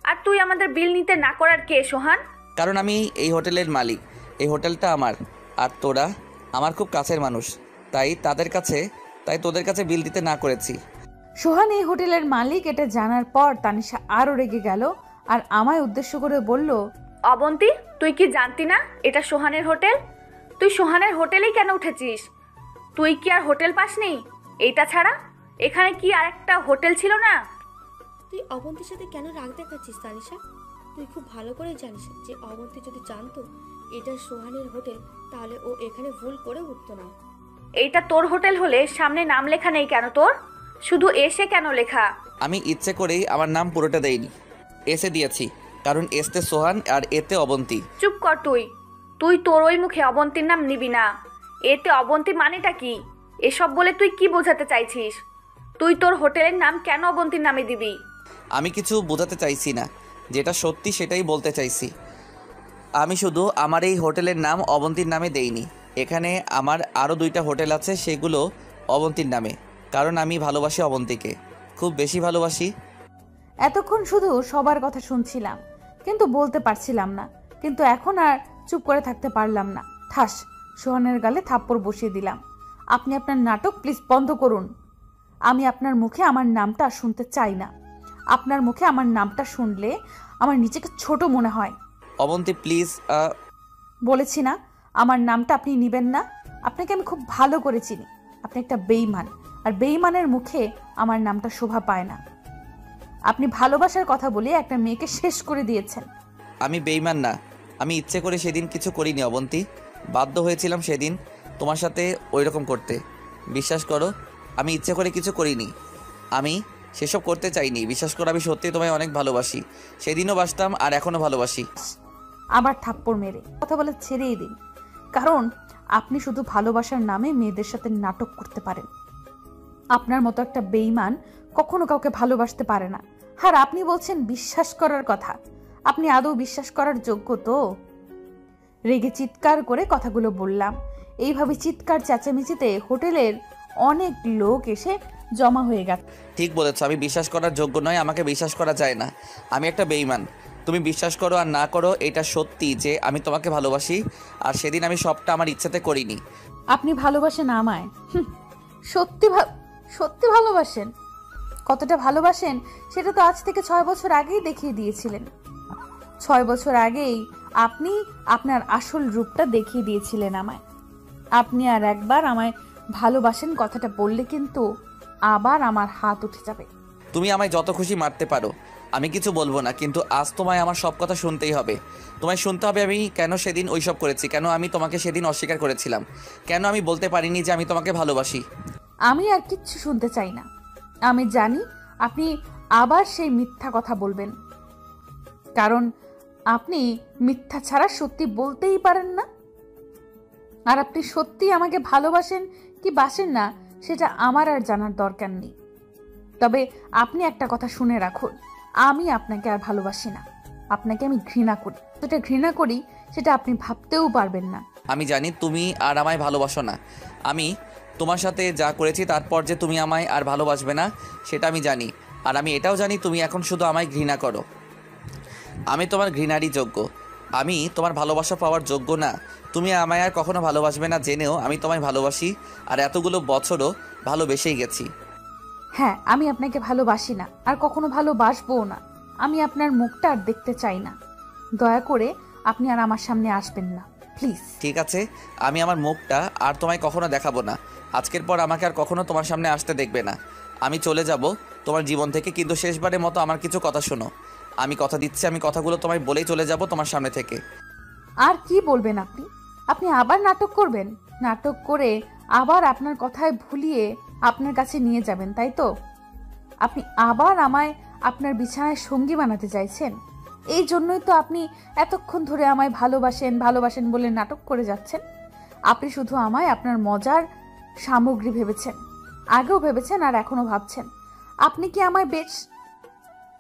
আর তুই আমাদের বিল নিতে না করার কে সোহান? কারণ আমি এই হোটেলের মালিক, এই হোটেলটা আমার, আর তোরা আমার খুব কাছের মানুষ, তাই তোদের কাছে বিল দিতে না করেছি। সোহান এই হোটেলের মালিক এটা জানার পর তানিশা আরও রেগে গেল আর আমায় উদ্দেশ্য করে বলল, অবন্তী, তুই কি জানতি না এটা সোহানের হোটেল? তুই সোহানের হোটেলেই কেন উঠেছিস? তুই কি আর হোটেল পাসনি? এইটা ছাড়া এখানে কি আর একটা হোটেল ছিল না? তুই অবন্তীর সাথে কেন রাগ দেখাচ্ছিস তানিশা? তুই খুব ভালো করে জানিস যে অবন্তী যদি জানতো এটা সোহানের হোটেল তাহলে ও এখানে ভুল করে উঠতো না। এইটা তোর হোটেল হলে সামনে নাম লেখা নেই কেন তোর? শুধু এসে কেন লেখা? আমি ইচ্ছে করেই আমার নাম পুরোটা দেইনি, এসে দিয়েছি, কারণ এসতে সোহান আর এতে অবন্তী। চুপ কর তুই তোর ওই মুখে অবন্তীর নাম নিবি না। এতে অবন্তী মানেটা কি? এসব বলে তুই কি বোঝাতে চাইছিস? তুই তোর হোটেলের নাম কেন অবন্তীর নামে দিবি? আমি কিছু বোঝাতে চাইছি না, যেটা সত্যি সেটাই বলতে চাইছি। আমি শুধু আমার এই হোটেলের নাম অবন্তীর নামে দেইনি, এখানে আমার আরও 2টা হোটেল আছে, সেগুলো অবন্তীর নামে, কারণ আমি ভালোবাসি অবন্তীকে, খুব বেশি ভালোবাসি। এতক্ষণ শুধু সবার কথা শুনছিলাম কিন্তু বলতে পারছিলাম না, কিন্তু এখন আর চুপ করে থাকতে পারলাম না। ঠাস সোহানের গালে থাপ্পড় বসিয়ে দিলাম। আপনি আপনার নাটক প্লিজ বন্ধ করুন। আমি আপনার মুখে আমার নামটা শুনতে চাই না। আপনার মুখে আমার নামটা শুনলে আমার নিজেকে ছোট মনে হয়। অবন্তী প্লিজ। বলেছি না আমার নামটা আপনি নেবেন না। আপনাকে আমি খুব ভালো করে চিনি, আপনি একটা বেঈমান, আর বেঈমানের মুখে আমার নামটা শোভা পায় না। আপনি ভালোবাসার কথা বলে একটা মেয়েকে শেষ করে দিয়েছেন। আমি বেঈমান না, আমি ইচ্ছে করে সেদিন কিছু করিনি অবন্তী, বাধ্য হয়েছিলাম সেদিন তোমার সাথে ওই রকম করতে। বিশ্বাস করো আমি ইচ্ছে করে কিছু করিনি, আমি সেসব করতে চাইনি। বিশ্বাস করো আমি সত্যি তোমায় অনেক ভালোবাসি, সেদিনও বাসতাম আর এখনও ভালোবাসি। আবার থাপ্পড় মেরে কথা বলে ছেড়েই দিন, কারণ আপনি শুধু ভালোবাসার নামে মেয়েদের সাথে নাটক করতে পারেন। আপনার মতো একটা বেঈমান কখনো কাউকে ভালোবাসতে পারে না। আর আপনি বলছেন বিশ্বাস করার কথা, আপনি আদৌ বিশ্বাস করার যোগ্য তো? রেগে চিৎকার করে কথাগুলো বললাম। এইভাবে চিৎকার চেঁচামেচিতে হোটেলের অনেক লোক এসে জমা হয়ে গেছে। ঠিক বলেছ, আমি বিশ্বাস করার যোগ্য নয়, আমাকে বিশ্বাস করা যায় না, আমি একটা বেঈমান। তুমি বিশ্বাস করো আর না করো, এটা সত্যি যে আমি তোমাকে ভালোবাসি, আর সেদিন আমি সবটা আমার ইচ্ছাতে করিনি। আপনি ভালোবাসেন আমায়? সত্যি ভালোবাসেন? কতটা ভালোবাসেন সেটা তো আজ থেকে 6 বছর আগেই দেখিয়ে দিয়েছিলেন। 6 বছর আগেই আপনি আপনার আসল রূপটা দেখিয়ে দিয়েছিলেন আমায়। আপনি আর একবার আমায় ভালোবাসেন কথাটা বললে কিন্তু আবার আমার হাত উঠে যাবে। তুমি আমায় যত খুশি মারতে পারো, আমি কিছু বলবো না, কিন্তু আজ তোমায় আমার সব কথা শুনতেই হবে। তোমায় শুনতে হবে আমি কেন সেদিন ওইসব করেছি, কেন আমি তোমাকে সেদিন অস্বীকার করেছিলাম, কেন আমি বলতে পারিনি যে আমি তোমাকে ভালোবাসি। আমি আর কিচ্ছু শুনতে চাই না। আমি জানি আপনি আবার সেই মিথ্যা কথা বলবেন, কারণ আপনি মিথ্যা ছাড়া সত্যি বলতেই পারেন না। আর আপনি সত্যি আমাকে ভালোবাসেন কি বাসেন না সেটা আমার আর জানার দরকার নেই। তবে আপনি একটা কথা শুনে রাখুন, আমি আপনাকে আর ভালোবাসি না, আপনাকে আমি ঘৃণা করি। যেটা ঘৃণা করি সেটা আপনি ভাবতেও পারবেন না। আমি জানি তুমি আর আমায় ভালোবাসো না, আমি তোমার সাথে যা করেছি তারপর যে তুমি আমায় আর ভালোবাসবে না সেটা আমি জানি। আর আমি এটাও জানি তুমি এখন শুধু আমায় ঘৃণা করো। আমি তোমার ঘৃণারই যোগ্য, আমি তোমার ভালোবাসা পাওয়ার যোগ্য না। তুমি আমায় আর কখনো ভালোবাসবে না জেনেও আমি তোমায় ভালোবাসি, আর এতগুলো বছরও ভালোবেসেই গেছি। হ্যাঁ, আমি আপনাকে ভালোবাসি না আর কখনো ভালোবাসবও না। আমি আপনার মুখটা আর দেখতে চাই না। দয়া করে আপনি আর আমার সামনে আসবেন না প্লিজ। ঠিক আছে, আমি আমার মুখটা আর তোমায় কখনো দেখাবো না। আজকের পর আমাকে আর কখনো তোমার সামনে আসতে দেখবে না। আমি চলে যাব তোমার জীবন থেকে, কিন্তু শেষবারের মতো আমার কিছু কথা শোনো। আমি কথা দিচ্ছি, আমি কথাগুলো তোমায় বলেই চলে যাব তোমার সামনে থেকে। আর কি বলবেন আপনি? আপনি আবার নাটক করবেন? নাটক করে আবার আপনার কথায় ভুলিয়ে আপনার কাছে নিয়ে যাবেন, তাই তো? আপনি আবার আমায় আপনার বিছানায় সঙ্গী বানাতে চাইছেন। এই জন্যই তো আপনি এতক্ষণ ধরে আমায় ভালোবাসেন বলে নাটক করে যাচ্ছেন। আপনি শুধু আমায় আপনার মজার সামগ্রী ভেবেছেন, আগেও ভেবেছেন আর এখনো ভাবছেন। আপনি কি আমায়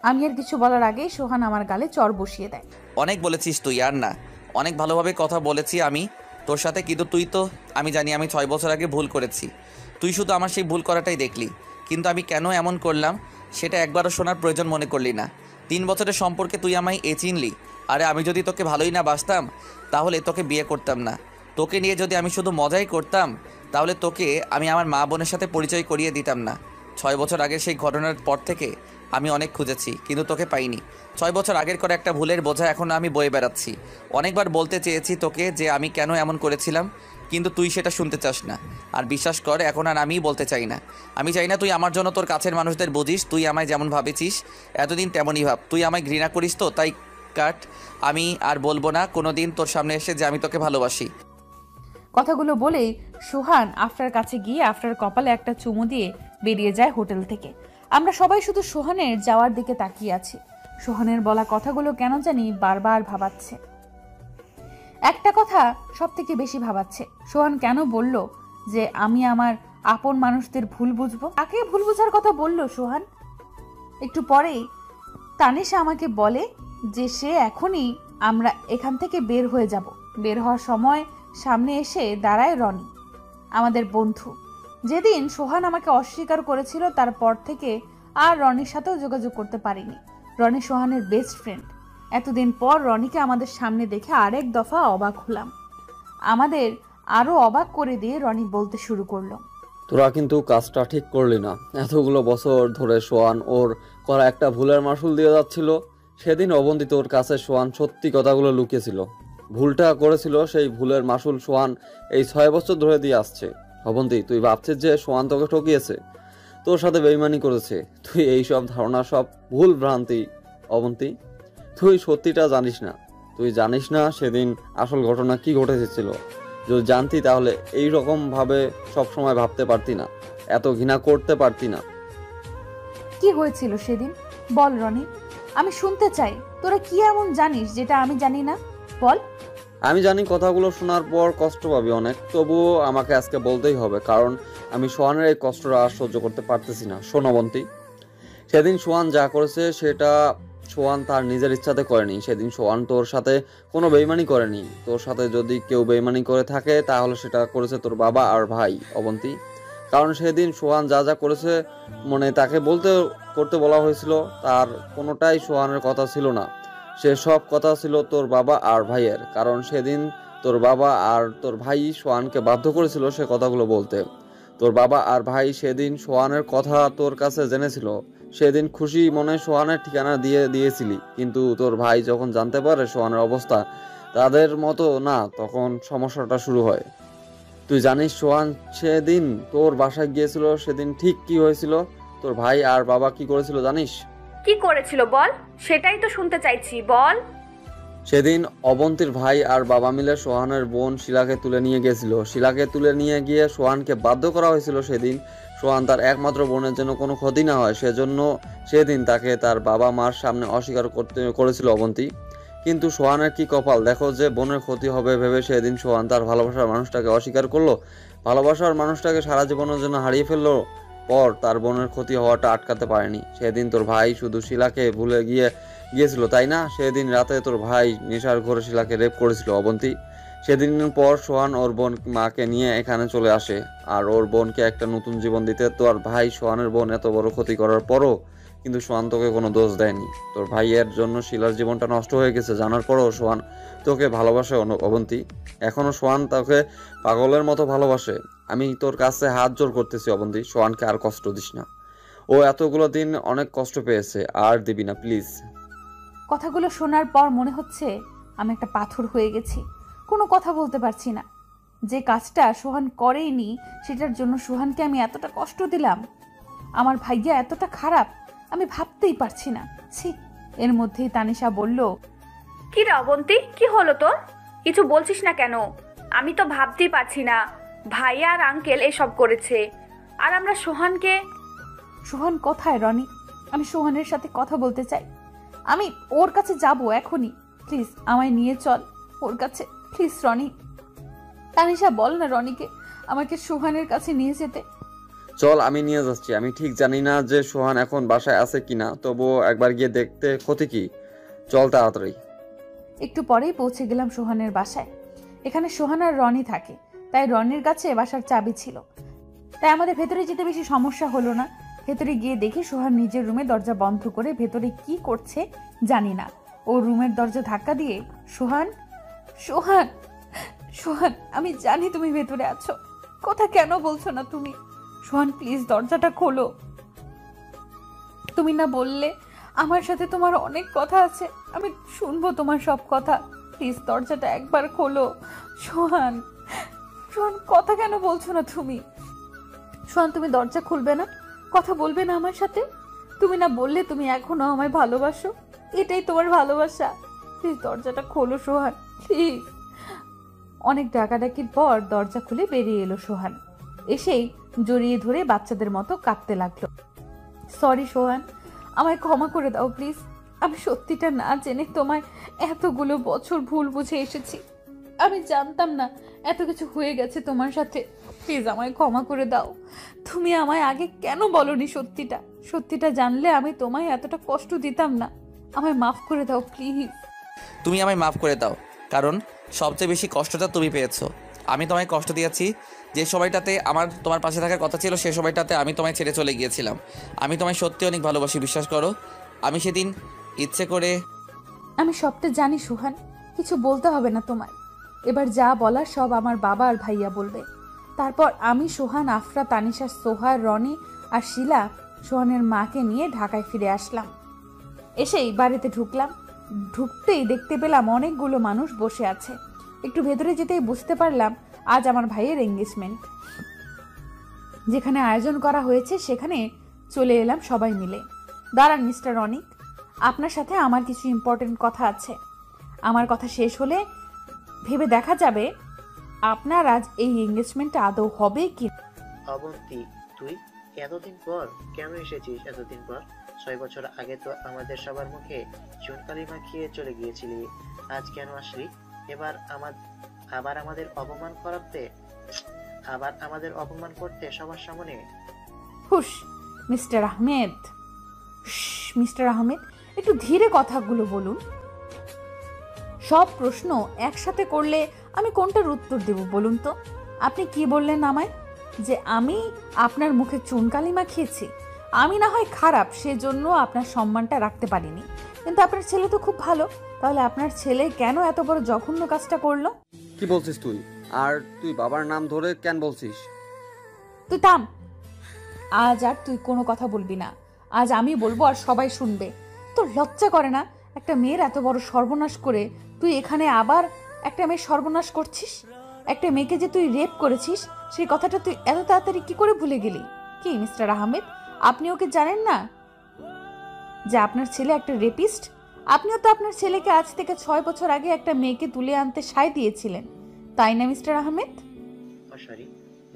আমি আর কিছু বলার আগেই সোহান আমার গালে চড় বসিয়ে দেয়। অনেক বলেছিস তুই, আর না, অনেক ভালোভাবে কথা বলেছি আমি তোর সাথে, কিন্তু তুই তো, আমি জানি আমি 6 বছর আগে ভুল করেছি, তুই শুধু আমার সেই ভুল করাটাই দেখলি। কিন্তু আমি কেন এমন করলাম সেটা একবারও শোনার প্রয়োজন মনে করলি না। 3 বছরের সম্পর্কে তুই আমায় চিনলি। আরে আমি যদি তোকে ভালোই না বাসতাম তাহলে তোকে বিয়ে করতাম না। তোকে নিয়ে যদি আমি শুধু মজাই করতাম তাহলে তোকে আমি আমার মা বোনের সাথে পরিচয় করিয়ে দিতাম না। 6 বছর আগের সেই ঘটনার পর থেকে আমি অনেক খুঁজেছি, কিন্তু তোকে পাইনি। 6 বছর আগের করে একটা ভুলের বোঝা এখন আমি বয়ে বেড়াচ্ছি। অনেকবার বলতে চেয়েছি তোকে যে আমি কেন এমন করেছিলাম, কিন্তু তুই সেটা শুনতে চাস না। আর বিশ্বাস কর, এখন আর আমিই বলতে চাই না। আমি চাই না তুই আমার জন্য তোর কাছের মানুষদের বুঝিস। তুই আমায় যেমন ভাবেছিস এতদিন তেমনই ভাব। তুই আমায় ঘৃণা করিস তো তাই কাট। আমি আর বলবো না কোনো দিন তোর সামনে এসে যে আমি তোকে ভালোবাসি। কথাগুলো বলেই সোহান আফরার কাছে গিয়ে আফরার কপালে একটা চুমু দিয়ে বেরিয়ে যায় হোটেল থেকে। আমরা সবাই শুধু সোহানের যাওয়ার দিকে তাকিয়ে আছি। সোহানের বলা কথাগুলো কেন জানি বারবার ভাবাচ্ছে। একটা কথা সব থেকে বেশি ভাবাচ্ছে, সোহান কেন বলল যে আমি আমার আপন মানুষদের ভুল বুঝবো? কাকে ভুল বোঝার কথা বলল সোহান? একটু পরেই তানিশা আমাকে বলে যে সে এখনই আমরা এখান থেকে বের হয়ে যাব। বের হওয়ার সময় সামনে এসে দাঁড়ায় রনি, আমাদের বন্ধু। যেদিন সোহান আমাকে অস্বীকার করেছিল তারপর থেকে আর রনির সাথেও যোগাযোগ করতে পারিনি। রনি সোহানের বেস্ট ফ্রেন্ড। এতদিন পর রনিকে আমাদের সামনে দেখে আরেক দফা অবাক হলাম। আমাদের আরো অবাক করে দিয়ে রনি বলতে শুরু করলো, তোরা কিন্তু কাজটা ঠিক করলি না। এতগুলো বছর ধরে সোহান ওর করা একটা ভুলের মাসুল দিয়ে যাচ্ছিল। সেদিন অবন্তি তোর কাছে সোহান সত্যি কথাগুলো লুকিয়েছিল, ভুলটা করেছিল। সেই ভুলের মাসুল সোহান এই 6 বছর ধরে দিয়ে আসছে। অবন্তি, তুই ভাবছিস যে সোহান তোকে ঠকিয়েছে, তোর সাথে বেইমানি করেছে। তুই এই সব ধারণা সব ভুল ভ্রান্তি অবন্তি। তুই সত্যিটা জানিস না। তুই জানিস না সেদিন আসল ঘটনা কি ঘটেছিল। যদি জানতি তাহলে এই রকম ভাবে সবসময় ভাবতে পারতি না, এত ঘৃণা করতে পারতি না। কি হয়েছিল সেদিন বল রনি, আমি শুনতে চাই। তোরা কি এমন জানিস যেটা আমি জানি না? বল। আমি জানি কথাগুলো শোনার পর কষ্ট পাবি অনেক, তবুও আমাকে আজকে বলতেই হবে, কারণ আমি সোহানের এই কষ্টটা আর সহ্য করতে পারতেছি না। শোন অবন্তি, সেদিন সোহান যা করেছে সেটা সোহান তার নিজের ইচ্ছাতে করেনি। সেদিন সোহান তোর সাথে কোনো বেইমানি করেনি। তোর সাথে যদি কেউ বেইমানি করে থাকে তাহলে সেটা করেছে তোর বাবা আর ভাই অবন্তি। কারণ সেদিন সোহান যা যা করেছে মানে তাকে করতে বলা হয়েছিল তার কোনোটাই সোহানের কথা ছিল না। সে সব কথা ছিল তোর বাবা আর ভাইয়ের। কারণ সেদিন তোর বাবা আর তোর ভাই সোহানকে বাধ্য করেছিল সে কথাগুলো বলতে। তোর বাবা আর ভাই সেদিন সোহানের কথা তোর কাছে জেনেছিল। সেদিন খুশি মনে সোহানের ঠিকানা দিয়েছিলি, কিন্তু তোর ভাই যখন জানতে পারে সোহানের অবস্থা তাদের মতো না, তখন সমস্যাটা শুরু হয়। তুই জানিস সোহান সেদিন তোর বাসায় গিয়েছিল, সেদিন ঠিক কি হয়েছিল? তোর ভাই আর বাবা কি করেছিল জানিস? কি করেছিল বল, সেটাই তো শুনতে চাইছি, বল। সেদিন অবন্তীর ভাই আর বাবা মিলে সোহানের বোন শিলাকে তুলে নিয়ে গেছিল। শিলাকে তুলে নিয়ে গিয়ে সোহানকে বাধ্য করা হয়েছিল সেদিন সোহান তার একমাত্র বোনের জন্য কোনো ক্ষতি না হয় সেজন্য সেদিন তাকে তার বাবা মার সামনে অস্বীকার করেছিল অবন্তী। কিন্তু সোহানের কি কপাল দেখো যে বোনের ক্ষতি হবে ভেবে সেদিন সোহান তার ভালোবাসার মানুষটাকে অস্বীকার করলো। ভালোবাসার মানুষটাকে সারা জীবনের জন্য হারিয়ে ফেললো, পর তার বোনের ক্ষতি হওয়াটা আটকাতে পারেনি। সেদিন তোর ভাই শুধু শিলাকে ভুলে গিয়েছিল তাই না? সেদিন রাতে তোর ভাই নেশার ঘরে শিলাকে রেপ করেছিল অবন্তী। সেদিন পর সোহান ওর বোন মাকে নিয়ে এখানে চলে আসে আর ওর বোনকে একটা নতুন জীবন দিতে। তোর ভাই সোহানের বোন এত বড় ক্ষতি করার পরও কিন্তু সোহান তোকে কোনো দোষ দেয়নি। তোর ভাইয়ের জন্য শিলার জীবনটা নষ্ট হয়ে গেছে জানার পরও সোহান তোকে ভালোবাসে অবন্তী। এখনো সোহান তোকে পাগলের মতো ভালোবাসে। আমি তোর কাছে হাত জোর করতেছি অবন্তী, সোহানকে আর কষ্ট দিস না। ও এতগুলো দিন অনেক কষ্ট পেয়েছে, আর দিবি না প্লিজ। কথাগুলো শোনার পর মনে হচ্ছে আমি একটা পাথর হয়ে গেছি, কোনো কথা বলতে পারছি না। যে কাজটা সোহান করেইনি সেটার জন্য সোহানকে আমি এতটা কষ্ট দিলাম। আমার ভাইয়া এতটা খারাপ আমি ভাবতেই পারছি না। ছি। এর মধ্যেই তানিশা বলল, কি রে অবন্তী, কি হলো তোর? কিছু বলছিস না কেন? আমি তো ভাবতেই পারছি না ভাইয়া আর আঙ্কেল এসব করেছে, আর আমরা সোহানকে। সোহান কোথায় রনি? আমি সোহানের সাথে কথা বলতে চাই। আমি ওর কাছে যাব এখনই। প্লিজ আমায় নিয়ে চল ওর কাছে, প্লিজ রনি। তানিশা বল না রনিকে আমাকে সোহানের কাছে নিয়ে যেতে। চল, আমি নিয়ে যাচ্ছি। আমি ঠিক জানি না যে সোহান এখন বাসায় আছে কিনা, তবুও একবার গিয়ে দেখতে ক্ষতি কি। চল তাড়াতাড়ি। একটু পরেই পৌঁছে গেলাম সোহানের বাসায়। এখানে সোহান আর রনি থাকে, তাই রনির কাছে বাসার চাবি ছিল, তাই আমাদের ভেতরে যেতে বেশি সমস্যা হলো না। ভেতরে গিয়ে দেখি সোহান নিজের রুমে দরজা বন্ধ করে ভেতরে কি করছে জানি না। ও রুমের দরজা ধাক্কা দিয়ে, সোহান, সোহান, সোহান, আমি জানি তুমি ভেতরে আছো, কথা কেন বলছো না তুমি? সোহান প্লিজ দরজাটা খোলো। তুমি না বললে আমার সাথে তোমার অনেক কথা আছে, আমি শুনবো তোমার সব কথা। প্লিজ দরজাটা একবার খোলো। সোহান, সোহান, কথা কেন বলছো না তুমি? সোহান তুমি দরজা খুলবে না, কথা বলবে না আমার সাথে? তুমি না বললে তুমি এখনো আমায় ভালোবাসো, এটাই তোমার ভালোবাসা। প্লিজ দরজাটা খোলো সোহান, প্লিজ। অনেক ডাকাডাকির পর দরজা খুলে বেরিয়ে এলো সোহান। এসেই জড়িয়ে ধরে বাচ্চাদের মতো কাঁদতে লাগলো। সরি সোহান, আমায় ক্ষমা করে দাও প্লিজ। আমি সত্যিটা না জেনে তোমায় এতগুলো বছর ভুল বুঝে এসেছি। আমি জানতাম না এত কিছু হয়ে গেছে তোমার সাথে। প্লিজ আমায় ক্ষমা করে দাও। তুমি আমায় আগে কেন বলনি সত্যিটা? সত্যিটা জানলে আমি তোমায় এতটা কষ্ট দিতাম না। আমায় মাফ করে দাও প্লিজ। তুমি আমায় মাফ করে দাও, কারণ সবচেয়ে বেশি কষ্টটা তুমি পেয়েছো। আমি তোমায় কষ্ট দিয়েছি। যে সময়টাতে আমার তোমার পাশে থাকার কথা ছিল সে সময়টাতে আমি তোমায় ছেড়ে চলে গিয়েছিলাম। আমি তোমায় সত্যি অনেক ভালোবাসি, বিশ্বাস করো। আমি সেদিন ইচ্ছে করে... আমি সবটা জানি সোহান, কিছু বলতে হবে না তোমার। এবার যা বলার সব আমার বাবা আর ভাইয়া বলবে। তারপর আমি, সোহান, আফরা, তানিশা, সোহার, রনি আর শিলা সোহানের মাকে নিয়ে ঢাকায় ফিরে আসলাম। এসেই বাড়িতে ঢুকলাম। ঢুকতেই দেখতে পেলাম অনেকগুলো মানুষ বসে আছে। একটু ভেতরে যেতেই বুঝতে পারলাম আজ আমার ভাইয়ের এঙ্গেজমেন্ট। যেখানে আয়োজন করা হয়েছে সেখানে চলে এলাম সবাই মিলে। দাঁড়ান মিস্টার রনিক, আপনার সাথে আমার কিছু ইম্পর্টেন্ট কথা আছে। আমার কথা শেষ হলে ভেবে দেখা যাবে আপনার আজ এই এঙ্গেজমেন্টটা আদৌ হবে কি। অবন্তী, তুই এতদিন পর কেন এসেছিস? এতদিন পর 6 বছর আগে তো আমাদের সবার মুখে চুনকালি মাখিয়ে চলে গিয়েছিলি। আজ কেন আসলি? আবার আমাদের করতে সবার সামনে? হুশ মিস্টার আহমেদ, মিস্টার আহমেদ, একটু ধীরে কথাগুলো বলুন। সব প্রশ্ন একসাথে করলে আমি কোনটার উত্তর দেব বলুন তো? আপনি কি বললেন আমায়? যে আমি আপনার মুখে চুনকালি মাখিয়েছি? আমি না হয় খারাপ, সেজন্য আপনার সম্মানটা রাখতে পারিনি, কিন্তু আপনার ছেলে তো খুব ভালো। তাহলে আপনার ছেলে কেন এত বড় জঘন্য কাজটা করলো? কি বলছিস তুই? আর তুই বাবার নাম ধরে কেন বলছিস? তুই থাম। আজ আর তুই কোনো কথা বলবি না। আজ আমি বলবো আর সবাই শুনবে। তোর লজ্জা করে না? একটা মেয়ের এত বড় সর্বনাশ করে তুই এখানে আবার একটা মেয়ের সর্বনাশ করছিস? একটা মেয়েকে যে তুই রেপ করেছিস সেই কথাটা তুই এত তাড়াতাড়ি কি করে ভুলে গেলি? কি মিস্টার আহমেদ, আপনি ওকে জানেন না যে আপনার ছেলে একটা রেপিস্ট? আপনিও তো আপনার ছেলেকে আজ থেকে 6 বছর আগে একটা মেয়েকে তুলে আনতে সায় দিয়েছিলেন, তাই না মিস্টার আহমেদ? সরি,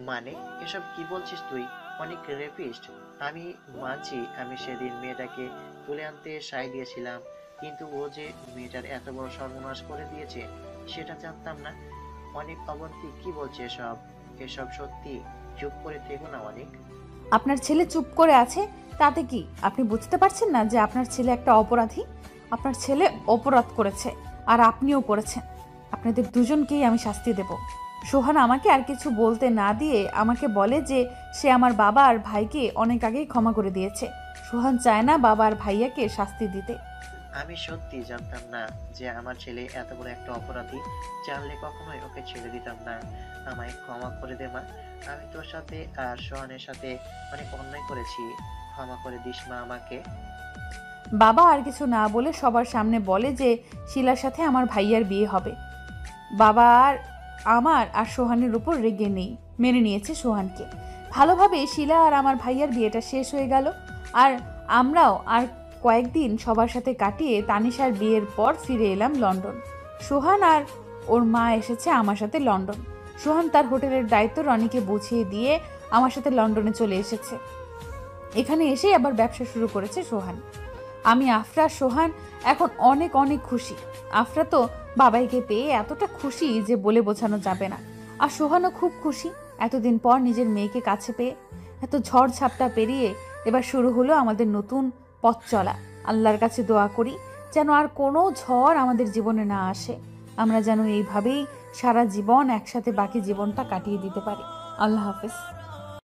মানে এসব কি বলছিস তুই? অনেক রেপিস্ট? আমি মানছি আমি সেদিন মেয়েটাকে তুলে আনতে সায় দিয়েছিলাম, কিন্তু ও যে মেয়েটার এত বড় সর্বনাশ করে দিয়েছে সেটা জানতাম না। অনেক, অবন্তী কি বলছে এসব সত্যি? চুপ করে থেকো না অনেক। আপনার ছেলে চুপ করে আছে তাতে কি আপনি বুঝতে পারছেন না যে আপনার ছেলে একটা অপরাধী? আপনার ছেলে অপরাধ করেছে আর আপনিও করেছেন। আপনাদের দুজনকেই আমি শাস্তি দেব। সোহান আমাকে আর কিছু বলতে না দিয়ে আমাকে বলে যে সে আমার বাবা আর ভাইকে অনেক আগেই ক্ষমা করে দিয়েছে। সোহান চায় না বাবা আর ভাইয়াকে শাস্তি দিতে। আমি সত্যি জানতাম না যে আমার ছেলে এত বড় একটা অপরাধী। জানলে কখনোই ওকে ছেড়ে দিতাম না। আমায় ক্ষমা করে দে মা। আমি তোর সাথে আর সোহানের সাথে অনেক অন্যায় করেছি, ক্ষমা করে দিস মা আমাকে। বাবা আর কিছু না বলে সবার সামনে বলে যে শিলার সাথে আমার ভাইয়ার বিয়ে হবে। বাবা আর আমার আর সোহানের উপর রেগে নেই, মেনে নিয়েছে সোহানকে। ভালোভাবে শিলা আর আমার ভাইয়ার বিয়েটা শেষ হয়ে গেল। আর আমরাও আর কয়েকদিন সবার সাথে কাটিয়ে তানিশার বিয়ের পর ফিরে এলাম লন্ডন। সোহান আর ওর মা এসেছে আমার সাথে লন্ডন। সোহান তার হোটেলের দায়িত্ব রনিকে বুঝিয়ে দিয়ে আমার সাথে লন্ডনে চলে এসেছে। এখানে এসেই আবার ব্যবসা শুরু করেছে সোহান। আমি, আফরা, সোহান এখন অনেক অনেক খুশি। আফরা তো বাবাইকে পেয়ে এতটা খুশি যে বলে বোঝানো যাবে না। আর সোহানও খুব খুশি এতদিন পর নিজের মেয়েকে কাছে পেয়ে। এত ঝড় ঝাপটা পেরিয়ে এবার শুরু হলো আমাদের নতুন পথ চলা। আল্লাহর কাছে দোয়া করি যেন আর কোনো ঝড় আমাদের জীবনে না আসে। আমরা যেন এইভাবেই সারা জীবন একসাথে বাকি জীবনটা কাটিয়ে দিতে পারি। আল্লাহ হাফেজ।